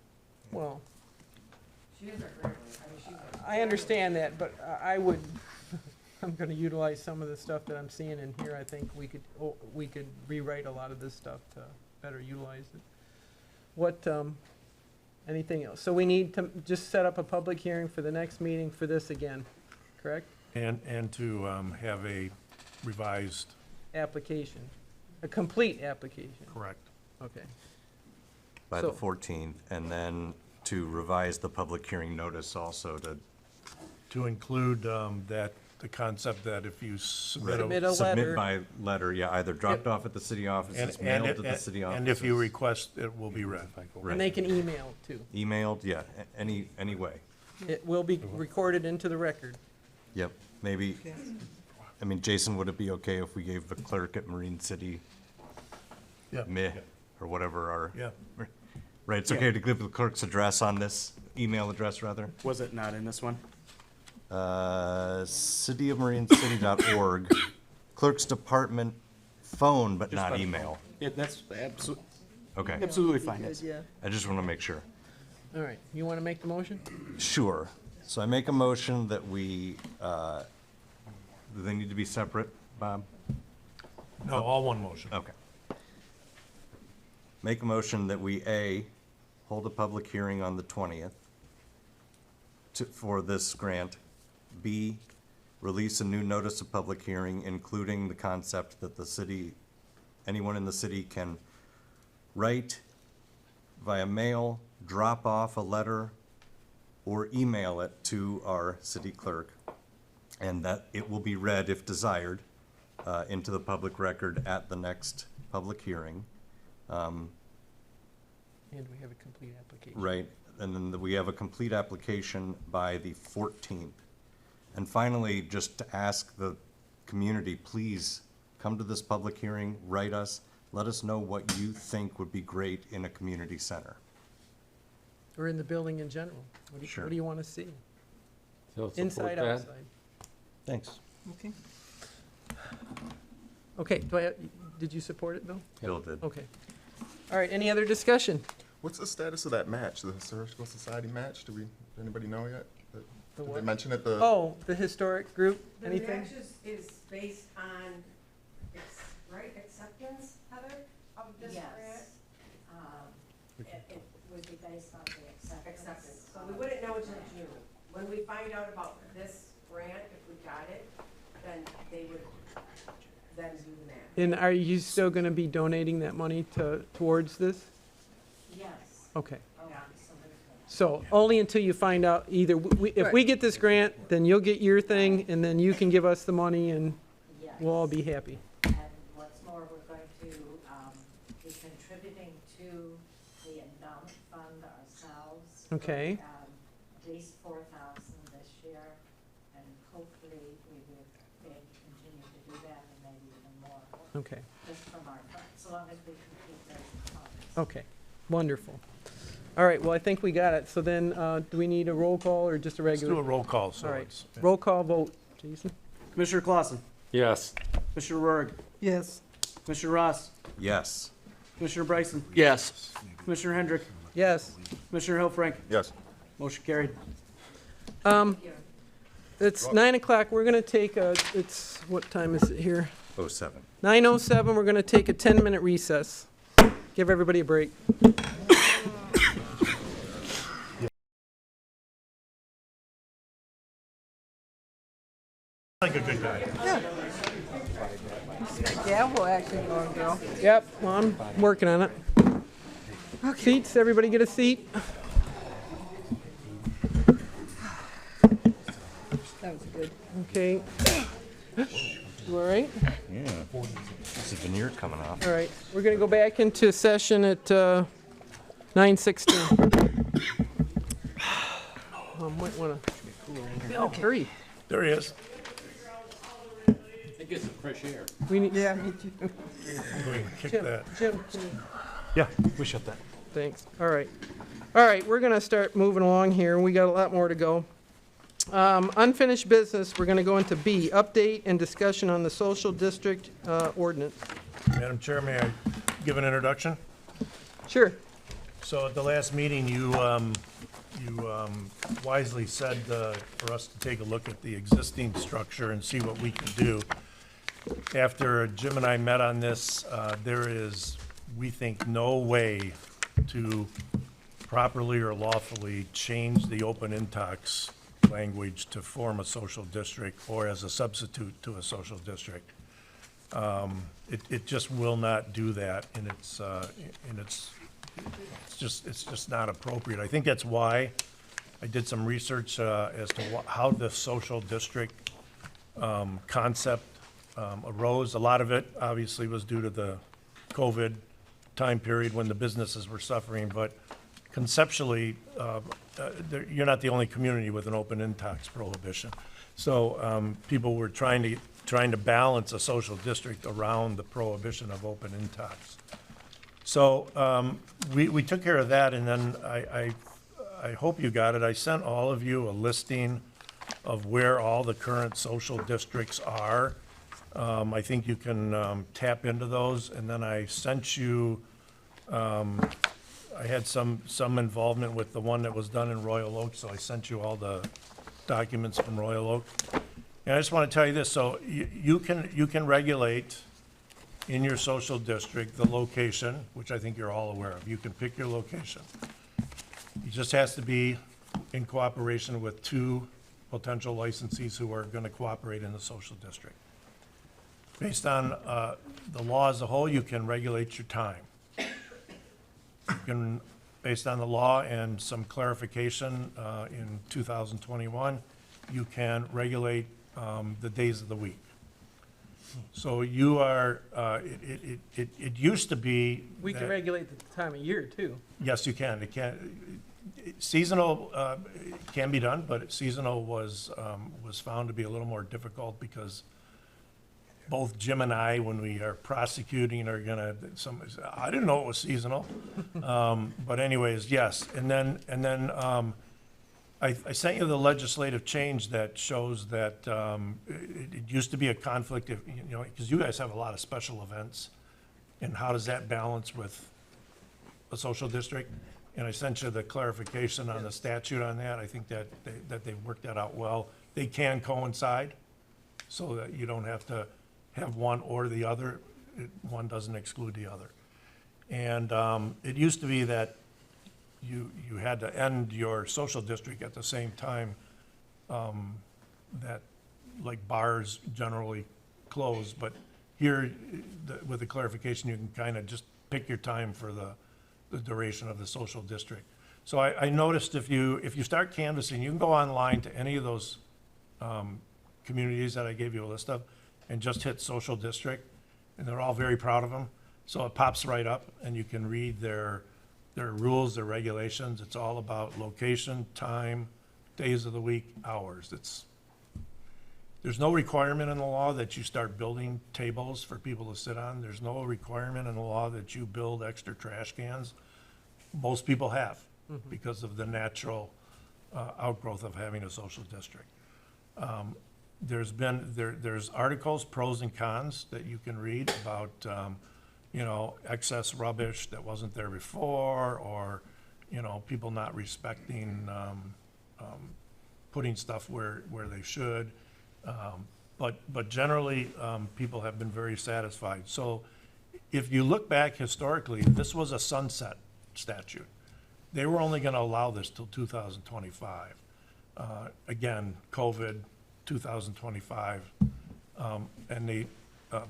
well, She is our grandmother, I mean, she's our. I understand that, but I would, I'm gonna utilize some of the stuff that I'm seeing in here. I think we could rewrite a lot of this stuff to better utilize it. What, anything else? So we need to just set up a public hearing for the next meeting for this again, correct? And to have a revised, Application, a complete application, correct. okay. By the So- 14th, and then to revise the public hearing notice also To include the concept that if you submit Submit a letter. submit by letter, yeah, either dropped off at the city offices, mailed to the city offices. And if you request, it will be read. And they can email too. Emailed, yeah, any way. It will be recorded into the record. Yep, maybe, I mean, Jason, would it be okay if we gave the clerk at Marine City Yeah. meh, or whatever our, Yeah. right, it's okay to give the clerk's address on this, email address rather? Was it not in this one? Cityofmarincity.org, clerk's department phone, but not email. Yeah, that's absolutely, Okay, absolutely fine, yes. Yeah. I just want to make sure. All right, you wanna make the motion? Sure. So I make a motion that we, do they need to be separate, Bob? No, all one motion. Okay. Make a motion that we, A, hold a public hearing on the 20th for this grant. B, release a new notice of public hearing, including the concept that anyone in the city can write via mail, drop off a letter, or email it to our city clerk, and that it will be read, if desired, into the public record at the next public hearing. And we have a complete application. Right, and then we have a complete application by the 14th. And finally, just to ask the community, please come to this public hearing, write us, let us know what you think would be great in a community center. Or in the building in general. Sure. What do you want to see? So support Inside, that. outside? Thanks. Okay. Okay, did you support it, Bill? Bill did. Okay. All right, any other discussion? What's the status of that match, the Historical Society match? Anybody know yet? Did they mention it? Oh, the historic group, anything? The match is based on, acceptance, Heather, of this grant? It would be based on the Acceptance. So we wouldn't know until June. When we find out about this grant, if we got it, then they would then do the match. And are you still going to be donating that money towards this? Yes. Okay. Yeah. So only until you find out either, if we get this grant, then you'll get your thing, and then you can give us the money, and we'll all be happy. And what's more, we're going to be contributing to the endowment fund ourselves. Okay. At least 4,000 this year, and hopefully we will be able to continue to do that and maybe even more. Okay. Just from our funds, so long as we complete those funds. Okay, wonderful. All right, well, I think we got it. So then, do we need a roll call or just a regular? Let's do a roll call, so All right, it's- yeah. roll call vote. Jason? Commissioner Clausen. Yes. Commissioner Rourke. Yes. Commissioner Ross. Yes. Commissioner Bryson. Yes. Commissioner Hendrick. Yes. Commissioner Hillfrank. Yes. Motion carried. It's 9 o'clock. We're going to take what time is it here? 07. 9:07. We're going to take a 10-minute recess. Give everybody a break. Like a good guy. Gavel action going, Bill. Yep, well, I'm working on it. Seats, everybody get a seat. That was good. Okay. You all right? Yeah. There's a veneer coming off. All right, we're going to go back into session at 9:16. Might want to. Bill, hurry. There he is. Get some fresh air. We need. Yeah, me too. Go ahead and kick Jim, that. Jim, can you- Yeah, we shut that. thanks. All right. All right, we're going to start moving along here. We got a lot more to go. Unfinished business, we're going to go into B, update and discussion on the social district ordinance. Madam Chair, may I give an introduction? Sure. So at the last meeting, you wisely said for us to take a look at the existing structure and see what we can do. After Jim and I met on this, there is, we think, no way to properly or lawfully change the open intox language to form a social district or as a substitute to a social district. It just will not do that, and it's just not appropriate. I think that's why I did some research as to how the social district concept arose. A lot of it obviously was due to the COVID time period when the businesses were suffering, but conceptually, you're not the only community with an open intox prohibition. So people were trying to balance a social district around the prohibition of open intox. So we took care of that, and then I hope you got it. I sent all of you a listing of where all the current social districts are. I think you can tap into those, and then I sent you, I had some involvement with the one that was done in Royal Oak, so I sent you all the documents from Royal Oak. And I just want to tell you this, so you can regulate in your social district the location, which I think you're all aware of. You can pick your location. It just has to be in cooperation with two potential licensees who are gonna cooperate in the social district. Based on the law as a whole, you can regulate your time. You can, based on the law and some clarification in 2021, you can regulate the days of the week. So you are, it used to be. We can that- regulate the time of year, too. Yes, you can. It can, seasonal can be done, but seasonal was found to be a little more difficult because both Jim and I, when we are prosecuting, are gonna, I didn't know it was seasonal. But anyways, yes. And then I sent you the legislative change that shows that it used to be a conflict of, because you guys have a lot of special events. And how does that balance with a social district? And I sent you the clarification on the statute on that. I think that they've worked that out well. They can coincide so that you don't have to have one or the other. One doesn't exclude the other. And it used to be that you had to end your social district at the same time that, like, bars generally close. But here, with the clarification, you can kind of just pick your time for the duration of the social district. So I noticed if you start canvassing, you can go online to any of those communities that I gave you a list of and just hit social district, and they're all very proud of them. So it pops right up, and you can read their rules, their regulations. It's all about location, time, days of the week, hours. There's no requirement in the law that you start building tables for people to sit on. There's no requirement in the law that you build extra trash cans. Most people have because of the natural outgrowth of having a social district. There's articles, pros and cons, that you can read about, excess rubbish that wasn't there before, or, people not respecting, putting stuff where they should. But generally, people have been very satisfied. So if you look back historically, this was a sunset statute. They were only gonna allow this till 2025. Again, COVID, 2025. And they,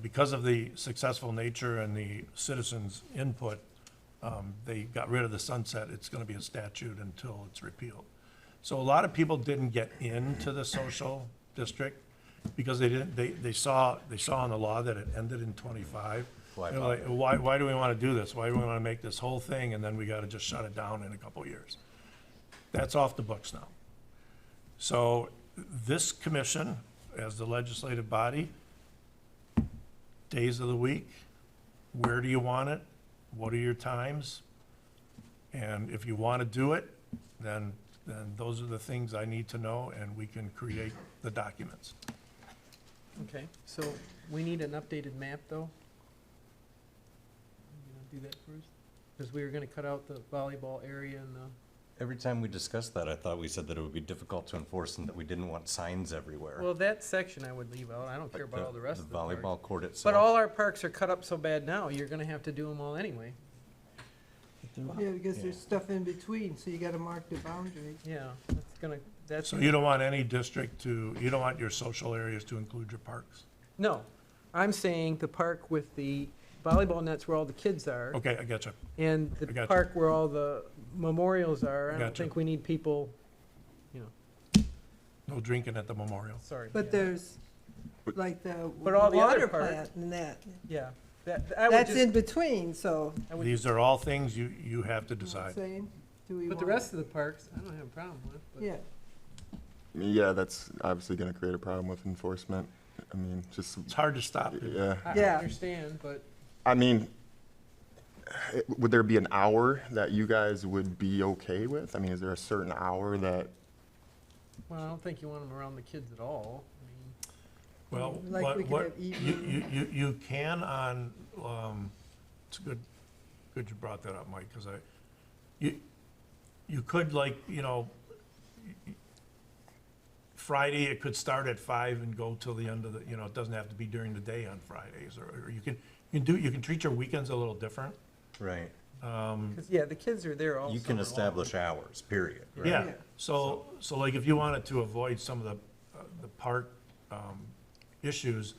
because of the successful nature and the citizens' input, they got rid of the sunset. It's gonna be a statute until it's repealed. So a lot of people didn't get into the social district because they saw in the law that it ended in 25. They're like, why do we want to do this? Why do we want to make this whole thing and then we got to just shut it down in a couple of years? That's off the books now. So this commission, as the legislative body, days of the week, where do you want it? What are your times? And if you want to do it, then those are the things I need to know, and we can create the documents. Okay, so we need an updated map, though? You gonna do that first? Because we were gonna cut out the volleyball area and the... Every time we discussed that, I thought we said that it would be difficult to enforce and that we didn't want signs everywhere. Well, that section I would leave out. I don't care about all the rest of the parks. volleyball court itself. But all our parks are cut up so bad now, you're gonna have to do them all anyway. Yeah, because there's stuff in between, so you gotta mark the boundary. Yeah, that's. So you don't want any district you don't want your social areas to include your parks? No, I'm saying the park with the volleyball nets where all the kids are. Okay, I got you. And I the gotcha. park where all the memorials are. I don't Gotcha. think we need people, No drinking at the memorial. sorry. But yeah. there's, like the But all the other water parts- plant and that, Yeah, I would that's just, in between, so, I would, These are all things you have to you know what I'm decide. saying? Do we but the want- rest of the parks, I don't have a problem with, but. Yeah, Yeah, that's obviously going to create a problem with enforcement. I mean, just, It's hard to stop people. yeah. I Yeah. understand, but I mean, would there be an hour that you guys would be okay with? I mean, is there a certain hour that, well, I don't think you want them around the kids at all. I mean, Well, Like we could what, have evening- you can on, it's good you brought that up, Mike, because you could, like, Friday, it could start at 5 and go till the end of the, it doesn't have to be during the day on Fridays, or you can treat your weekends a little different. Right. 'Cause, yeah, the kids are there all You can summer long. establish hours, period. right? Yeah, so like if you wanted to avoid some of the park issues,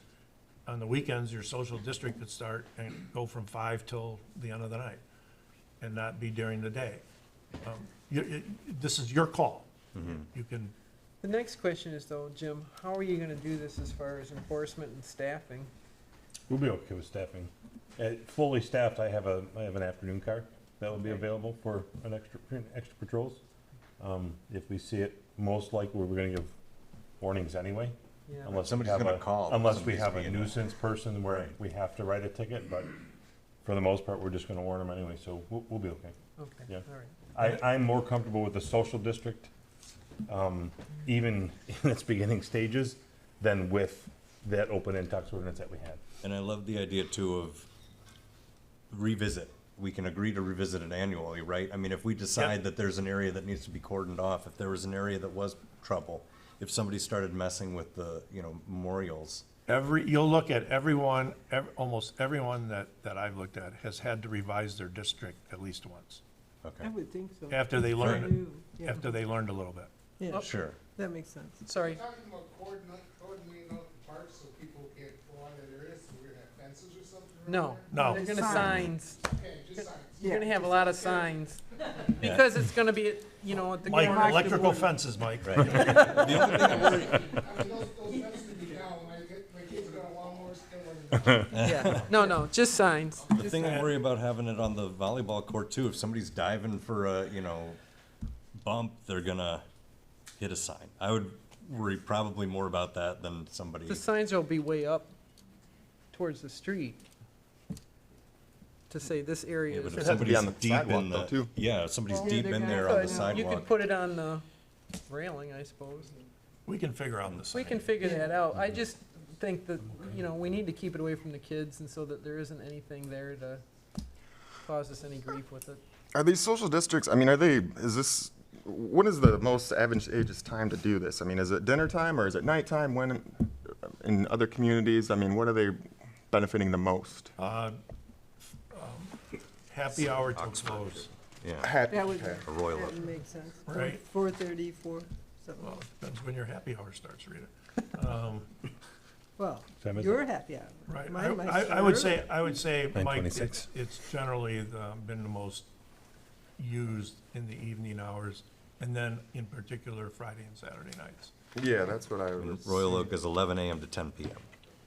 on the weekends, your social district could start and go from 5 till the end of the night and not be during the day. This is your call. You can, The next question is though, Jim, how are you gonna do this as far as enforcement and staffing? We'll be okay with staffing. Fully staffed, I have an afternoon car that will be available for an extra patrols. If we see it, most likely we're gonna give warnings anyway. Yeah. Unless Somebody's we have gonna a- call if Unless we somebody's have a being nuisance person where we have to write a ticket, but for the most part, we're just gonna warn them anyway, so we'll be okay. Okay, Yeah. all right. I'm more comfortable with the social district, even in its beginning stages, than with that open intox ordinance that we had. And I love the idea too of revisit. We can agree to revisit it annually, right? I mean, if we decide that there's an area that needs to be cordoned off, if there was an area that was trouble, if somebody started messing with the, memorials. you'll look at everyone, almost everyone that I've looked at has had to revise their district at least once, I would think so. after they learned, New, yeah. after they learned a little bit. Yeah, Sure. that makes sense. Sorry. We're talking about coordinating out the parks so people can't go on that area, so we're gonna have fences or something around No, No. they're gonna signs. there? Okay, just signs. You're gonna have a lot of signs. Because it's gonna be, at the. Mike, corner of the electrical wood. fences, Mike. The only thing I worry, I mean, those fences would be down, my kids got lawnmowers, Yeah, no, just signs. the thing I worry about having it on the volleyball court too, if somebody's diving for a, bump, they're gonna hit a sign. I would worry probably more about that than somebody. The signs will be way up towards the street to say this area Yeah, but is. if It'd have to be somebody's on the deep sidewalk, in though, the, too. yeah, if somebody's Yeah, deep they're in gonna there on the put- You sidewalk. could put it on the railing, I suppose. We can figure out the sign. We can figure that out. I just think that, we need to keep it away from the kids and so that there isn't anything there to cause us any grief with it. Are these social districts, when is the most advantageous time to do this? I mean, is it dinner time or is it nighttime? When, in other communities, what are they benefiting the most? Happy hour till close, Yeah, That would, a royal that oak. would make sense. Right. 4:30, 7. well, depends when your happy hour starts, Rita. Well, Same as- you're happy hour. Right, Mine might I start would early. say, Mike, 9:26. it's generally been the most used in the evening hours, and then in particular Friday and Saturday nights. Yeah, that's what I And was. Royal Oak is 11 a.m. to 10 p.m.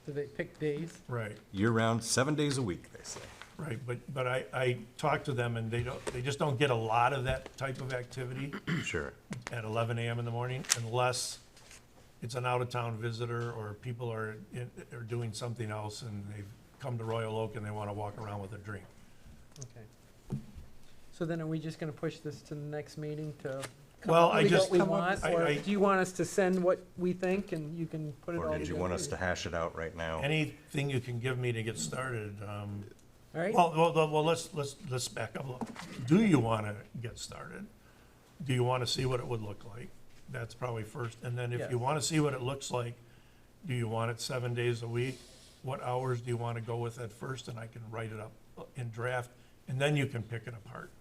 Do they pick days? Right, Year-round, 7 days a week, they say. right, but I talk to them and they just don't get a lot of that type of activity Sure. at 11 a.m. in the morning unless it's an out-of-town visitor or people are doing something else and they've come to Royal Oak and they want to walk around with a drink. Okay. So then are we just gonna push this to the next meeting to come Well, up I with just- what we want? I- Or I- do you want us to send what we think and you can put it all Or together? did you want us to hash it out right now? Anything you can give me to get started. All right? Well, let's back up a little. Do you want to get started? Do you want to see what it would look like? That's probably first. And then if Yes. you want to see what it looks like, do you want it 7 days a week? What hours do you want to go with at first? And I can write it up in draft, and then you can pick it apart.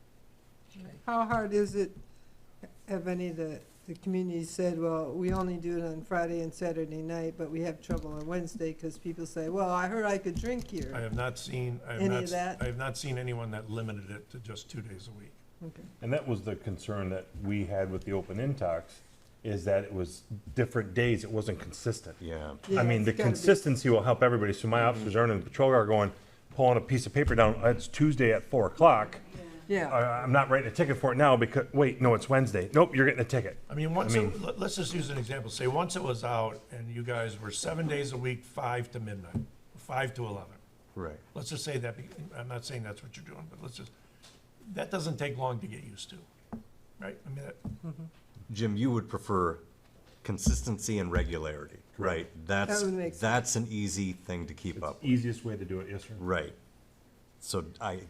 How hard is it, have any of the communities said, well, we only do it on Friday and Saturday night, but we have trouble on Wednesday because people say, well, I heard I could drink I here. have not seen, Any of that? I have not seen anyone that limited it to just 2 days a week. Okay. And that was the concern that we had with the open intox, is that it was different days, it wasn't consistent. Yeah. Yeah, I mean, the it's gotta be- consistency will help everybody, so my officers aren't in the patrol car going, pulling a piece of paper down, it's Tuesday at 4 o'clock. Yeah, I'm not writing a ticket for it now because, wait, no, it's Wednesday. Nope, you're getting a ticket. I mean, let's just use an example. Say, once it was out and you guys were 7 days a week, 5 to midnight, 5 to 11. Right. Let's just say that, I'm not saying that's what you're doing, but that doesn't take long to get used to, right? I mean, Jim, you would prefer consistency and regularity, right? That would make sense. That's an easy thing to keep up. Easiest way to do it, yes, sir. Right. So I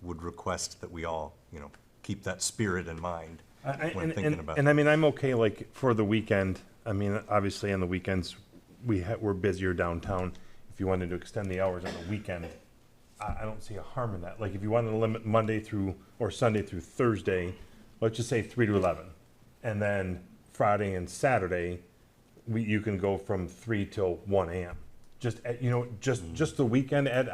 would request that we all, keep that spirit in mind when thinking about. And I mean, I'm okay, like, for the weekend, I mean, obviously on the weekends, we're busier downtown. If you wanted to extend the hours on the weekend, I don't see a harm in that. Like, if you wanted to limit Monday through, or Sunday through Thursday, let's just say 3 to 11. And then Friday and Saturday, you can go from 3 till 1 AM. Just, just the weekend, Ed,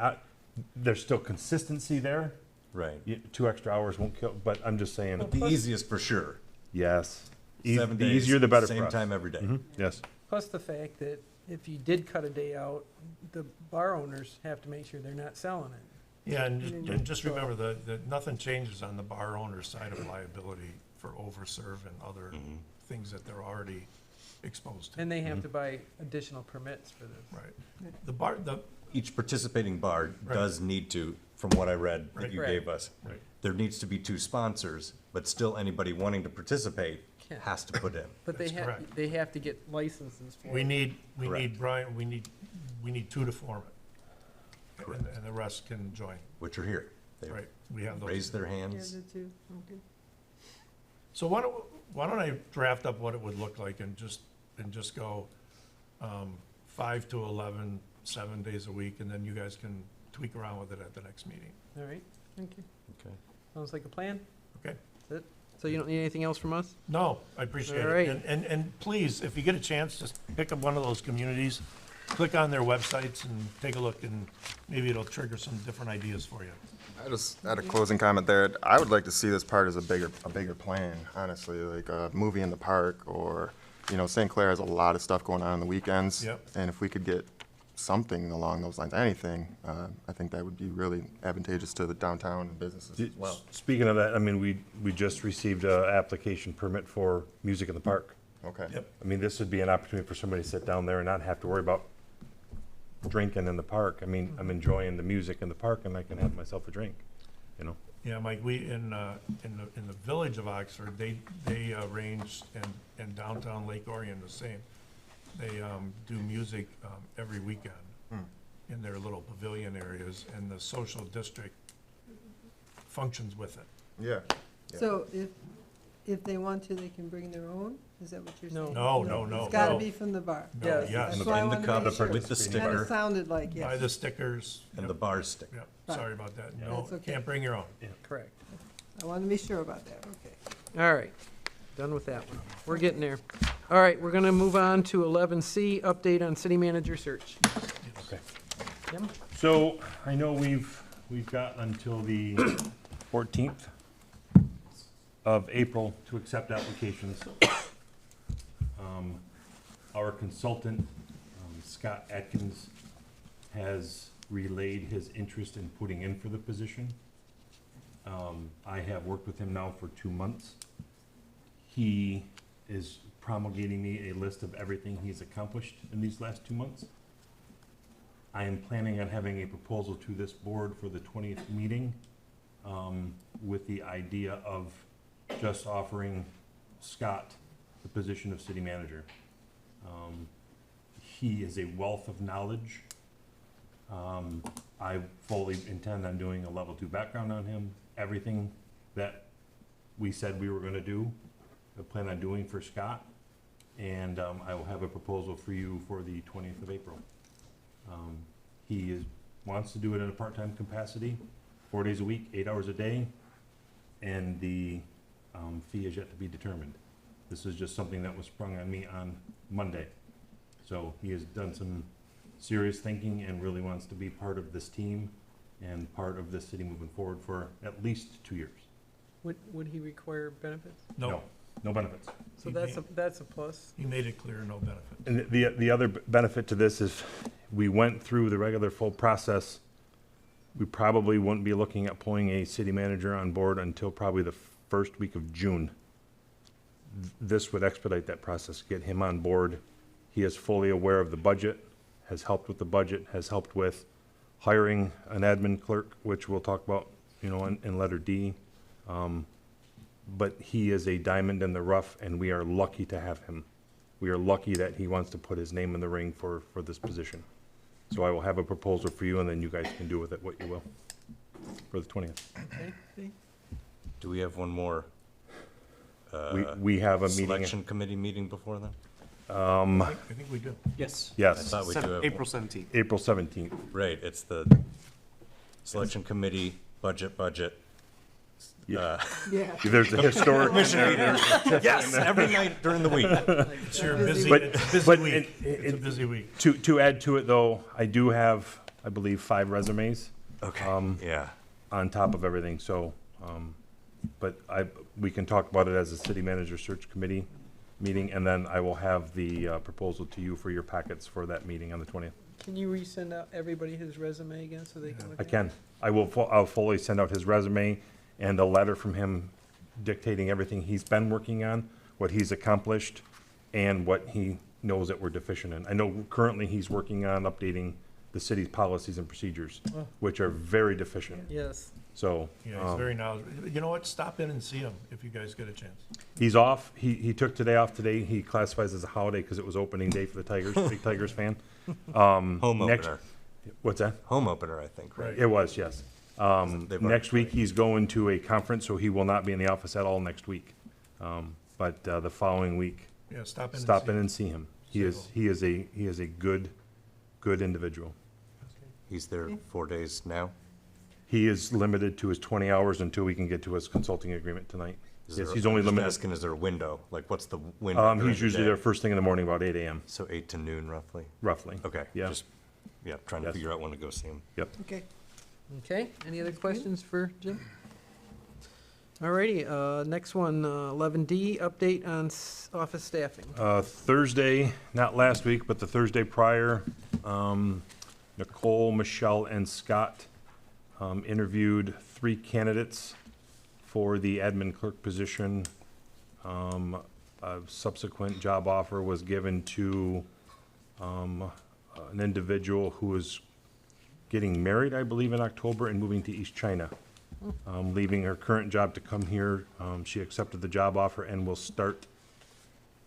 there's still consistency there. Right. 2 extra hours won't kill, but I'm just saying. But the easiest for sure. Yes. 7 The days, easier, the better for same us. time every day. Mhm, yes. Plus the fact that if you did cut a day out, the bar owners have to make sure they're not selling it. Yeah, and just remember that nothing changes on the bar owner's side of liability for overserve and other things that they're already exposed to. And they have to buy additional permits for this. Right. Each participating bar Right. does need to, from what I read that Right. you Right. gave us, Right. there needs to be 2 sponsors, but still anybody wanting to participate Yeah. has to put in. But That's correct. they have to get licenses for We it. need, Correct. Brian, we need 2 to form it. And the rest can join. Which are here. They Right, we have those. raised their Yeah, hands. the two, okay. So why don't I draft up what it would look like and just go 5 to 11, 7 days a week, and then you guys can tweak around with it at the next meeting. All right, thank you. Okay. Sounds like a plan. Okay? That's it. So you don't need anything else from us? No, I appreciate All it. right. And please, if you get a chance, just pick up one of those communities, click on their websites and take a look, and maybe it'll trigger some different ideas for you. I just had a closing comment there. I would like to see this part as a bigger plan, honestly, like a movie in the park, or, St. Clair has a lot of stuff going on the weekends. Yep. And if we could get something along those lines, anything, I think that would be really advantageous to the downtown businesses as well. Speaking of that, I mean, we just received an application permit for music in the park. Okay. Yep. I mean, this would be an opportunity for somebody to sit down there and not have to worry about drinking in the park. I mean, I'm enjoying the music in the park, and I can have myself a drink, Yeah, Mike, we, in the village of Oxford, they arrange, and downtown Lake Orion the same. They do music every weekend in their little pavilion areas, and the social district functions with it. Yeah. So if they want to, they can bring their own? Is that what you're saying? No. It's gotta no. be from the bar. No, Yes. yes. That's why I In the wanted to cup make sure. with the Kinda sticker sounded like, Buy yes. the stickers. and Yep, the bar stick. Yep, Right. sorry about that. Yeah. No, That's okay. can't bring your own. Correct. I wanted to be sure about that, okay. All right, done with that one. We're getting there. All right, we're gonna move on to 11C, update on city manager search. Okay. Jim? So, I know we've got until the 14th of April to accept applications. Our consultant, Scott Atkins, has relayed his interest in putting in for the position. I have worked with him now for 2 months. He is promulgating me a list of everything he's accomplished in these last 2 months. I am planning on having a proposal to this board for the 20th meeting, with the idea of just offering Scott the position of city manager. He is a wealth of knowledge. I fully intend on doing a level 2 background on him. Everything that we said we were gonna do, I plan on doing for Scott. And, I will have a proposal for you for the 20th of April. He wants to do it in a part-time capacity, 4 days a week, 8 hours a day, and the fee is yet to be determined. This is just something that was sprung on me on Monday. So he has done some serious thinking and really wants to be part of this team and part of this city moving forward for at least 2 years. Would he require benefits? No, No benefits. So that's a plus. you made it clear, no benefit. And the other benefit to this is, we went through the regular full process. We probably wouldn't be looking at pulling a city manager on board until probably the first week of June. This would expedite that process, get him on board. He is fully aware of the budget, has helped with the budget, has helped with hiring an admin clerk, which we'll talk about, in letter D. But he is a diamond in the rough, and we are lucky to have him. We are lucky that he wants to put his name in the ring for this position. So I will have a proposal for you, and then you guys can do with it what you will for the 20th. Okay. Do we have one more? We have a meeting. Selection committee meeting before then? I think we do. Yes. Yes. I thought we do have April 17th. April 17th. Right, it's the selection committee, budget. Yeah. There's a historic. Commission meeting. Yes, every night during the week. It's your busy, But- it's a busy but week. It's a busy week. To add to it, though, I do have, I believe, 5 resumes. Okay, yeah. On top of everything, so, but we can talk about it as a city manager search committee meeting, and then I will have the proposal to you for your packets for that meeting on the 20th. Can you resend out everybody his resume again so they can look I at it? can. I'll fully send out his resume and a letter from him dictating everything he's been working on, what he's accomplished, and what he knows that we're deficient in. I know currently he's working on updating the city's policies and procedures, Oh. which are very deficient. Yes. So. Yeah, he's very knowledgeable. You know what? Stop in and see him if you guys get a chance. He's off. He took today off today. He classifies as a holiday because it was opening day for the Tigers, big Tigers fan. Home Next- opener. What's that? Home opener, I think, right? It was, yes. They've already Next week, he's going to a conference, so he will not be in the office at all next week. But the following week, Yeah, stop in and stop see in him. and see him. He is a good individual. He's there 4 days now. He is limited to his 20 hours until we can get to his consulting agreement tonight. Yes, he's only I'm just limited. asking, is there a window? Like, what's the window? during He's the usually day? there first thing in the morning, about 8 a.m. So 8 to noon, roughly? Roughly. Okay. Yeah. Just, trying to Yes. figure out when to go see him. Yep. Okay. Okay, any other questions for Jim? Alrighty, next one, 11D, update on office staffing. Thursday, not last week, but the Thursday prior, Nicole, Michelle, and Scott interviewed 3 candidates for the admin clerk position. A subsequent job offer was given to an individual who is getting married, I believe, in October and moving to East China. Leaving her current job to come here. She accepted the job offer and will start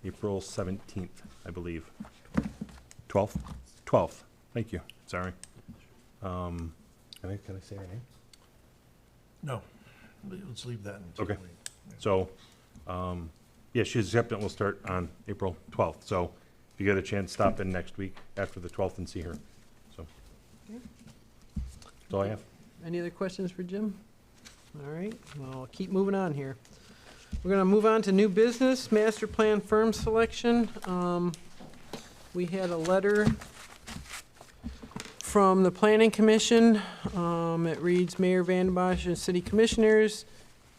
April 17th, I believe. 12th? 12th. Thank you. Sorry. Can I say her name? No, let's leave that until. Okay. So, yeah, she's accepted and will start on April 12th. So if you get a chance, stop in next week after the 12th and see her. So that's all I have. Any other questions for Jim? All right, well, I'll keep moving on here. We're gonna move on to new business, master plan firm selection. We had a letter from the planning commission. It reads, Mayor Van Bosch and city commissioners,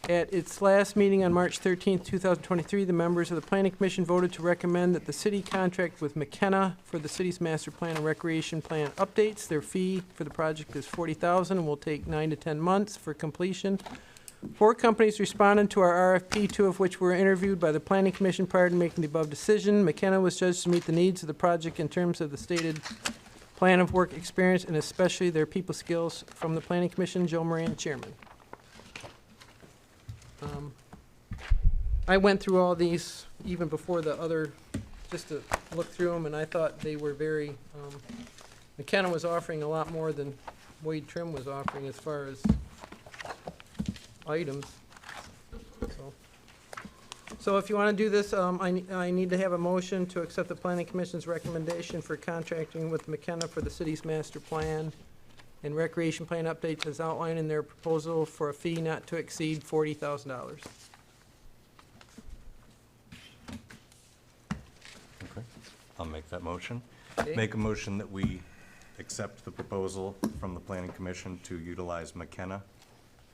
at its last meeting on March 13th, 2023, the members of the planning commission voted to recommend that the city contract with McKenna for the city's master plan and recreation plan updates. Their fee for the project is $40,000 and will take 9 to 10 months for completion. 4 companies responded to our RFP, 2 of which were interviewed by the planning commission prior to making the above decision. McKenna was judged to meet the needs of the project in terms of the stated plan of work experience and especially their people skills. From the planning commission, Joe Moran, chairman. I went through all these even before the other, just to look through them, and I thought they were very, McKenna was offering a lot more than Wade Trim was offering as far as items. So if you want to do this, I need to have a motion to accept the planning commission's recommendation for contracting with McKenna for the city's master plan and recreation plan updates as outlined in their proposal for a fee not to exceed $40,000. Okay, I'll make that motion. Okay. Make a motion that we accept the proposal from the planning commission to utilize McKenna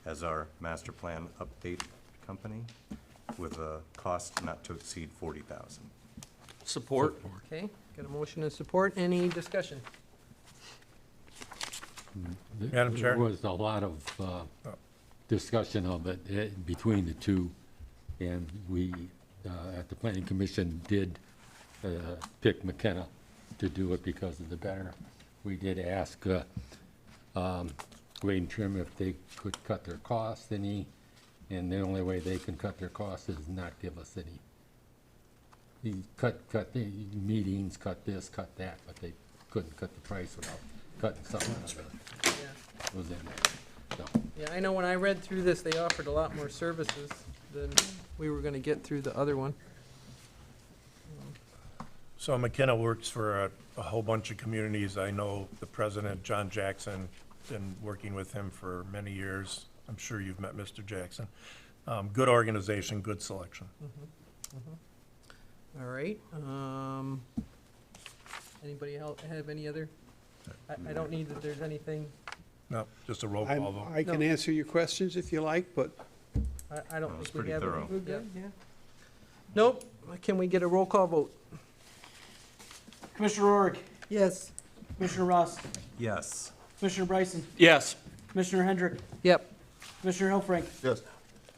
as our master plan update company with a cost not to exceed 40,000. Support. Okay, got a motion and support. Any discussion? Madam Chair? There was a lot of discussion of it between the two, and we, at the planning commission, did pick McKenna to do it because of the better. We did ask Wade and Trim if they could cut their costs any, and the only way they can cut their costs is not give us any. He cut the meetings, cut this, cut that, but they couldn't cut the price without cutting something out of it. Was in there, so. Yeah, I know when I read through this, they offered a lot more services than we were gonna get through the other one. So McKenna works for a whole bunch of communities. I know the president, John Jackson, been working with him for many years. I'm sure you've met Mr. Jackson. Good organization, good selection. All right. Anybody else have any other? I don't need that there's anything, No, just a roll call vote. I can answer your questions if you like, but I don't was think we pretty have any. thorough. We're good, yeah. Nope. Can we get a roll call vote? Commissioner Rourke, Yes. Commissioner Ross, Yes. Commissioner Bryson, Yes. Commissioner Hendrick, Yep. Commissioner Hilfrank, Yes.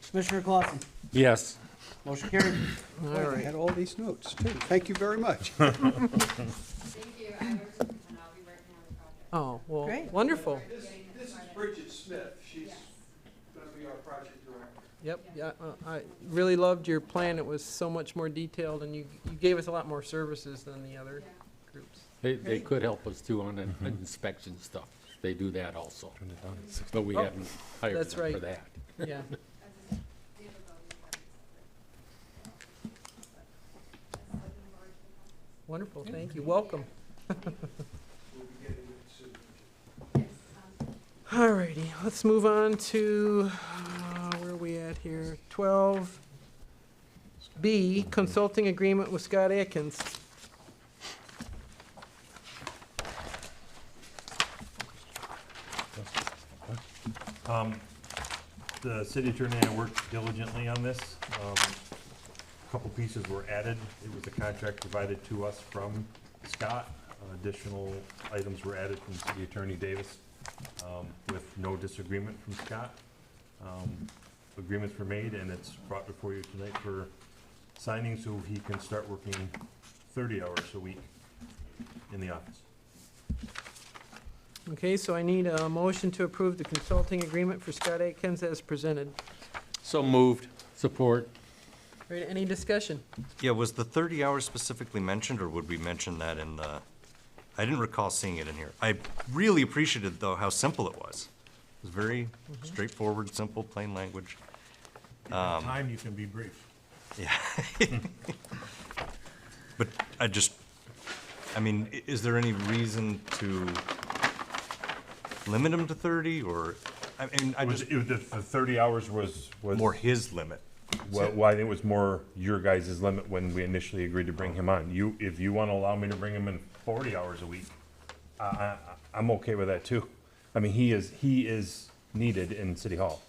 Commissioner Clausen. Yes. Motion carried. All I right. had all these notes too. Thank you very much. Thank you, and I'll be working on the project. Oh, well, Great. wonderful. This is Bridget Smith. She's going to be our project director. Yep, yeah, I really loved your plan. It was so much more detailed, and you gave us a lot more services than the other groups. They could help us too on the inspection stuff. They do that also. But we haven't hired That's them for right. that. Yeah. Wonderful, thank you. Welcome. All righty, let's move on to, where are we at here? 12B, consulting agreement with Scott Atkins. The city attorney and I worked diligently on this. A couple pieces were added. It was a contract provided to us from Scott. Additional items were added from city attorney Davis, with no disagreement from Scott. Agreements were made, and it's brought before you tonight for signing, so he can start working 30 hours a week in the office. Okay, so I need a motion to approve the consulting agreement for Scott Atkins as presented. So moved. Support. Right, any discussion? Yeah, was the 30 hours specifically mentioned, or would we mention that in the, I didn't recall seeing it in here. I really appreciated, though, how simple it was. It was very straightforward, simple, plain language. Time you can be brief. Yeah. But I mean, is there any reason to limit them to 30, or, I mean, The 30 hours was. more his limit? Well, I think it was more your guys' limit when we initially agreed to bring him on. If you want to allow me to bring him in 40 hours a week, I'm okay with that too. I mean, he is needed in City Hall.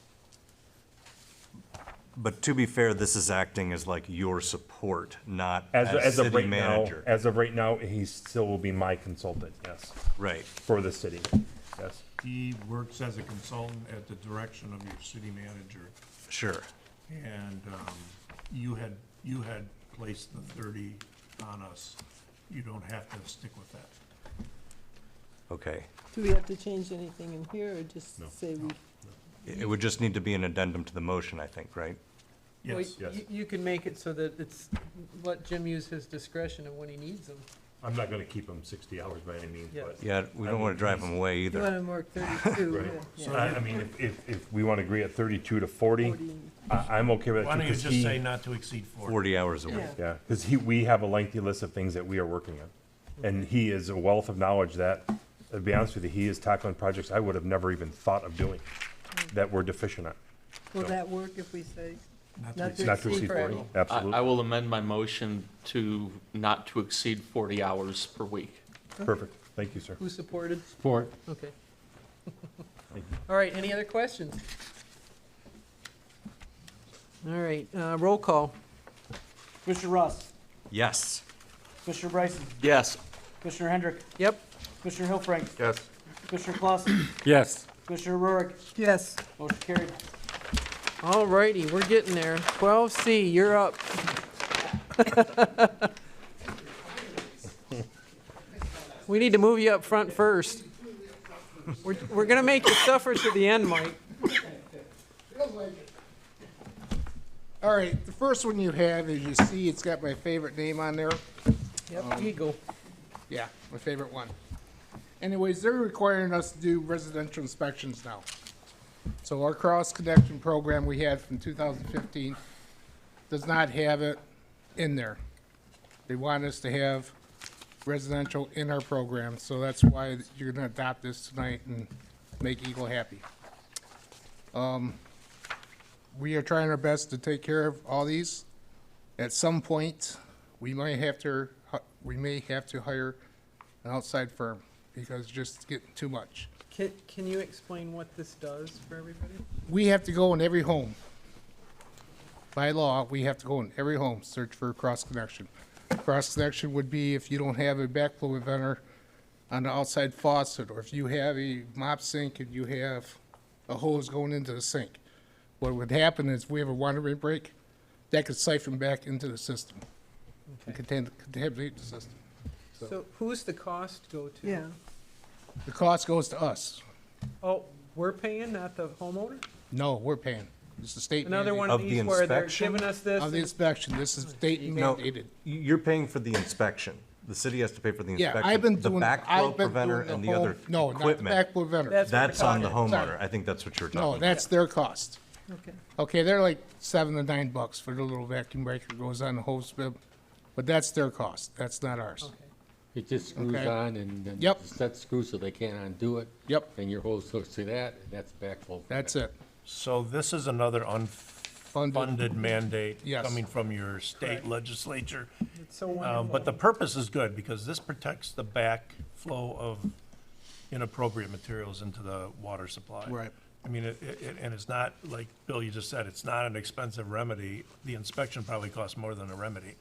But to be fair, this is acting as like your support, not As as of city right now, manager. as of right now, he still will be my consultant, yes, Right. for the city, yes. He works as a consultant at the direction of your city manager. Sure. And you had placed the 30 on us. You don't have to stick with that. Okay. Do we have to change anything in here, or just No. say we? It would just need to be an addendum to the motion, I think, right? Well, Yes. You can make it so that it's, let Jim use his discretion of when he needs them. I'm not gonna keep him 60 hours by any means, Yeah. but. Yeah, we don't want to drive them away You want either. him to work 32? Right. yeah. So I mean, if we want to agree at 32 to 40, I'm okay with that Why too, don't you 'cause just say not to exceed 40? 40 hours a week. Yeah. Yeah, because we have a lengthy list of things that we are working on. And he is a wealth of knowledge that, to be honest with you, he is tackling projects I would have never even thought of doing, that we're deficient at. Will that work if we say Not to not exceed to Not to exceed exceed 40, 40? absolutely. I will amend my motion to not to exceed 40 hours per week. Perfect, thank you, sir. Who supported? Support. Okay. Thank you. All right, any other questions? All right, roll call. Commissioner Ross, Yes. Commissioner Bryson, Yes. Commissioner Hendrick, Yep. Commissioner Hilfrank, Yes. Commissioner Clausen, Yes. Commissioner Rourke. Yes. Motion carried. All righty, we're getting there. 12C, you're up. We need to move you up front first. We're gonna make you suffer to the end, Mike. Feels like it. All right, the first one you have, as you see, it's got my favorite name on there. Yep, Eagle. Yeah, my favorite one. Anyways, they're requiring us to do residential inspections now. So our cross-connection program we had from 2015 does not have it in there. They want us to have residential in our program, so that's why you're gonna adopt this tonight and make Eagle happy. We are trying our best to take care of all these. At some point, we may have to hire an outside firm because it's just getting too much. Can you explain what this does for everybody? We have to go in every home. By law, we have to go in every home, search for a cross connection. Cross connection would be if you don't have a backflow preventer on the outside faucet, or if you have a mop sink and you have a hose going into the sink. What would happen is we have a water main break, that could siphon back into the system and contaminate the system. So who's the cost go to? Yeah. The cost goes to us. Oh, we're paying, not the homeowner? No, we're paying. It's the state Another mandated. one of Of the these where they're inspection? giving us this? Of the inspection, this is state No, mandated. you're paying for the inspection. The city has to pay for the Yeah, inspection. I've been The doing. backflow I've been preventer doing and the other No, not the equipment, backflow preventer. That's what we're that's on the talking homeowner. Sorry. I think that's what you're talking No, about. that's their cost. Okay. Okay, they're like $7 to $9 for the little vacuum breaker goes on the hose bib, but that's their cost. That's not ours. Okay. It just screws Okay. on and then Yep. set screws so they can't undo it. Yep, And your hose hooks to that, and that's backflow. that's it. So this is another unfunded mandate Yes. coming from your state legislature. It's so wonderful. But the purpose is good, because this protects the backflow of inappropriate materials into the water supply. Right. I mean, and it's not, like Bill, you just said, it's not an expensive remedy. The inspection probably costs more than a remedy.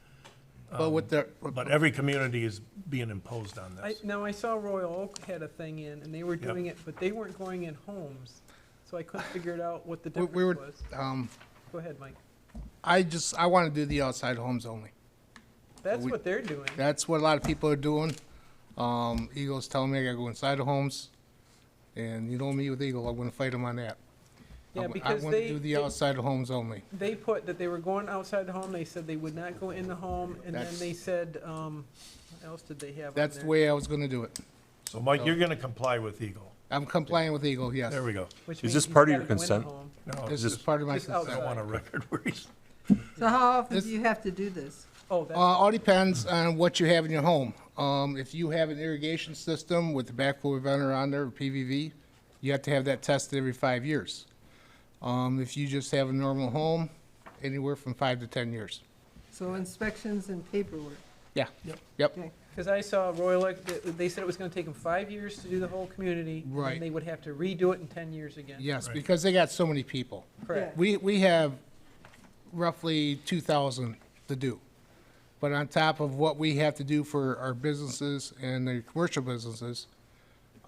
But with the, But every community is being imposed on this. Now, I saw Royal Oak had a thing in, and they were Yep. doing it, but they weren't going in homes. So I couldn't figure it out what the we difference were, was. Go ahead, Mike. I want to do the outside homes only. That's what they're doing. That's what a lot of people are doing. Eagle's telling me I gotta go inside the homes, and you know me with Eagle, I'm gonna fight them on that. Yeah, I because want to they, do the outside the homes only. they put that they were going outside the home, they said they would not go in the home, and then That's- they said, what else did they have on That's the there? way I was gonna do it. So Mike, you're gonna comply with Eagle. I'm complying with Eagle, yes. There we go. Which Is means this he's part of your gotta go in the consent? home. No, This just, is part of my Just consent. I don't want a record where he's. So how often This- do you have to do this? Oh, that's. All depends on what you have in your home. If you have an irrigation system with the backflow preventer on there, PVV, you have to have that tested every 5 years. If you just have a normal home, anywhere from 5 to 10 years. So inspections and paperwork. Yeah, Yep. yep. Okay. Because I saw Royal Oak, they said it was gonna take them 5 years to do the whole community. Right. And they would have to redo it in 10 years again. Yes, Right. because they got so many people. Correct. We have roughly 2,000 to do. But on top of what we have to do for our businesses and the commercial businesses,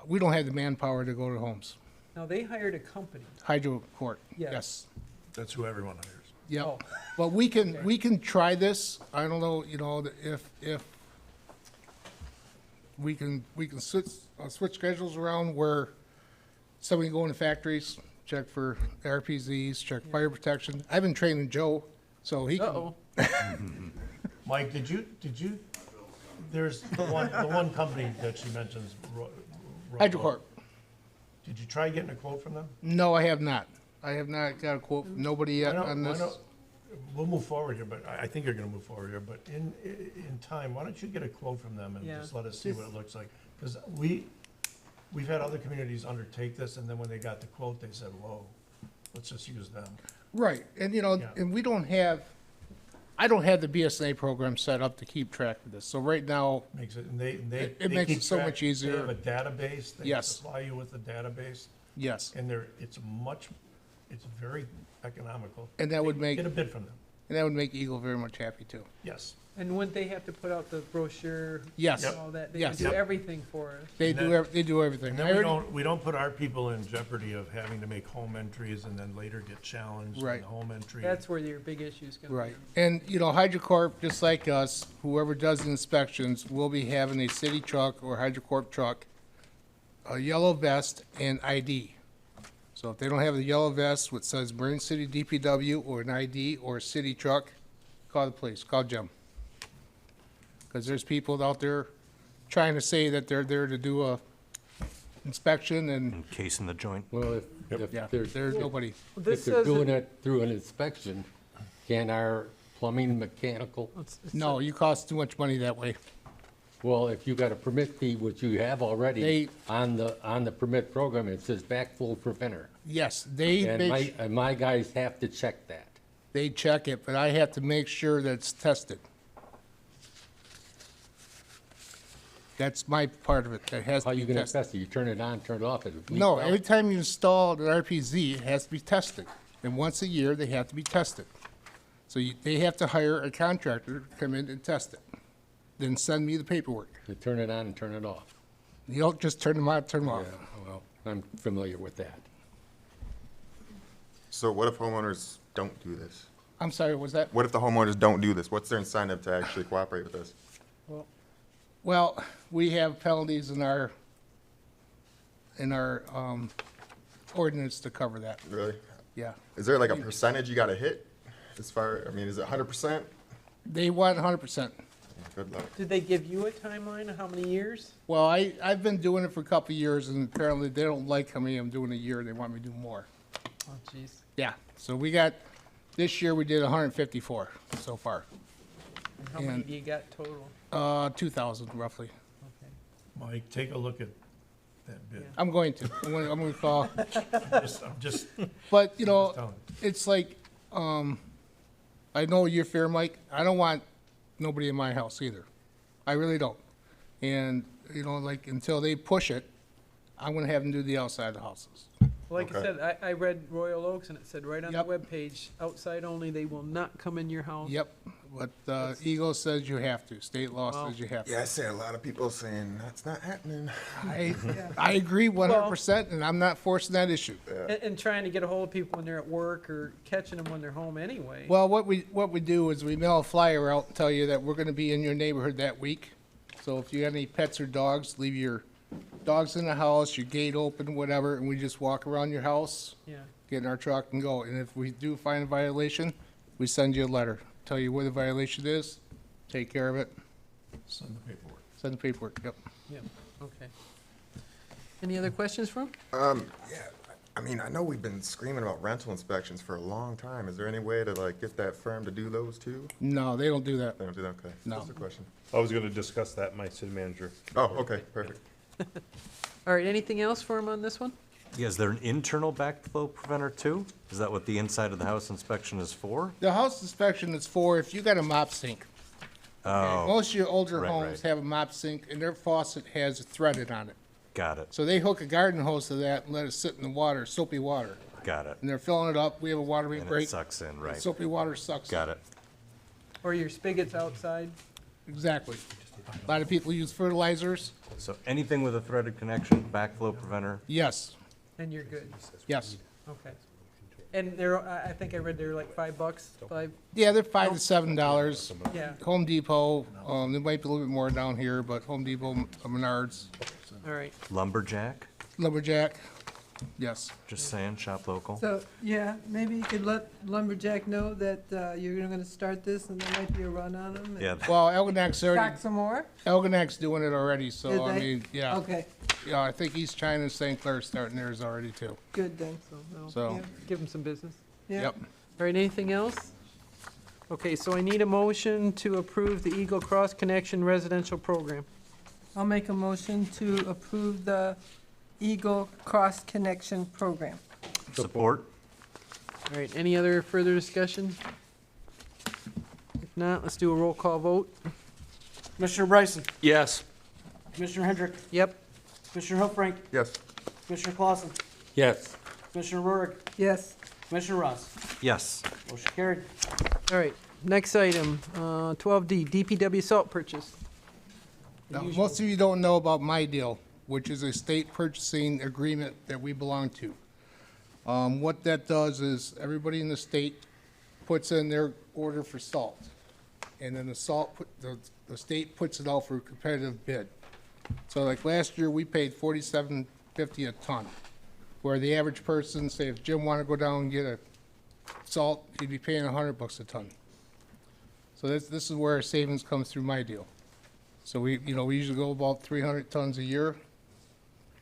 we don't have the manpower to go to homes. Now, they hired a company. Hydro Court, Yes. yes. That's who everyone hires. Yep. Oh. But we can try this. I don't know, you know, if we can switch schedules around where somebody go into factories, check for RPZs, check fire protection. I've been training Joe, so he can. Uh-oh. Mike, did you, there's the one company that she mentions, Hydro Corp. Did you try getting a quote from them? No, I have not. I have not got a quote from nobody yet Why on don't- this. why don't- We'll move forward here, but I think you're gonna move forward here, but in time, why don't you get a quote from them and Yeah, just let us see what it looks like? Because we've had other communities undertake this, and then when they got the quote, they said, whoa, let's just use them. Right, and you know, Yeah. and I don't have the BSNA program set up to keep track of this. So right now, Makes it, and they It they makes keep it so track- much easier. They have a database, they Yes. supply you with a database, yes, and it's very economical. and that would make, Get a bid from them, Eagle very much happy too. yes. And wouldn't they have to put out the brochure? Yes. And all that? They Yes. can do everything for us. They And do, then- they do everything. And I then already- we don't put our people in jeopardy of having to make home entries and then later get challenged in Right. the home entry. That's where your big issue's gonna be. Right, and you know, HydroCorp, just like us, whoever does the inspections, will be having a city truck or HydroCorp truck, a yellow vest and ID. So if they don't have the yellow vest which says Marine City DPW or an ID or a city truck, call the police, call Jim. Because there's people out there trying to say that they're there to do a inspection and, Case in the joint. Well, yeah, if they're, there's nobody. This if they're says doing that- it through an inspection, can our plumbing, mechanical, No, you cost too much money that way. Well, if you got a permit fee, which you have already on the permit program, it says backflow preventer. Yes, And my guys have to check that. they check it, but I have to make sure that it's tested. That's my part of it, that has How to you be gonna tested. test it? You turn it on, turn it off? It meets No, well? every time you install the RPZ, it has to be tested. And once a year, they have to be tested. So they have to hire a contractor to come in and test it. Then send me the paperwork. You turn it on and turn it off. You don't just turn them on, turn them off. Yeah, well, I'm familiar with that. So what if homeowners don't do this? I'm sorry, what was that? What if the homeowners don't do this? What's their incentive to actually cooperate with this? Well, we have penalties in our ordinance to cover that. Really? Yeah. Is there like a percentage you gotta hit? As far, I mean, is it 100%? They want 100%. Good luck. Did they give you a timeline of how many years? Well, I've been doing it for a couple of years, and apparently they don't like how many I'm doing a year. They want me to do more. Oh, jeez. Yeah, so this year we did 154 so far. And how many do you got total? 2,000 roughly. Mike, take a look at that bid. I'm going to. I'm going to call. I'm just. But, you I'm know, just telling it's like, I know you're fair, Mike. I don't want nobody in my house either. I really don't. And, you know, like, until they push it, I'm going to have them do the outside of the houses. Like I Okay. said, I read Royal Oaks and it said right on the webpage, outside only, they will not come in your house. Yep, but Eagle says you have to. State law Wow. says you have to. Yeah, I see a lot of people saying that's not happening. I agree 100%, and I'm not forcing that issue. And trying to get a hold of people when they're at work or catching them when they're home anyway. Well, what we do is we mail a flyer out and tell you that we're gonna be in your neighborhood that week. So if you got any pets or dogs, leave your dogs in the house, your gate open, whatever, and we just walk around your house, Yeah. get in our truck and go. And if we do find a violation, we send you a letter, tell you where the violation is, take care of it, Send the paperwork. send the paperwork, yep. Yeah, okay. Any other questions from? Yeah, I mean, I know we've been screaming about rental inspections for a long time. Is there any way to like get that firm to do those too? No, they don't do that. They don't do that, okay. No. Just a question. I was gonna discuss that, with my city manager. Oh, okay, perfect. All right, anything else for him on this one? Yeah, is there an internal backflow preventer too? Is that what the inside of the house inspection is for? The house inspection is for if you got a mop sink. Oh, Most of your older right, homes right. have a mop sink and their faucet has threaded on it. got it, So they hook a garden hose to that and let it sit in the water, soapy water. got it. And they're filling it up. We have a water main And break. it sucks in, The right? soapy water sucks. Got it. Or your spigots outside? Exactly. A lot of people use fertilizers. So anything with a threaded connection, backflow preventer? Yes, And you're good? yes. Okay. And they're, I think I read they're like $5, Yeah, they're $5 to $7. yeah, Home Depot, there might be a little bit more down here, but Home Depot, Menards, all right. Lumberjack? Lumberjack, yes. Just saying, shop local. So, yeah, maybe you could let Lumberjack know that you're gonna start this and there might be a run on them. Yeah, Well, Elginak's Stock already, some more? Elginak's doing it already, Did so I they? mean, yeah. Okay, Yeah, I think East China and St. Clair starting theirs already too. good then. So, Give them some business. Yeah. yep. All right, anything else? Okay, so I need a motion to approve the Eagle Cross Connection residential program. I'll make a motion to approve the Eagle Cross Connection Program. Support? All right, any other further discussion? If not, let's do a roll call vote. Commissioner Bryson, Yes. Commissioner Hendrick, Yep. Commissioner Hillfrank, Yes. Commissioner Clausen, Yes. Commissioner Rurik, Yes. Commissioner Ross. Yes. Motion carried. All right, next item, 12D, DPW salt purchase. Now, most of you don't know about my deal, which is a state purchasing agreement that we belong to. What that does is everybody in the state puts in their order for salt. And then the state puts it out for a competitive bid. So like last year, we paid $47.50 a ton, where the average person, say if Jim wanted to go down and get a salt, he'd be paying $100 a ton. So this is where our savings comes through my deal. So we usually go about 300 tons a year.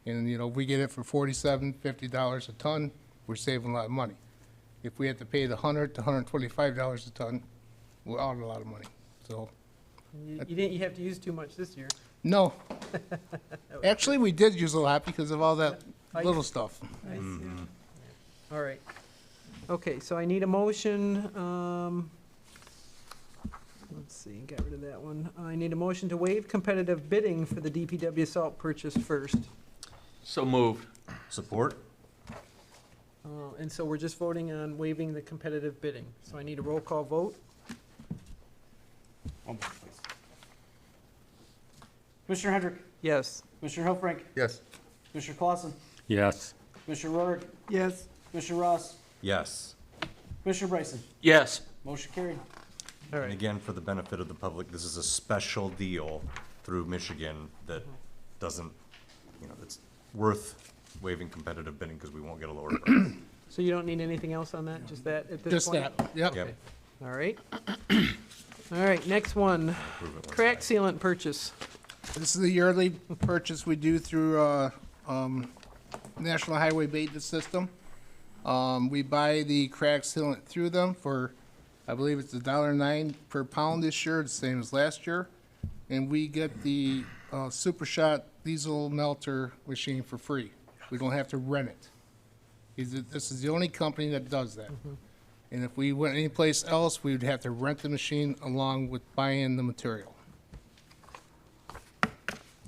And, if we get it for $47.50 a ton, we're saving a lot of money. If we had to pay the $100 to $125 a ton, we're out a lot of money. So, You didn't have to use too much this year. No. Actually, we did use a lot because of all that little stuff. I see. All right. Okay, so I need a motion, let's see, got rid of that one. I need a motion to waive competitive bidding for the DPW salt purchase first. So moved. Support? And so we're just voting on waiving the competitive bidding. So I need a roll call vote. Commissioner Hendrick, Yes. Commissioner Hillfrank, Yes. Commissioner Clausen, Yes. Commissioner Rohr, Yes. Commissioner Ross, Yes. Commissioner Bryson. Yes. Motion carried. All And right. again, for the benefit of the public, this is a special deal through Michigan that doesn't, it's worth waiving competitive bidding because we won't get a lower price. So you don't need anything else on that, just that at this Just point? that, yep. Yep. All right. All right, next one, crack sealant purchase. This is the yearly purchase we do through National Highway Maintenance System. We buy the crack sealant through them for, I believe it's $1.09 per pound this year, the same as last year. And we get the Super Shot diesel melter machine for free. We don't have to rent it. This is the only company that does that. And if we went anyplace else, we would have to rent the machine along with buying the material.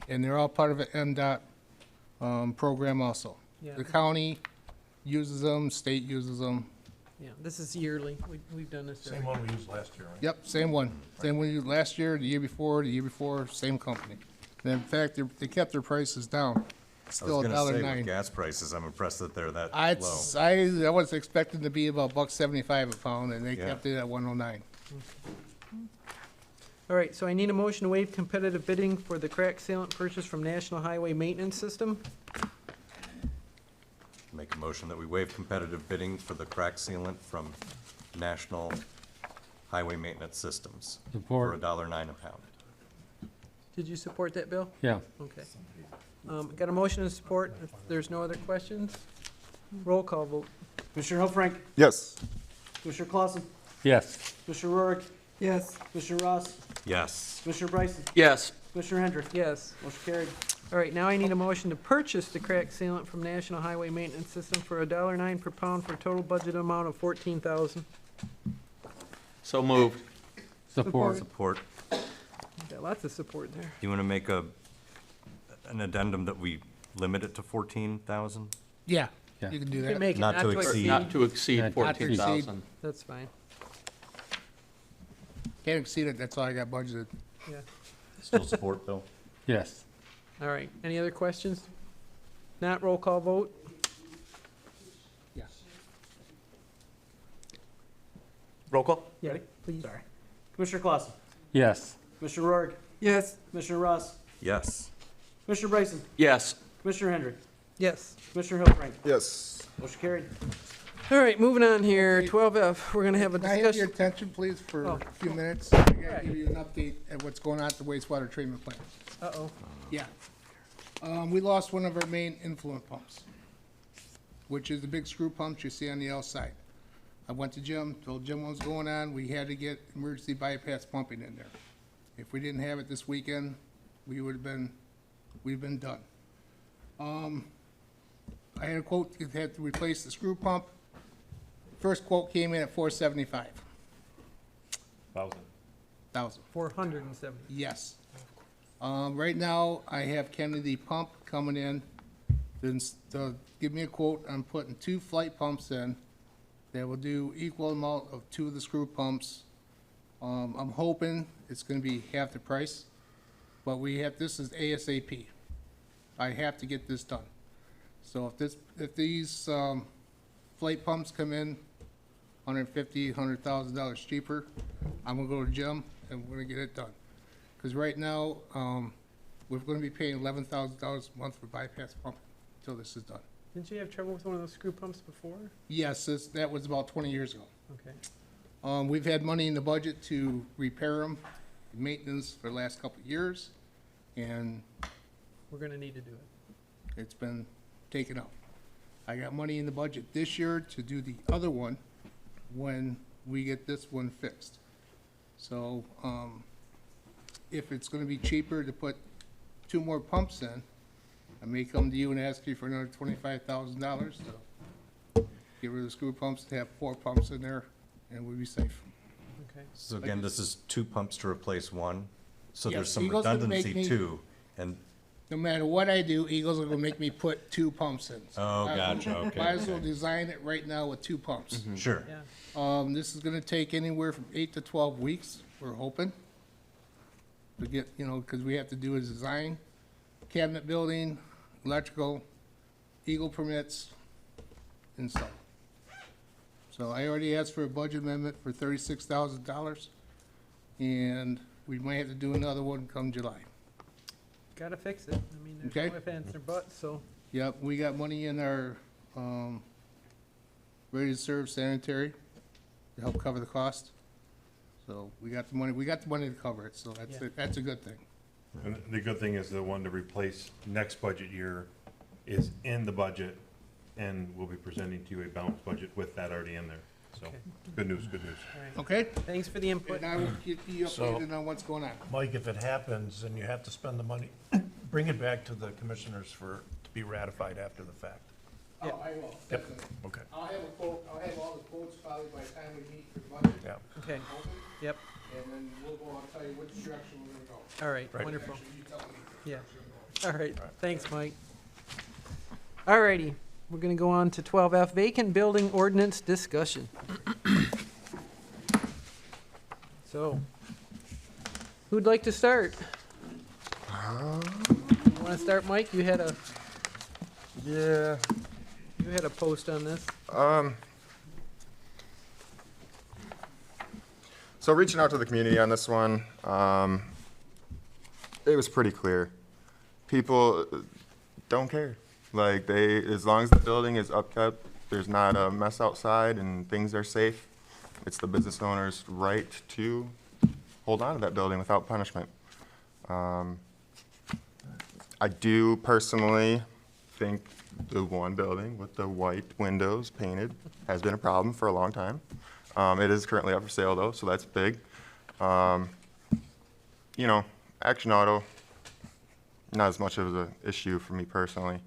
And they're all part of an MDOT program also. Yeah. The county uses them, state uses them. Yeah, this is yearly. We've done this. Same one we used last year, right? Yep, same one. Same one we used last year, the year before, same company. And in fact, they kept their prices down. Still I was gonna say, $1.09. with gas prices, I'm impressed that they're that I low. was expecting to be about $1.75 a pound, and they Yeah. kept it at 109. All right, so I need a motion to waive competitive bidding for the crack sealant purchase from National Highway Maintenance System. Make a motion that we waive competitive bidding for the crack sealant from National Highway Maintenance Systems for Support. $1.09 a pound. Did you support that, Bill? Yeah. Okay. Got a motion and support. If there's no other questions, roll call vote. Commissioner Hillfrank, Yes. Commissioner Clausen, Yes. Commissioner Rohr, Yes. Commissioner Ross, Yes. Commissioner Bryson, Yes. Commissioner Hendrick. Yes. Motion carried. All right, now I need a motion to purchase the crack sealant from National Highway Maintenance System for $1.09 per pound for a total budget amount of $14,000. So moved. Support. Support. Got lots of support there. Do you want to make an addendum that we limit it to 14,000? Yeah, Yeah. you can do You can that. make it Not to exceed. Not to exceed Not to exceed. 14,000. That's fine. Can't exceed it, that's all I got budgeted. Yeah. Still support, Bill? Yes. All right, any other questions? Not roll call vote? Yeah. Roll call. Yeah, Ready? please. Sorry. Commissioner Clausen, Yes. Commissioner Rohr, Yes. Commissioner Ross, Yes. Commissioner Bryson, Yes. Commissioner Hendrick, Yes. Commissioner Hillfrank. Yes. Motion carried. All right, moving on here, 12F, we're gonna have a Can I have your discussion. attention, please, for Oh. a few minutes? I gotta give you an update at what's going on at the wastewater treatment plant. Uh-oh. Yeah. We lost one of our main influent pumps, which is the big screw pumps you see on the outside. I went to Jim, told Jim what was going on. We had to get emergency bypass pumping in there. If we didn't have it this weekend, we'd been done. I had a quote, it had to replace the screw pump. First quote came in at $475,000. 470. Yes. Right now, I have Kennedy Pump coming in to give me a quote. I'm putting 2 flight pumps in that will do equal amount of 2 of the screw pumps. I'm hoping it's gonna be half the price, but this is ASAP. I have to get this done. So if these flight pumps come in $150,000, $100,000 cheaper, I'm gonna go to Jim and we're gonna get it done. Because right now, we're gonna be paying $11,000 a month for bypass pumping until this is done. Didn't you have trouble with one of those screw pumps before? Yes, that was about 20 years ago. Okay. We've had money in the budget to repair them, maintenance for the last couple of years, and We're gonna need to do it. it's been taken out. I got money in the budget this year to do the other one when we get this one fixed. So, if it's gonna be cheaper to put 2 more pumps in, I may come to you and ask you for another $25,000 to get rid of the screw pumps, to have 4 pumps in there, and we'll be safe. Okay. So again, this is 2 pumps to replace 1, so Yeah, there's some Eagle's gonna make redundancy me- too, and No matter what I do, Eagles are gonna make me put 2 pumps in. So Oh, I- gotcha, okay, Might as well okay. design it right now with 2 pumps. Sure. Yeah. This is gonna take anywhere from 8 to 12 weeks, we're hoping. To get, because we have to do a design, cabinet building, electrical, Eagle permits, and so. So I already asked for a budget amendment for $36,000, and we might have to do another one come July. Gotta fix it. I mean, there's Okay. no ifs, ands, or buts, so. Yep, we got money in our, ready to serve sanitary to help cover the cost. So we got the money to cover it, so that's a good thing. And the good thing is the one to replace next budget year is in the budget, and we'll be presenting to you a balanced budget with that already in there. So, Okay. good news, good news. All right. Okay? Thanks for the input. And I will keep you So- updated on what's going on. Mike, if it happens and you have to spend the money, bring it back to the commissioners to be ratified after the fact. Oh, I will. Yep, definitely. okay, I'll have a quote, I'll have all the quotes probably by the time we meet for budget. yeah. Okay, Open, yep, and then I'll tell you which direction we're gonna go. all right, Right. wonderful. Actually, you tell me. Yeah. All right, thanks, Mike. All righty, we're gonna go on to 12F, vacant building ordinance discussion. So, who'd like to start? You wanna start, Mike? You had a post on this. So reaching out to the community on this one, it was pretty clear. People don't care. Like as long as the building is upkept, there's not a mess outside and things are safe, it's the business owner's right to hold on to that building without punishment. I do personally think the one building with the white windows painted has been a problem for a long time. It is currently up for sale though, so that's big. Action Auto, not as much of an issue for me personally.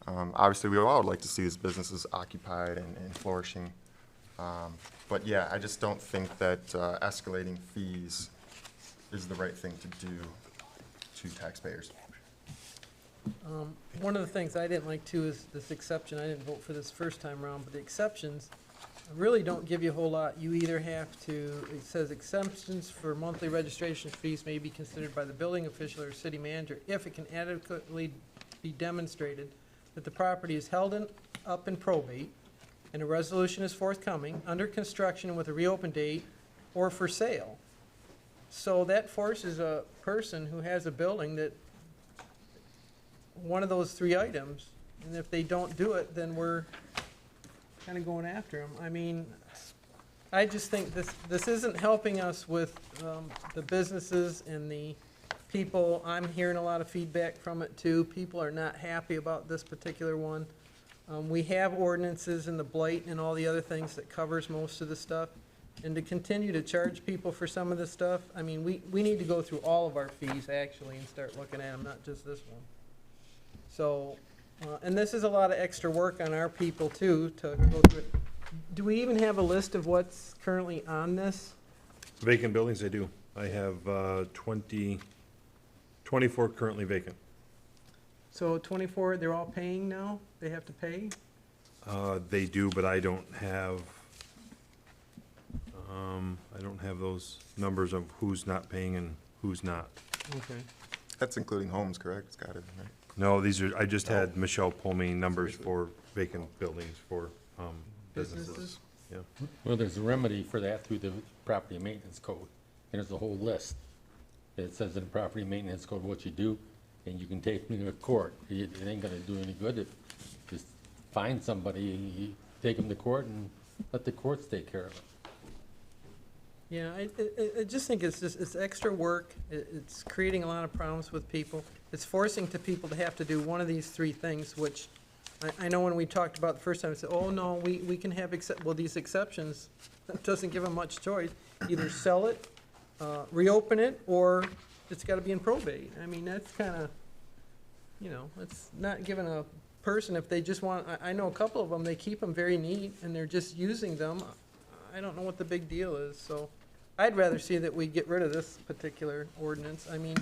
Obviously, we all would like to see these businesses occupied and flourishing. But yeah, I just don't think that escalating fees is the right thing to do to taxpayers. One of the things I didn't like too is this exception. I didn't vote for this first time around, but the exceptions really don't give you a whole lot. You either have to, it says exemptions for monthly registration fees may be considered by the building official or city manager if it can adequately be demonstrated that the property is held up in probate and a resolution is forthcoming, under construction with a reopen date, or for sale. So that forces a person who has a building that one of those 3 items, and if they don't do it, then we're kind of going after them. I mean, I just think this isn't helping us with the businesses and the people. I'm hearing a lot of feedback from it too. People are not happy about this particular one. We have ordinances and the blight and all the other things that covers most of the stuff. And to continue to charge people for some of this stuff, I mean, we need to go through all of our fees actually and start looking at them, not just this one. So, and this is a lot of extra work on our people too, to go through it. Do we even have a list of what's currently on this? Vacant buildings, I do. I have 24 currently vacant. So 24, they're all paying now? They have to pay? They do, but I don't have those numbers of who's not paying and who's not. Okay. That's including homes, correct? It's got it, right? No, I just had Michelle pull me numbers for vacant buildings for businesses. Businesses? Yeah. Well, there's a remedy for that through the property maintenance code. And there's a whole list. It says in the property maintenance code what you do, and you can take them to court. It ain't gonna do any good. Just find somebody, you take them to court and let the courts take care of it. Yeah, I just think it's extra work. It's creating a lot of problems with people. It's forcing people to have to do one of these 3 things, which I know when we talked about the first time, I said, oh, no, we can have, well, these exceptions, it doesn't give them much choice. Either sell it, reopen it, or it's gotta be in probate. I mean, that's kinda, you know, it's not giving a person, if they just want, I know a couple of them, they keep them very neat, and they're just using them. I don't know what the big deal is, so I'd rather see that we get rid of this particular ordinance. I mean,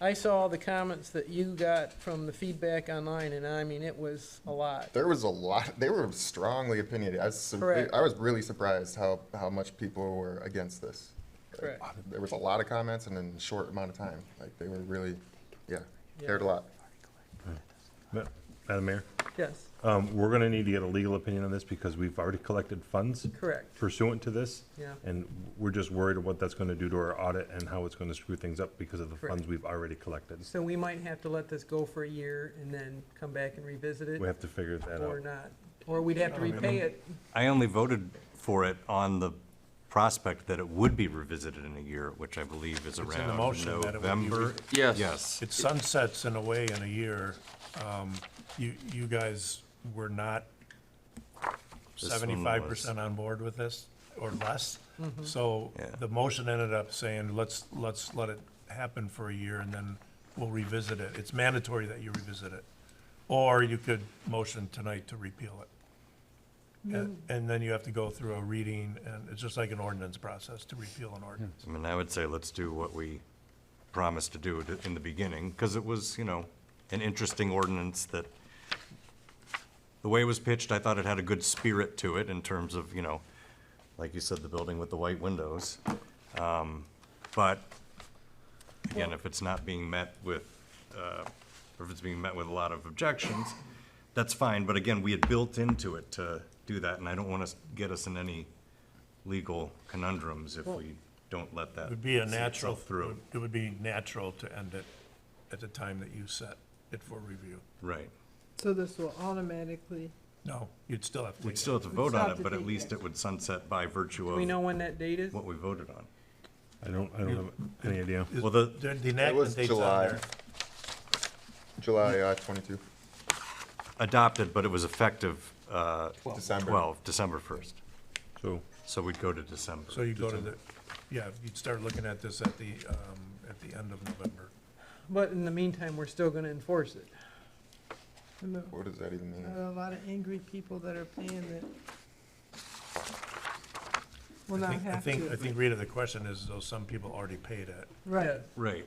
I saw all the comments that you got from the feedback online, and I mean, it was a lot. There was a lot. They were strongly opinionated. Correct. I was really surprised how much people were against this. Correct. There was a lot of comments and in a short amount of time. Like they were really, cared a lot. Madam Mayor? Yes, We're gonna need to get a legal opinion on this because we've already collected funds correct, pursuant to this. yeah. And we're just worried what that's gonna do to our audit and how it's gonna screw things up because of the Correct. funds we've already collected. So we might have to let this go for a year and then come back and revisit it, We have to figure that or out. not. Or we'd have to repay it. I only voted for it on the prospect that it would be revisited in a year, which I believe is It's in the around motion that it would be November. Yes. Yes. It sunsets in a way in a year. You guys were not This one 75% on board with this, or less. Mm-hmm. So Yeah. the motion ended up saying, let's let it happen for a year and then we'll revisit it. It's mandatory that you revisit it. Or you could motion tonight to repeal it. And then you have to go through a reading, and it's just like an ordinance process to repeal an ordinance. I mean, I would say let's do what we promised to do in the beginning, because it was, an interesting ordinance that, the way it was pitched, I thought it had a good spirit to it in terms of, like you said, the building with the white windows. But, again, if it's not being met with, or if it's being met with a lot of objections, that's fine, but again, we had built into it to do that, and I don't want to get us in any legal conundrums if we don't let that It would be a see natural, itself through. it would be natural to end it at the time that you set it for review. Right. So this will automatically, No, you'd still have to We'd take still it. have to vote still on have it, to but at take least it. it would sunset by virtue Do we know of when that date is? what we voted on. I don't have any idea. Well, the, The It enactment was date's on July. there. July 22. adopted, but it was effective, December. December 1st. So, So we'd go to December. So you go to the, you'd start looking at this at the end of November. But in the meantime, we're still gonna enforce it. and the- What does that even mean? a lot of angry people that are paying that will not I have think, to. Rita, the question is, though, some people already paid it. Right. Right.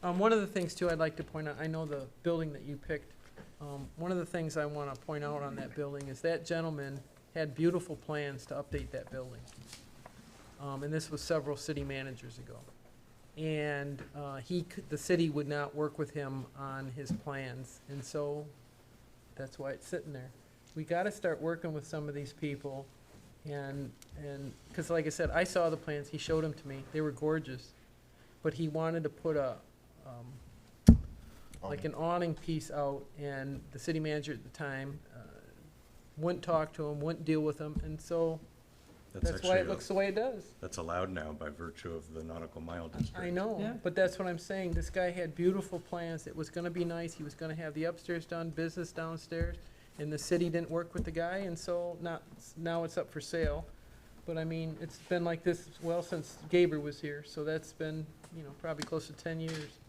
One of the things too, I'd like to point out, I know the building that you picked, one of the things I wanna point out on that building is that gentleman had beautiful plans to update that building. And this was several city managers ago. And, the city would not work with him on his plans, and so that's why it's sitting there. We gotta start working with some of these people, and, cause like I said, I saw the plans, he showed them to me, they were gorgeous. But he wanted to put a, like an awning piece out, and the city manager at the time, wouldn't talk to him, wouldn't deal with him, and so that's why actually it looks the way it does. That's allowed now by virtue of the nautical mile district. I know, Yeah. but that's what I'm saying, this guy had beautiful plans, it was gonna be nice, he was gonna have the upstairs done, business downstairs, and the city didn't work with the guy, and so now it's up for sale. But I mean, it's been like this, well, since Gaber was here, so that's been, probably close to 10 years.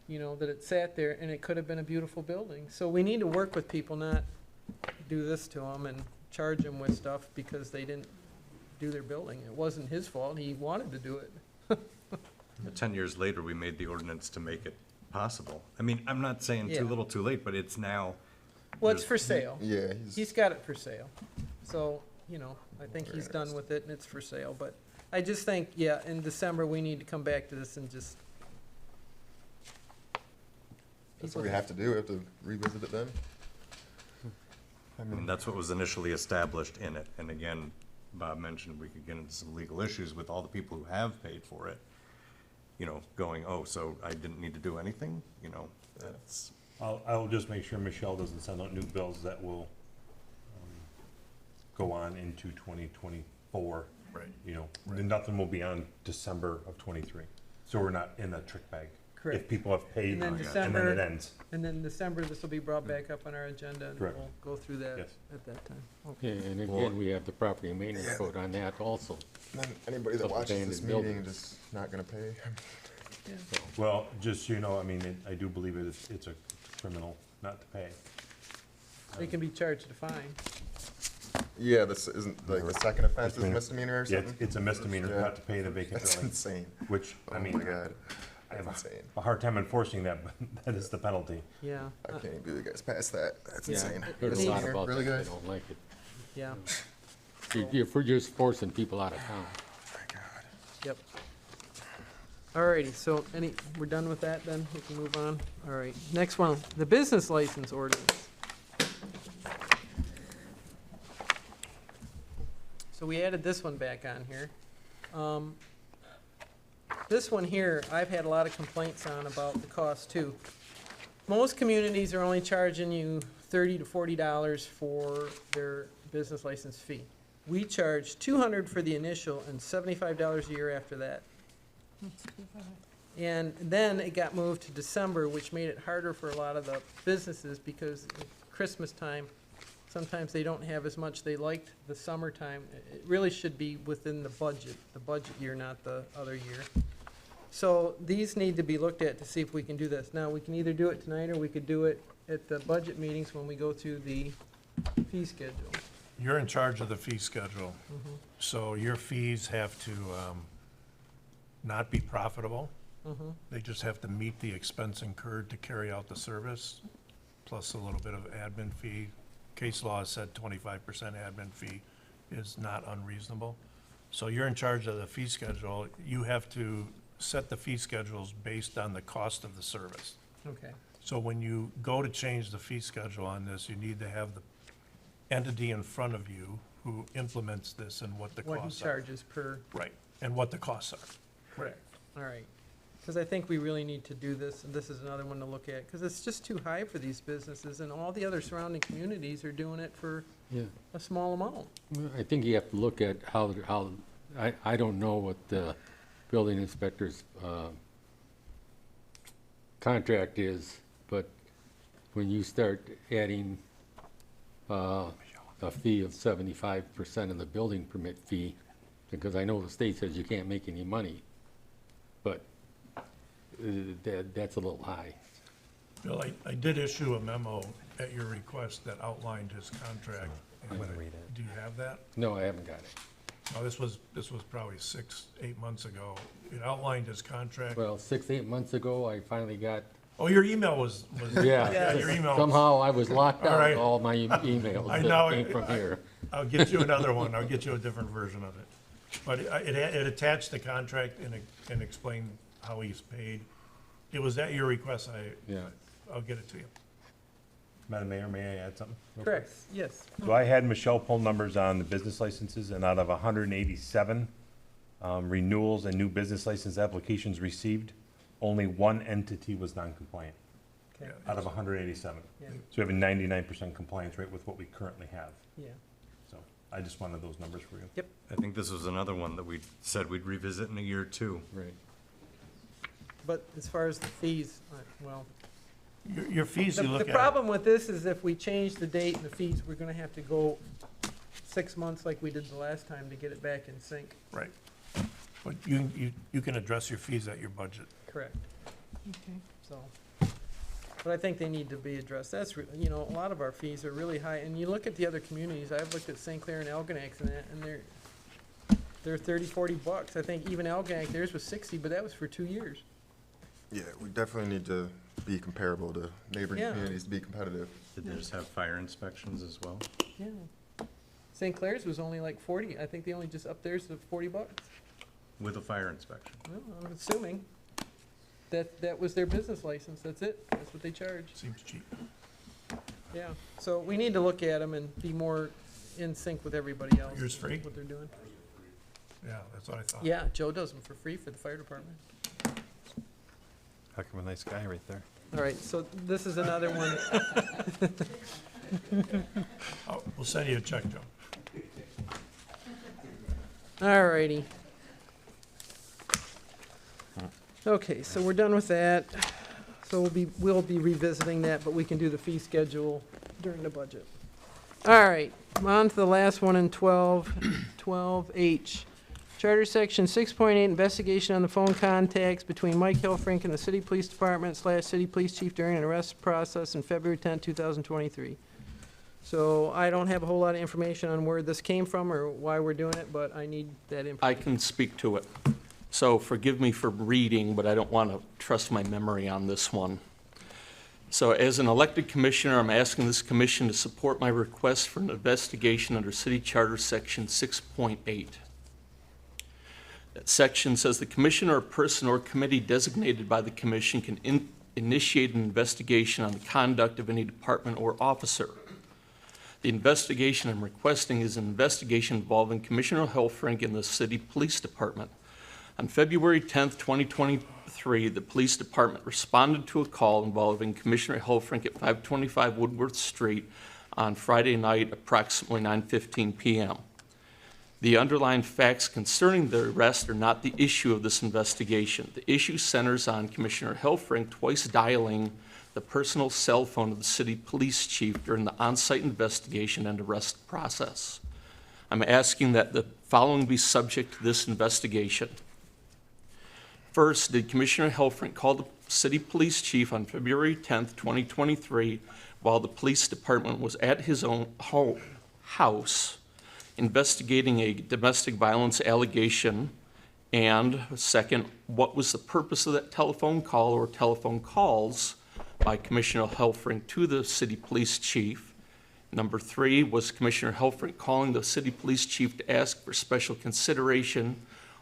That it sat there, and it could have been a beautiful building. So we need to work with people, not do this to them and charge them with stuff because they didn't do their building. It wasn't his fault, he wanted to do it. 10 years later, we made the ordinance to make it possible. I mean, I'm not saying Yeah. too little, too late, but it's now, Well, it's for sale. Yeah, He's got it for sale. So, I think he's done with it and it's for sale, but I just think, in December, we need to come back to this and just. That's what we have to do. We have to revisit it then. I mean, that's what was initially established in it. And again, Bob mentioned we could get into some legal issues with all the people who have paid for it, going, oh, so I didn't need to do anything, that's. I'll just make sure Michelle doesn't send out new bills that will, go on into 2024. Right. Then nothing will be on December of '23. So we're not in a trick bag. Correct. If people have paid, And then and then December, it ends. and then December, this will be brought back up on our agenda and Correct. we'll go through that Yes. at that time. Okay, and again, we have the property maintenance code on that also. Then anybody that Of watches this abandoned meeting buildings. is just not gonna pay. Well, just so you know, I mean, I do believe it's a criminal not to pay. They can be charged a fine. Yeah, this isn't, like, the second offense is misdemeanor or Yeah, something? it's a misdemeanor not to pay the vacant That's building. insane. Which, I Oh mean, my God. I have That's insane. a hard time enforcing that, but that is the penalty. Yeah. I can't even believe you guys passed that. That's Yeah, insane. there's a lot Neither. about Really, that, guys? they don't like it. Yeah, If we're just forcing people out of town. yep. Alrighty, so we're done with that then? We can move on? All right, next one, the business license ordinance. So we added this one back on here. This one here, I've had a lot of complaints on about the cost too. Most communities are only charging you $30 to $40 for their business license fee. We charge $200 for the initial and $75 a year after that. And then it got moved to December, which made it harder for a lot of the businesses because at Christmas time, sometimes they don't have as much they liked the summertime. It really should be within the budget year, not the other year. So these need to be looked at to see if we can do this. Now, we can either do it tonight or we could do it at the budget meetings when we go through the fee schedule. You're in charge of the fee schedule, so your fees have to not be profitable. They just have to meet the expense incurred to carry out the service, plus a little bit of admin fee. Case law has said 25% admin fee is not unreasonable. So you're in charge of the fee schedule. You have to set the fee schedules based on the cost of the service. Okay. So when you go to change the fee schedule on this, you need to have the entity in front of you who implements this and what the What he costs are. charges per, Right, and what the costs are. correct, all right. Because I think we really need to do this, and this is another one to look at, because it's just too high for these businesses, and all the other surrounding communities are doing it for Yeah. a small amount. Well, I think you have to look at how, I don't know what the building inspector's contract is, but when you start adding a fee of 75% of the building permit fee, because I know the state says you can't make any money, but that's a little high. Bill, I did issue a memo at your request that outlined his contract. I'm gonna read it. Do you have that? No, I haven't got it. Oh, this was probably 6-8 months ago. It outlined his contract. Well, 6-8 months ago, I finally got, Oh, your email was. yeah, Your email. somehow I was locked All out right. of all my emails I know. that came from here. I'll get you another one. I'll get you a different version of it. But it attached the contract and explained how he's paid. It was at your request. Yeah. I'll get it to you. Madam Mayor, may I add something? real quick? Correct, yes. So I had Michelle pull numbers on the business licenses, and out of 187 renewals and new business license applications received, only one entity was non-compliant Okay, out of 187. yeah, So we have a 99% compliance rate with what we currently have. yeah. So I just wanted those numbers for you. Yep. I think this was another one that we said we'd revisit in a year or two. Right. But as far as the fees, well, Your fees, you look at. the problem with this is if we change the date and the fees, we're gonna have to go 6 months like we did the last time to get it back in sync. Right. But you can address your fees at your budget. Correct. Okay. So, but I think they need to be addressed. That's, a lot of our fees are really high, and you look at the other communities, I've looked at St. Clair and Algonac and that, and they're $30-40. I think even Algonac, theirs was 60, but that was for 2 years. Yeah, we definitely need to be comparable to neighboring Yeah. communities to be competitive. Did theirs have fire inspections as well? Yeah. St. Clair's was only like 40. I think they only just upped theirs to $40. With a fire inspection? Well, I'm assuming that was their business license. That's it. That's what they charge. Seems cheap. Yeah. So we need to look at them and be more in sync with everybody else. Yours free? What they're doing. Yeah, that's what I thought. Yeah, Joe does them for free for the fire department. Heck of a nice guy right there. All right, so this is another one. Oh, we'll send you a check, Joe. All righty. Okay, so we're done with that. So we'll be revisiting that, but we can do the fee schedule during the budget. All right, on to the last one in 12, 12H. Charter Section 6.8, investigation on the phone contacts between Mike Hilfrink and the City Police Department / City Police Chief during an arrest process on February 10, 2023. So I don't have a whole lot of information on where this came from or why we're doing it, but I need that information. I can speak to it. So forgive me for reading, but I don't want to trust my memory on this one. So as an elected commissioner, I'm asking this commission to support my request for an investigation under City Charter Section 6.8. That section says the commissioner or person or committee designated by the commission can initiate an investigation on the conduct of any department or officer. The investigation I'm requesting is an investigation involving Commissioner Helfrich and the City Police Department. On February 10th, 2023, the police department responded to a call involving Commissioner Helfrich at 525 Woodworth Street on Friday night, approximately 9:15 p.m. The underlying facts concerning the arrest are not the issue of this investigation. The issue centers on Commissioner Helfrich twice dialing the personal cell phone of the city police chief during the on-site investigation and arrest process. I'm asking that the following be subject to this investigation. First, did Commissioner Helfrich call the city police chief on February 10th, 2023, while the police department was at his own house investigating a domestic violence allegation? And second, what was the purpose of that telephone call or telephone calls by Commissioner Helfrich to the city police chief? Number three, was Commissioner Helfrich calling the city police chief to ask for special consideration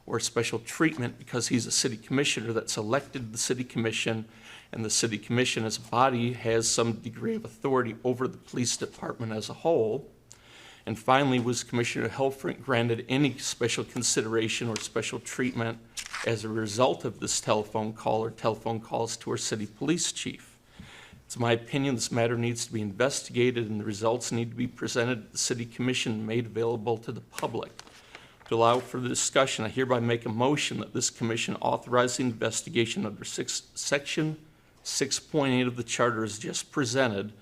or special treatment because he's a city commissioner that's elected to the city commission, and the city commission as a body has some degree of authority over the police department as a whole? And finally, was Commissioner Helfrich granted any special consideration or special treatment as a result of this telephone call or telephone calls to our city police chief? It's my opinion this matter needs to be investigated and the results need to be presented to the City Commission and made available to the public. To allow for the discussion, I hereby make a motion that this commission authorize the investigation under Section 6.8 of the Charter as just presented.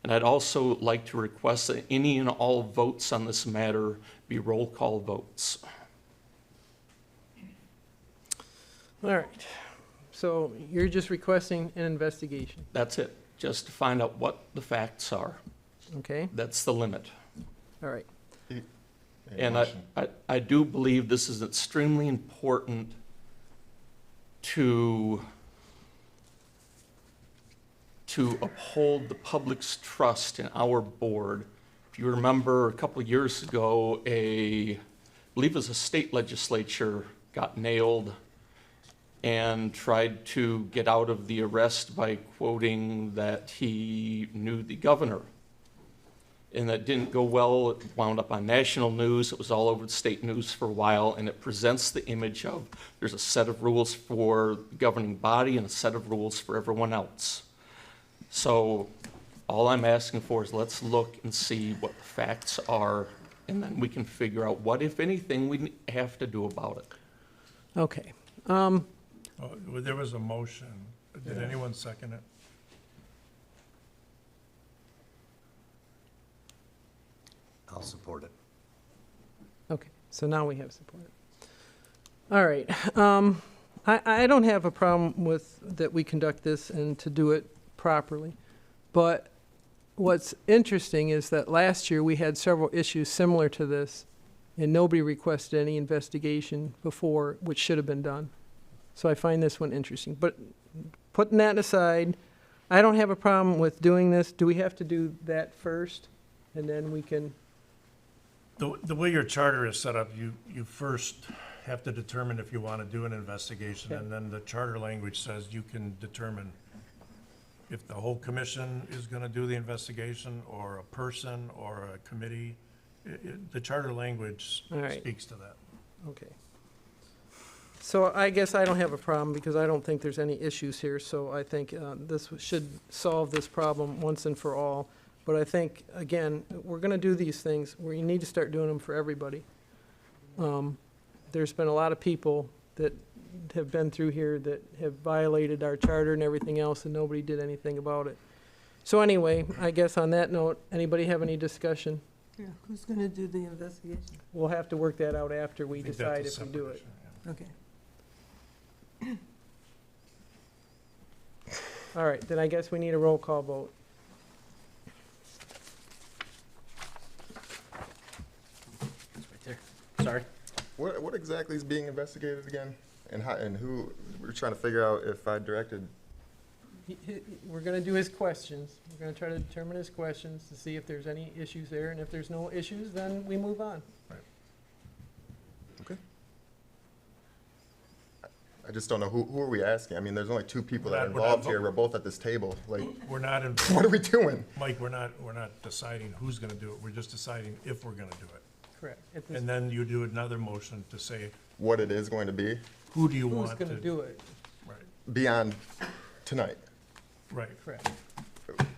And I'd also like to request that any and all votes on this matter be roll call votes. All right. So you're just requesting an investigation. That's it, just to find out what the facts are. Okay. That's the limit. All right. And I do believe this is extremely important to uphold the public's trust in our board. If you remember, a couple of years ago, I believe it was a state legislature got nailed and tried to get out of the arrest by quoting that he knew the governor. And that didn't go well. It wound up on national news. It was all over the state news for a while, and it presents the image of there's a set of rules for the governing body and a set of rules for everyone else. So all I'm asking for is let's look and see what the facts are, and then we can figure out what, if anything, we have to do about it. Okay. There was a motion. Did anyone second it? I'll support it. Okay, so now we have support. All right. I don't have a problem with that we conduct this and to do it properly. But what's interesting is that last year we had several issues similar to this, and nobody requested any investigation before, which should have been done. So I find this one interesting. But putting that aside, I don't have a problem with doing this. Do we have to do that first? And then we can... The way your charter is set up, you first have to determine if you want to do an investigation, Okay. and then the charter language says you can determine if the whole commission is going to do the investigation, or a person, or a committee. The charter language All right. speaks to that. Okay. So I guess I don't have a problem because I don't think there's any issues here. So I think this should solve this problem once and for all. But I think, again, we're going to do these things. We need to start doing them for everybody. There's been a lot of people that have been through here that have violated our charter and everything else, and nobody did anything about it. So anyway, I guess on that note, anybody have any discussion? Yeah, who's gonna do the investigation? We'll have to work that out after we I think decide that's a if we do separate it. issue, yeah. Okay. All right, then I guess we need a roll call vote. It's right there. Sorry. What exactly is being investigated again? And how, and who, we're trying to figure out if I directed, We're gonna do his questions. We're gonna try to determine his questions to see if there's any issues there, and if there's no issues, then we move on. okay? I just don't know, who are we asking? I mean, there's only two people that are We're not involved here, voting. we're both at this table, like, We're not in. what are we doing? Mike, we're not deciding who's gonna do it, we're just deciding if we're gonna do it. Correct. At this- And then you do another motion to say, What it is going to be who do you Who's want to? gonna do it? Right, beyond tonight. right. Correct.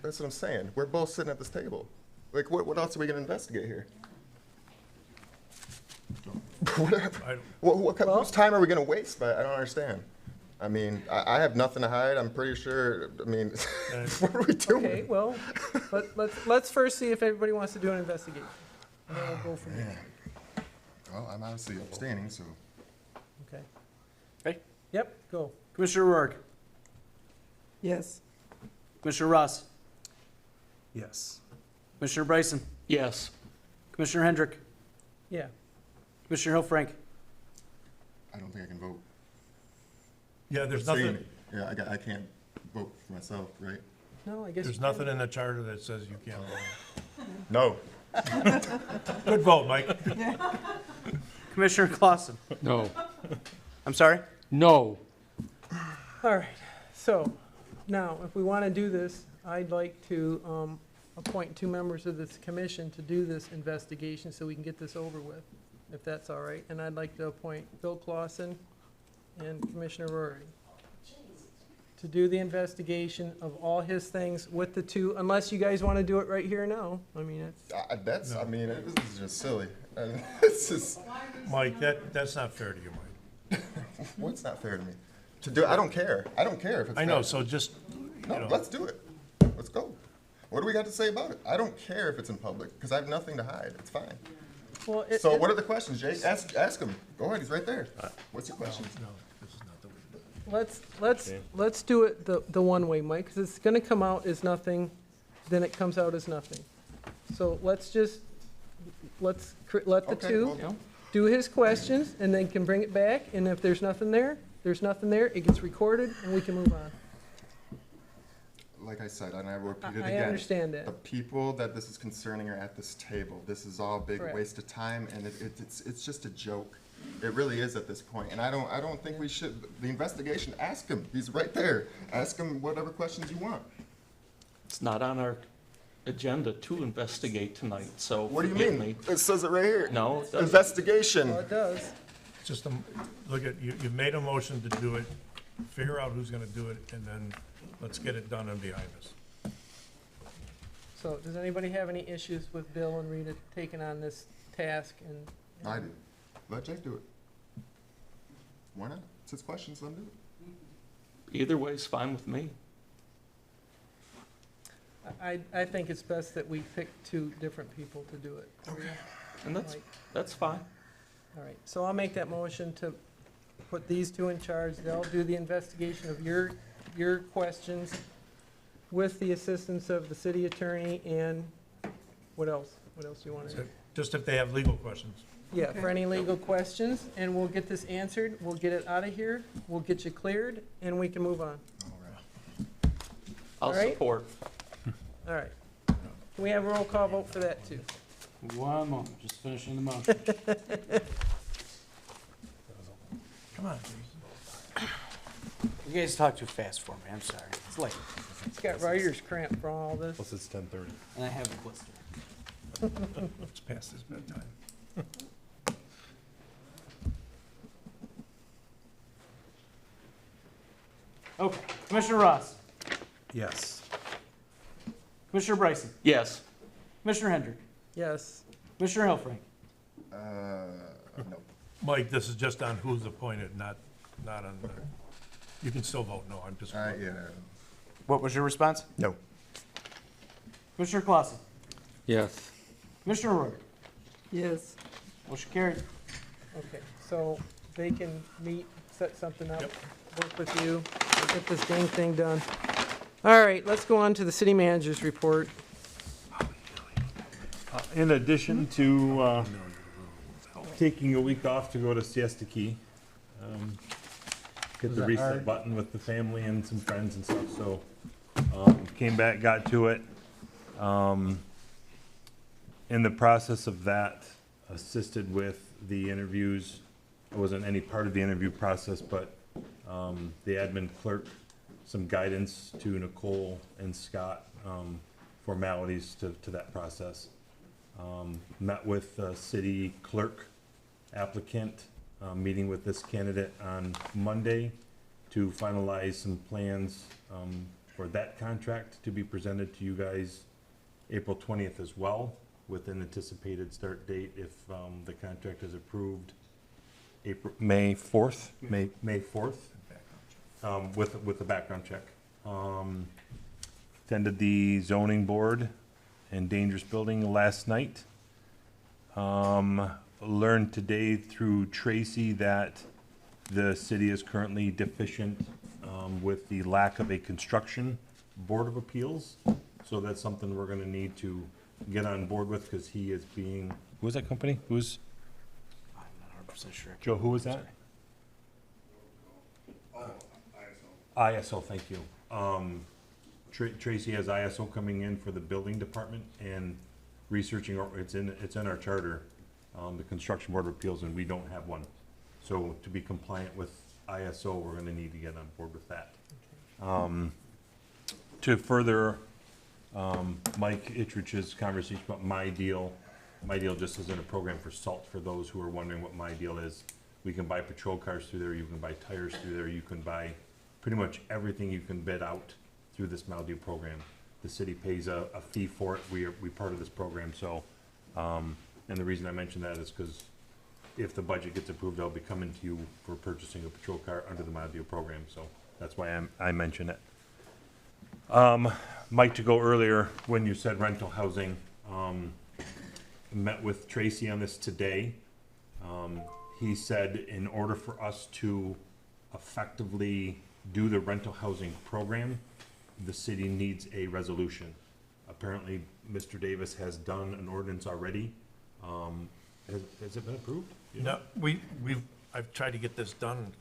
That's what I'm saying, we're both sitting at this table. Like, what else are we gonna investigate here? Whatever. I- Whose time are we gonna waste? But I don't understand. I mean, I have nothing to hide. I'm pretty sure. I mean, what are we doing? Okay, well, let's first see if everybody wants to do an investigation. And then we'll go from there. Well, I'm obviously abstaining, so. Okay. Okay. Yep, go. Commissioner Rourke, Yes. Commissioner Ross, Yes. Commissioner Bryson, Yes. Commissioner Hendrick, Yeah. Commissioner Hillfrank. I don't think I can vote. Yeah, there's Abstain. nothing, Yeah, I can't vote for myself, right? No, I guess. there's you nothing can. in the charter that says you can't vote. No. Good vote, Mike. Commissioner Clausen. No. I'm sorry? No. All right, so now, if we want to do this, I'd like to appoint 2 members of this commission to do this investigation so we can get this over with, if that's all right. And I'd like to appoint Bill Clausen and Commissioner Rory to do the investigation of all his things with the 2, unless you guys want to do it right here now. I mean, it's, I mean, this is just silly. It's just, Mike, that's not fair to you, Mike. what's not fair to me? To do, I don't care. I don't care if it's. I know, fair. so just, you No, know, let's do it. Let's go. What do we got to say about it? I don't care if it's in public, because I have nothing to hide. It's fine. well, So what are the questions, Jake? Ask him. Go ahead, he's right there. What's your question? no, this is not the way to do it. let's do it the one way, Mike, because it's going to come out as nothing, then it comes out as nothing. So let the Okay, 2 well, do his questions, and then can bring it back, and if there's nothing there, it gets recorded, and we can move on. like I said, and I will repeat it I again. understand that. The people that this is concerning are at this table. This is all a big Correct. waste of time, and it's just a joke. It really is at this point, and I don't think we should, the investigation, ask him. He's right there. Ask him whatever questions you want. It's not on our agenda to investigate tonight, so. What do you forgive mean? me. It says it right here. No, it doesn't. Investigation. Well, it does. It's just, look at, you've made a motion to do it, figure out who's gonna do it, and then let's get it done and behind us. So does anybody have any issues with Bill and Rita taking on this task? And I do. Let Jake do it. Why not? It's his questions, let him do it. Either way's fine with me. I think it's best that we pick 2 different people to do it. Okay. And that's, Like, that's fine. all right, so I'll make that motion to put these 2 in charge. They'll do the investigation of your questions with the assistance of the city attorney and what else? What else do you want to do? Just if they have legal questions. Yeah, for any legal questions, and we'll get this answered, we'll get it out of here, we'll get you cleared, and we can move on. I'll All right. support. All right. Can we have a roll call vote for that, too? One moment, just finishing the motion. Come on, You guys talk too fast for me, I'm sorry. It's late, It's got writer's cramp for all this. Plus it's 10:30. and I have a blister. it's past his bedtime. Okay, Commissioner Ross, Yes. Commissioner Bryson, Yes. Commissioner Hendrick, Yes. Commissioner Hillfrank. No. Mike, this is just on who's appointed, not on the, you can still vote no, I'm just. Yeah. What was your response? No. Commissioner Clausen, Yes. Commissioner Royer? Yes. Motion carried. Okay, so they can meet, set something up, work with you, get this dang thing done. All right, let's go on to the city manager's report. In addition to taking a week off to go to Siesta Key, hit the reset button with the family and some friends and stuff, so came back, got to it. In the process of that, assisted with the interviews. I wasn't any part of the interview process, but the admin clerk, some guidance to Nicole and Scott, formalities to that process. Met with the city clerk applicant, meeting with this candidate on Monday to finalize some plans for that contract to be presented to you guys April 20th as well, with an anticipated start date if the contract is approved May 4th, May 4th, with the background check. Attended the zoning board and dangerous building last night. Learned today through Tracy that the city is currently deficient with the lack of a construction board of appeals. So that's something we're gonna need to get on board with, because he is being, who is that company? Who's? I'm not 100% sure. Joe, who was that? ISO, thank you. Tracy has ISO coming in for the building department and researching, or it's in our charter, the Construction Board of Appeals, and we don't have one. So to be compliant with ISO, we're gonna need to get on board with that. To further Mike Ittrich's conversation about My Deal just isn't a program for salt, for those who are wondering what My Deal is. We can buy patrol cars through there, you can buy tires through there, you can buy pretty much everything you can bid out through this My Deal program. The city pays a fee for it, we part of this program, so, and the reason I mention that is because if the budget gets approved, I'll be coming to you for purchasing a patrol car under the My Deal program, so that's why I mention it. Mike, to go earlier, when you said rental housing, met with Tracy on this today. He said in order for us to effectively do the rental housing program, the city needs a resolution. Apparently, Mr. Davis has done an ordinance already. Has it been approved? No, I've tried to get this done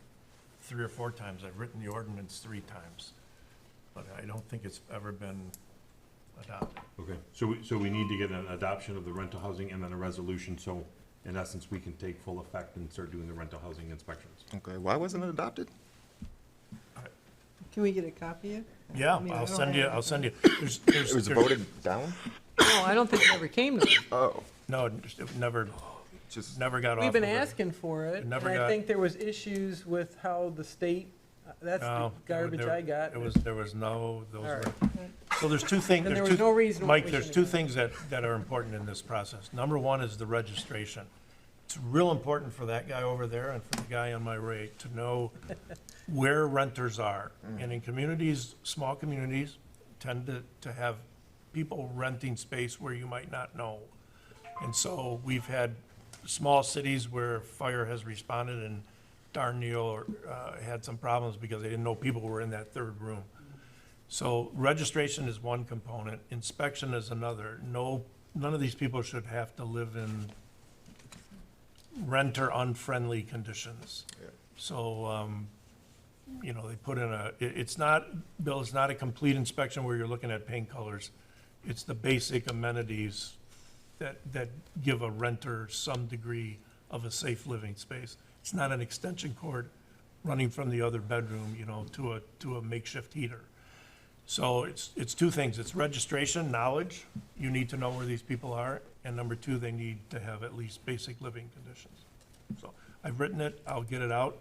3 or 4 times. I've written the ordinance 3 times, but I don't think it's ever been adopted. Okay, so we need to get an adoption of the rental housing and then a resolution, so in essence, we can take full effect and start doing the rental housing inspections. Okay, why wasn't it adopted? Can we get a copy of it? Yeah, I mean, I I'll don't send you, have- I'll send you. It was voted down? No, I don't think it ever came to us. Oh, No, it never got off. We've been of it. asking for it, It and never I got- think there was issues with how the state, that's the No, garbage there- I got. There was no, those All were. right. So there's 2 things. Then there there's was two- no reason why Mike, we there's shouldn't 2 have things that are important in this process. Number 1 is the registration. It's real important for that guy over there and for the guy on my right to know where renters are. And in communities, small communities, tend to have people renting space where you might not know. And so we've had small cities where fire has responded and Darnell had some problems because they didn't know people were in that 3rd room. So registration is one component, inspection is another. None of these people should have to live in renter-unfriendly conditions. So, they put in it's not, Bill, it's not a complete inspection where you're looking at paint colors. It's the basic amenities that give a renter some degree of a safe living space. It's not an extension cord running from the other bedroom, to a makeshift heater. So it's 2 things. It's registration, knowledge. You need to know where these people are. And number 2, they need to have at least basic living conditions. So I've written it, I'll get it out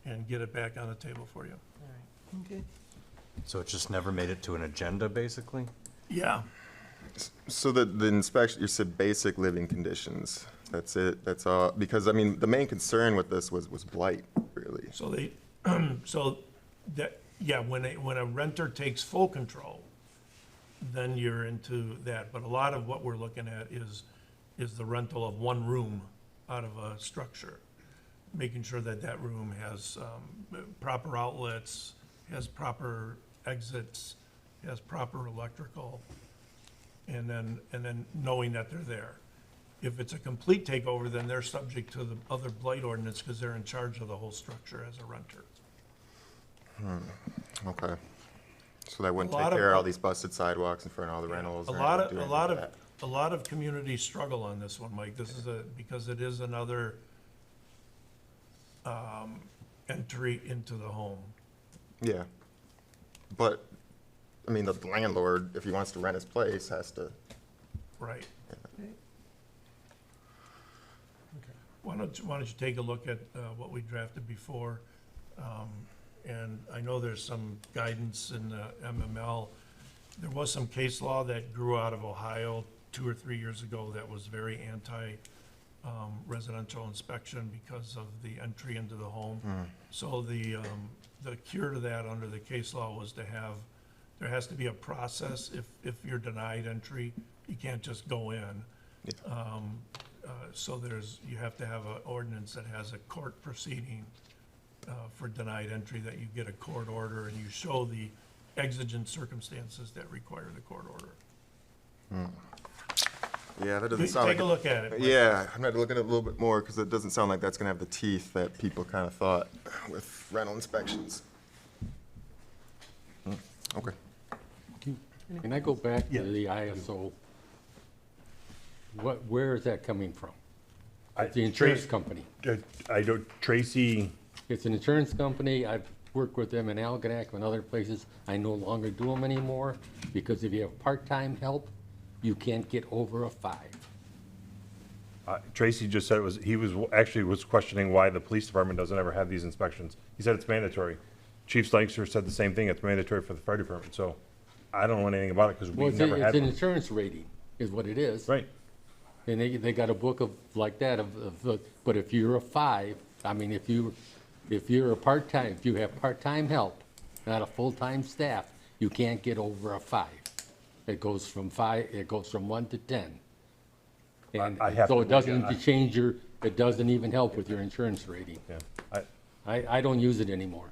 and get it back on the table for you. Okay. So it just never made it to an agenda, basically? Yeah. So the inspection, you said basic living conditions. That's it, that's all, because, I mean, the main concern with this was blight, really. So when a renter takes full control, then you're into that. But a lot of what we're looking at is the rental of one room out of a structure, making sure that that room has proper outlets, has proper exits, has proper electrical, and then knowing that they're there. If it's a complete takeover, then they're subject to the other blight ordinance because they're in charge of the whole structure as a renter. Okay. So that wouldn't A take lot of- care of all these busted sidewalks in front of all the rentals? A or lot do of, anything with that? a lot of communities struggle on this one, Mike. This is because it is another entry into the home. Yeah. But, I mean, the landlord, if he wants to rent his place, has to. Right. Why don't you take a look at what we drafted before? And I know there's some guidance in the MML. There was some case law that grew out of Ohio 2 or 3 years ago that was very residential inspection because of the entry into the home. So the cure to that under the case law was to have, there has to be a process if you're denied entry. You can't just go in. So you have to have an ordinance that has a court proceeding for denied entry, that you get a court order and you show the exigent circumstances that require the court order. Yeah, that doesn't sound like. Take a look at it. Yeah, I'm gonna look at it a little bit more because it doesn't sound like that's gonna have the teeth that people kind of thought with rental inspections. Okay. Can I go back to the ISO? Where is that coming from? It's the insurance company. I don't, Tracy, It's an insurance company. I've worked with them in Algonac and other places. I no longer do them anymore because if you have part-time help, you can't get over a 5. Tracy just said he was questioning why the police department doesn't ever have these inspections. He said it's mandatory. Chief Lankster said the same thing, it's mandatory for the fire department, so I don't know anything about it because we've never had It's an one. insurance rating is what it is. Right. And they got a book of, like that, but if you're a 5, I mean, if you're a part-time, if you have part-time help, not a full-time staff, you can't get over a 5. It goes from 1 to 10. And I have so to it doesn't look at- change it doesn't even help with your insurance rating. Yeah. I don't use it anymore.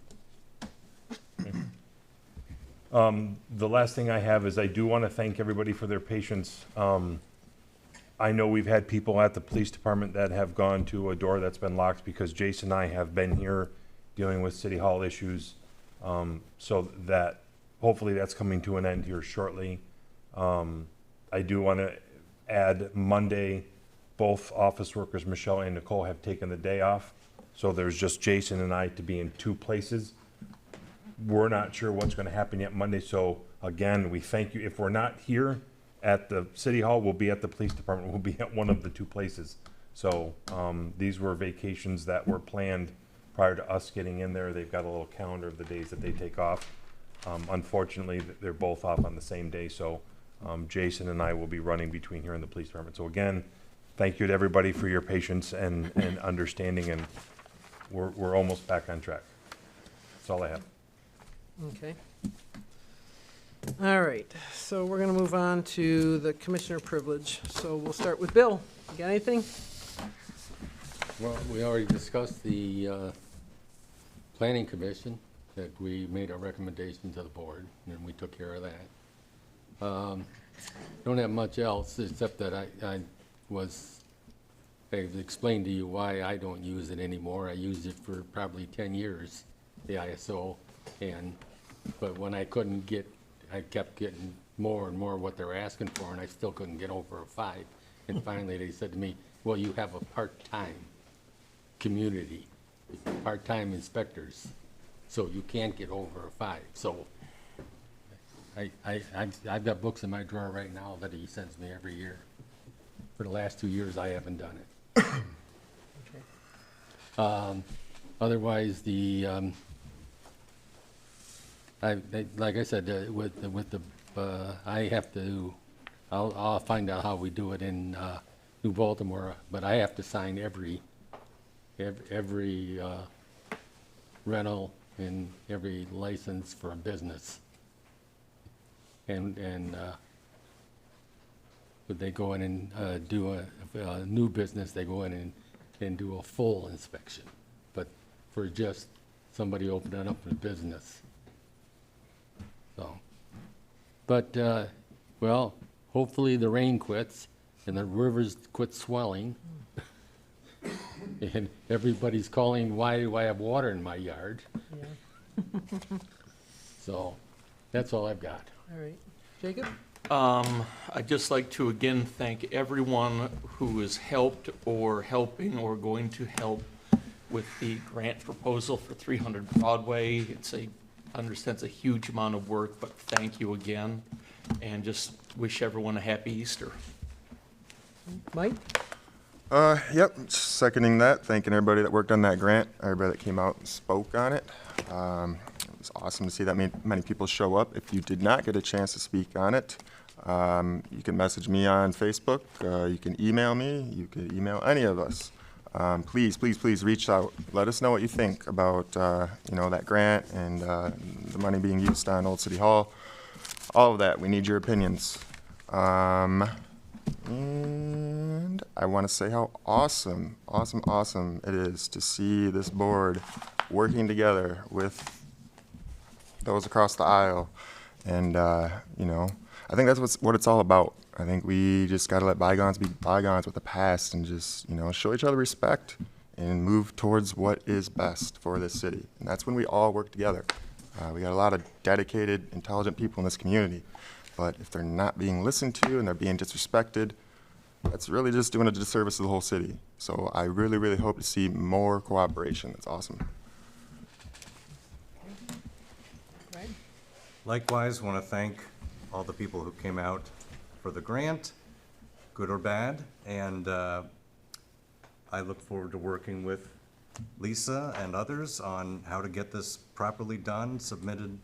The last thing I have is I do want to thank everybody for their patience. I know we've had people at the police department that have gone to a door that's been locked because Jason and I have been here dealing with city hall issues. So that, hopefully that's coming to an end here shortly. I do want to add Monday, both office workers, Michelle and Nicole, have taken the day off. So there's just Jason and I to be in 2 places. We're not sure what's going to happen yet Monday, so again, we thank you. If we're not here at the city hall, we'll be at the police department, we'll be at one of the 2 places. So, these were vacations that were planned prior to us getting in there. They've got a little calendar of the days that they take off. Unfortunately, they're both off on the same day, so, Jason and I will be running between here and the police department. So again, thank you to everybody for your patience and understanding, and we're almost back on track. That's all I have. Okay. All right, so we're gonna move on to the commissioner privilege. So we'll start with Bill. You got anything? Well, we already discussed the planning commission, that we made a recommendation to the board, and we took care of that. Don't have much else, except that I've explained to you why I don't use it anymore. I used it for probably 10 years, the ISO, but when I couldn't get, I kept getting more and more what they were asking for, and I still couldn't get over a 5. And finally, they said to me, well, you have a part-time community, part-time inspectors, so you can't get over a 5. So I've got books in my drawer right now that he sends me every year. For the last 2 years, I haven't done it. Otherwise, like I said, I'll find out how we do it in New Baltimore, but I have to sign every rental and every license for a business. and would they go in and do a new business, they go in and do a full inspection. But for just somebody opening up a business. So, but, well, hopefully the rain quits and the rivers quit swelling. And everybody's calling, why do I have water in my yard? So, that's all I've got. All right. Jacob? I'd just like to again thank everyone who has helped or helping or going to help with the grant proposal for 300 Broadway. I understand it's a huge amount of work, but thank you again, and just wish everyone a happy Easter. Mike? Yep, seconding that, thanking everybody that worked on that grant, everybody that came out and spoke on it. It was awesome to see that many people show up. If you did not get a chance to speak on it, you can message me on Facebook, you can email me, you can email any of us. Please, please, please reach out. Let us know what you think about, that grant and the money being used on Old City Hall. All of that, we need your opinions. And I want to say how awesome it is to see this board working together with those across the aisle. And, I think that's what it's all about. I think we just got to let bygones be bygones with the past and just, show each other respect and move towards what is best for this city. And that's when we all work together. We got a lot of dedicated, intelligent people in this community. But if they're not being listened to and they're being disrespected, that's really just doing a disservice to the whole city. So I really, really hope to see more cooperation. That's awesome. Likewise, want to thank all the people who came out for the grant, good or bad, and I look forward to working with Lisa and others on how to get this properly done, submitted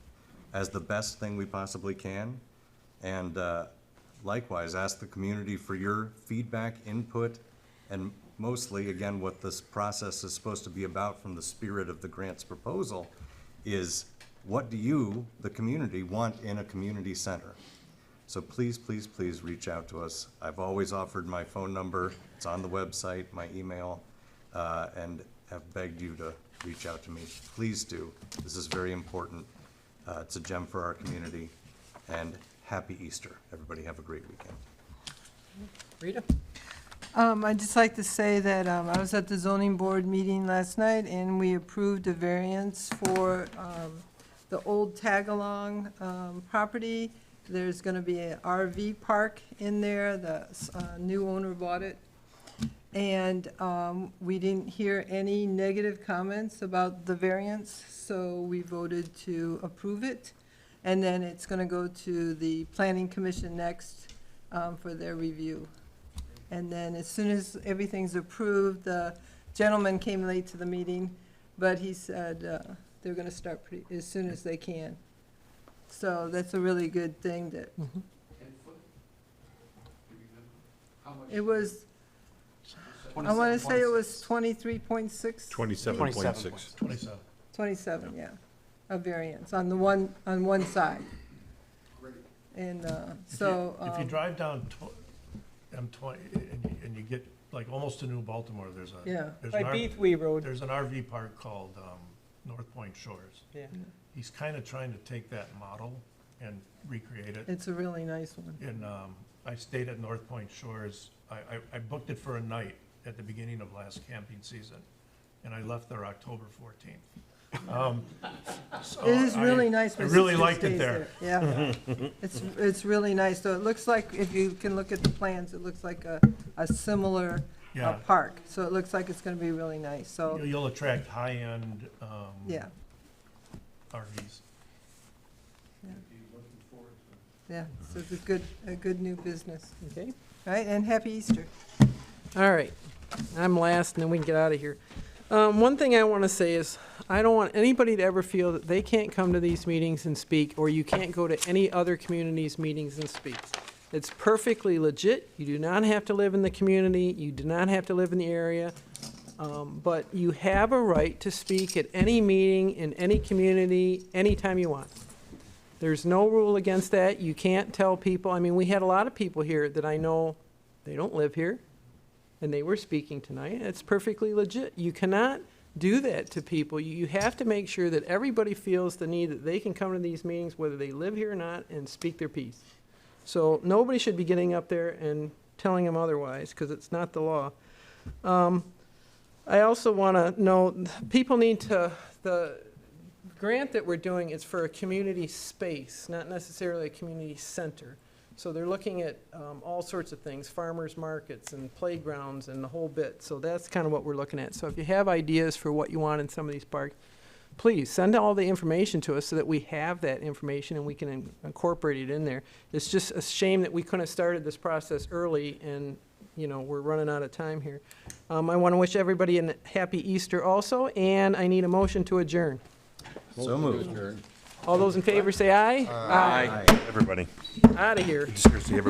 as the best thing we possibly can. And likewise, ask the community for your feedback, input, and mostly, again, what this process is supposed to be about from the spirit of the grant's proposal is what do you, the community, want in a community center? So please, please, please reach out to us. I've always offered my phone number. It's on the website, my email, and have begged you to reach out to me. Please do. This is very important. It's a gem for our community. And happy Easter. Everybody have a great weekend. Rita? I'd just like to say that I was at the zoning board meeting last night, and we approved a variance for the old tag-along property. There's going to be an RV park in there. The new owner bought it. And we didn't hear any negative comments about the variance, so we voted to approve it. And then it's going to go to the Planning Commission next for their review. And then as soon as everything's approved, the gentleman came late to the meeting, but he said they're going to start as soon as they can. So that's a really good thing that. It was, I want to say it was 23.6. 27.6. 27, yeah, a variance on one side. And so. If you drive down M20 and you get like almost to New Baltimore, there's By Beathwee Road. There's an RV park called North Point Shores. Yeah. He's kind of trying to take that model and recreate it. It's a really nice one. And I stayed at North Point Shores. I booked it for a night at the beginning of last camping season, and I left there October 14th. So It is really nice. I when really Sister liked it stays there. Yeah, it's really nice. So it looks like, if you can look at the plans, it looks like a similar Yeah. park. So it looks like it's going to be really nice. So You'll attract high-end yeah, RVs. yeah. So it's a good new business. Okay. Right, and happy Easter. All right. I'm last, and then we can get out of here. One thing I want to say is I don't want anybody to ever feel that they can't come to these meetings and speak, or you can't go to any other communities' meetings and speak. It's perfectly legit. You do not have to live in the community. You do not have to live in the area. But you have a right to speak at any meeting in any community anytime you want. There's no rule against that. You can't tell people, I mean, we had a lot of people here that I know, they don't live here, and they were speaking tonight. It's perfectly legit. You cannot do that to people. You have to make sure that everybody feels the need that they can come to these meetings, whether they live here or not, and speak their piece. So nobody should be getting up there and telling them otherwise, because it's not the law. I also want to know, people need to, the grant that we're doing is for a community space, not necessarily a community center. So they're looking at all sorts of things, farmers markets and playgrounds and the whole bit. So that's kind of what we're looking at. So if you have ideas for what you want in some of these parks, please send all the information to us so that we have that information and we can incorporate it in there. It's just a shame that we couldn't have started this process early, and we're running out of time here. I want to wish everybody a happy Easter also, and I need a motion to adjourn. So moved. All those in favor say aye. Everybody. Out of here. Seriously,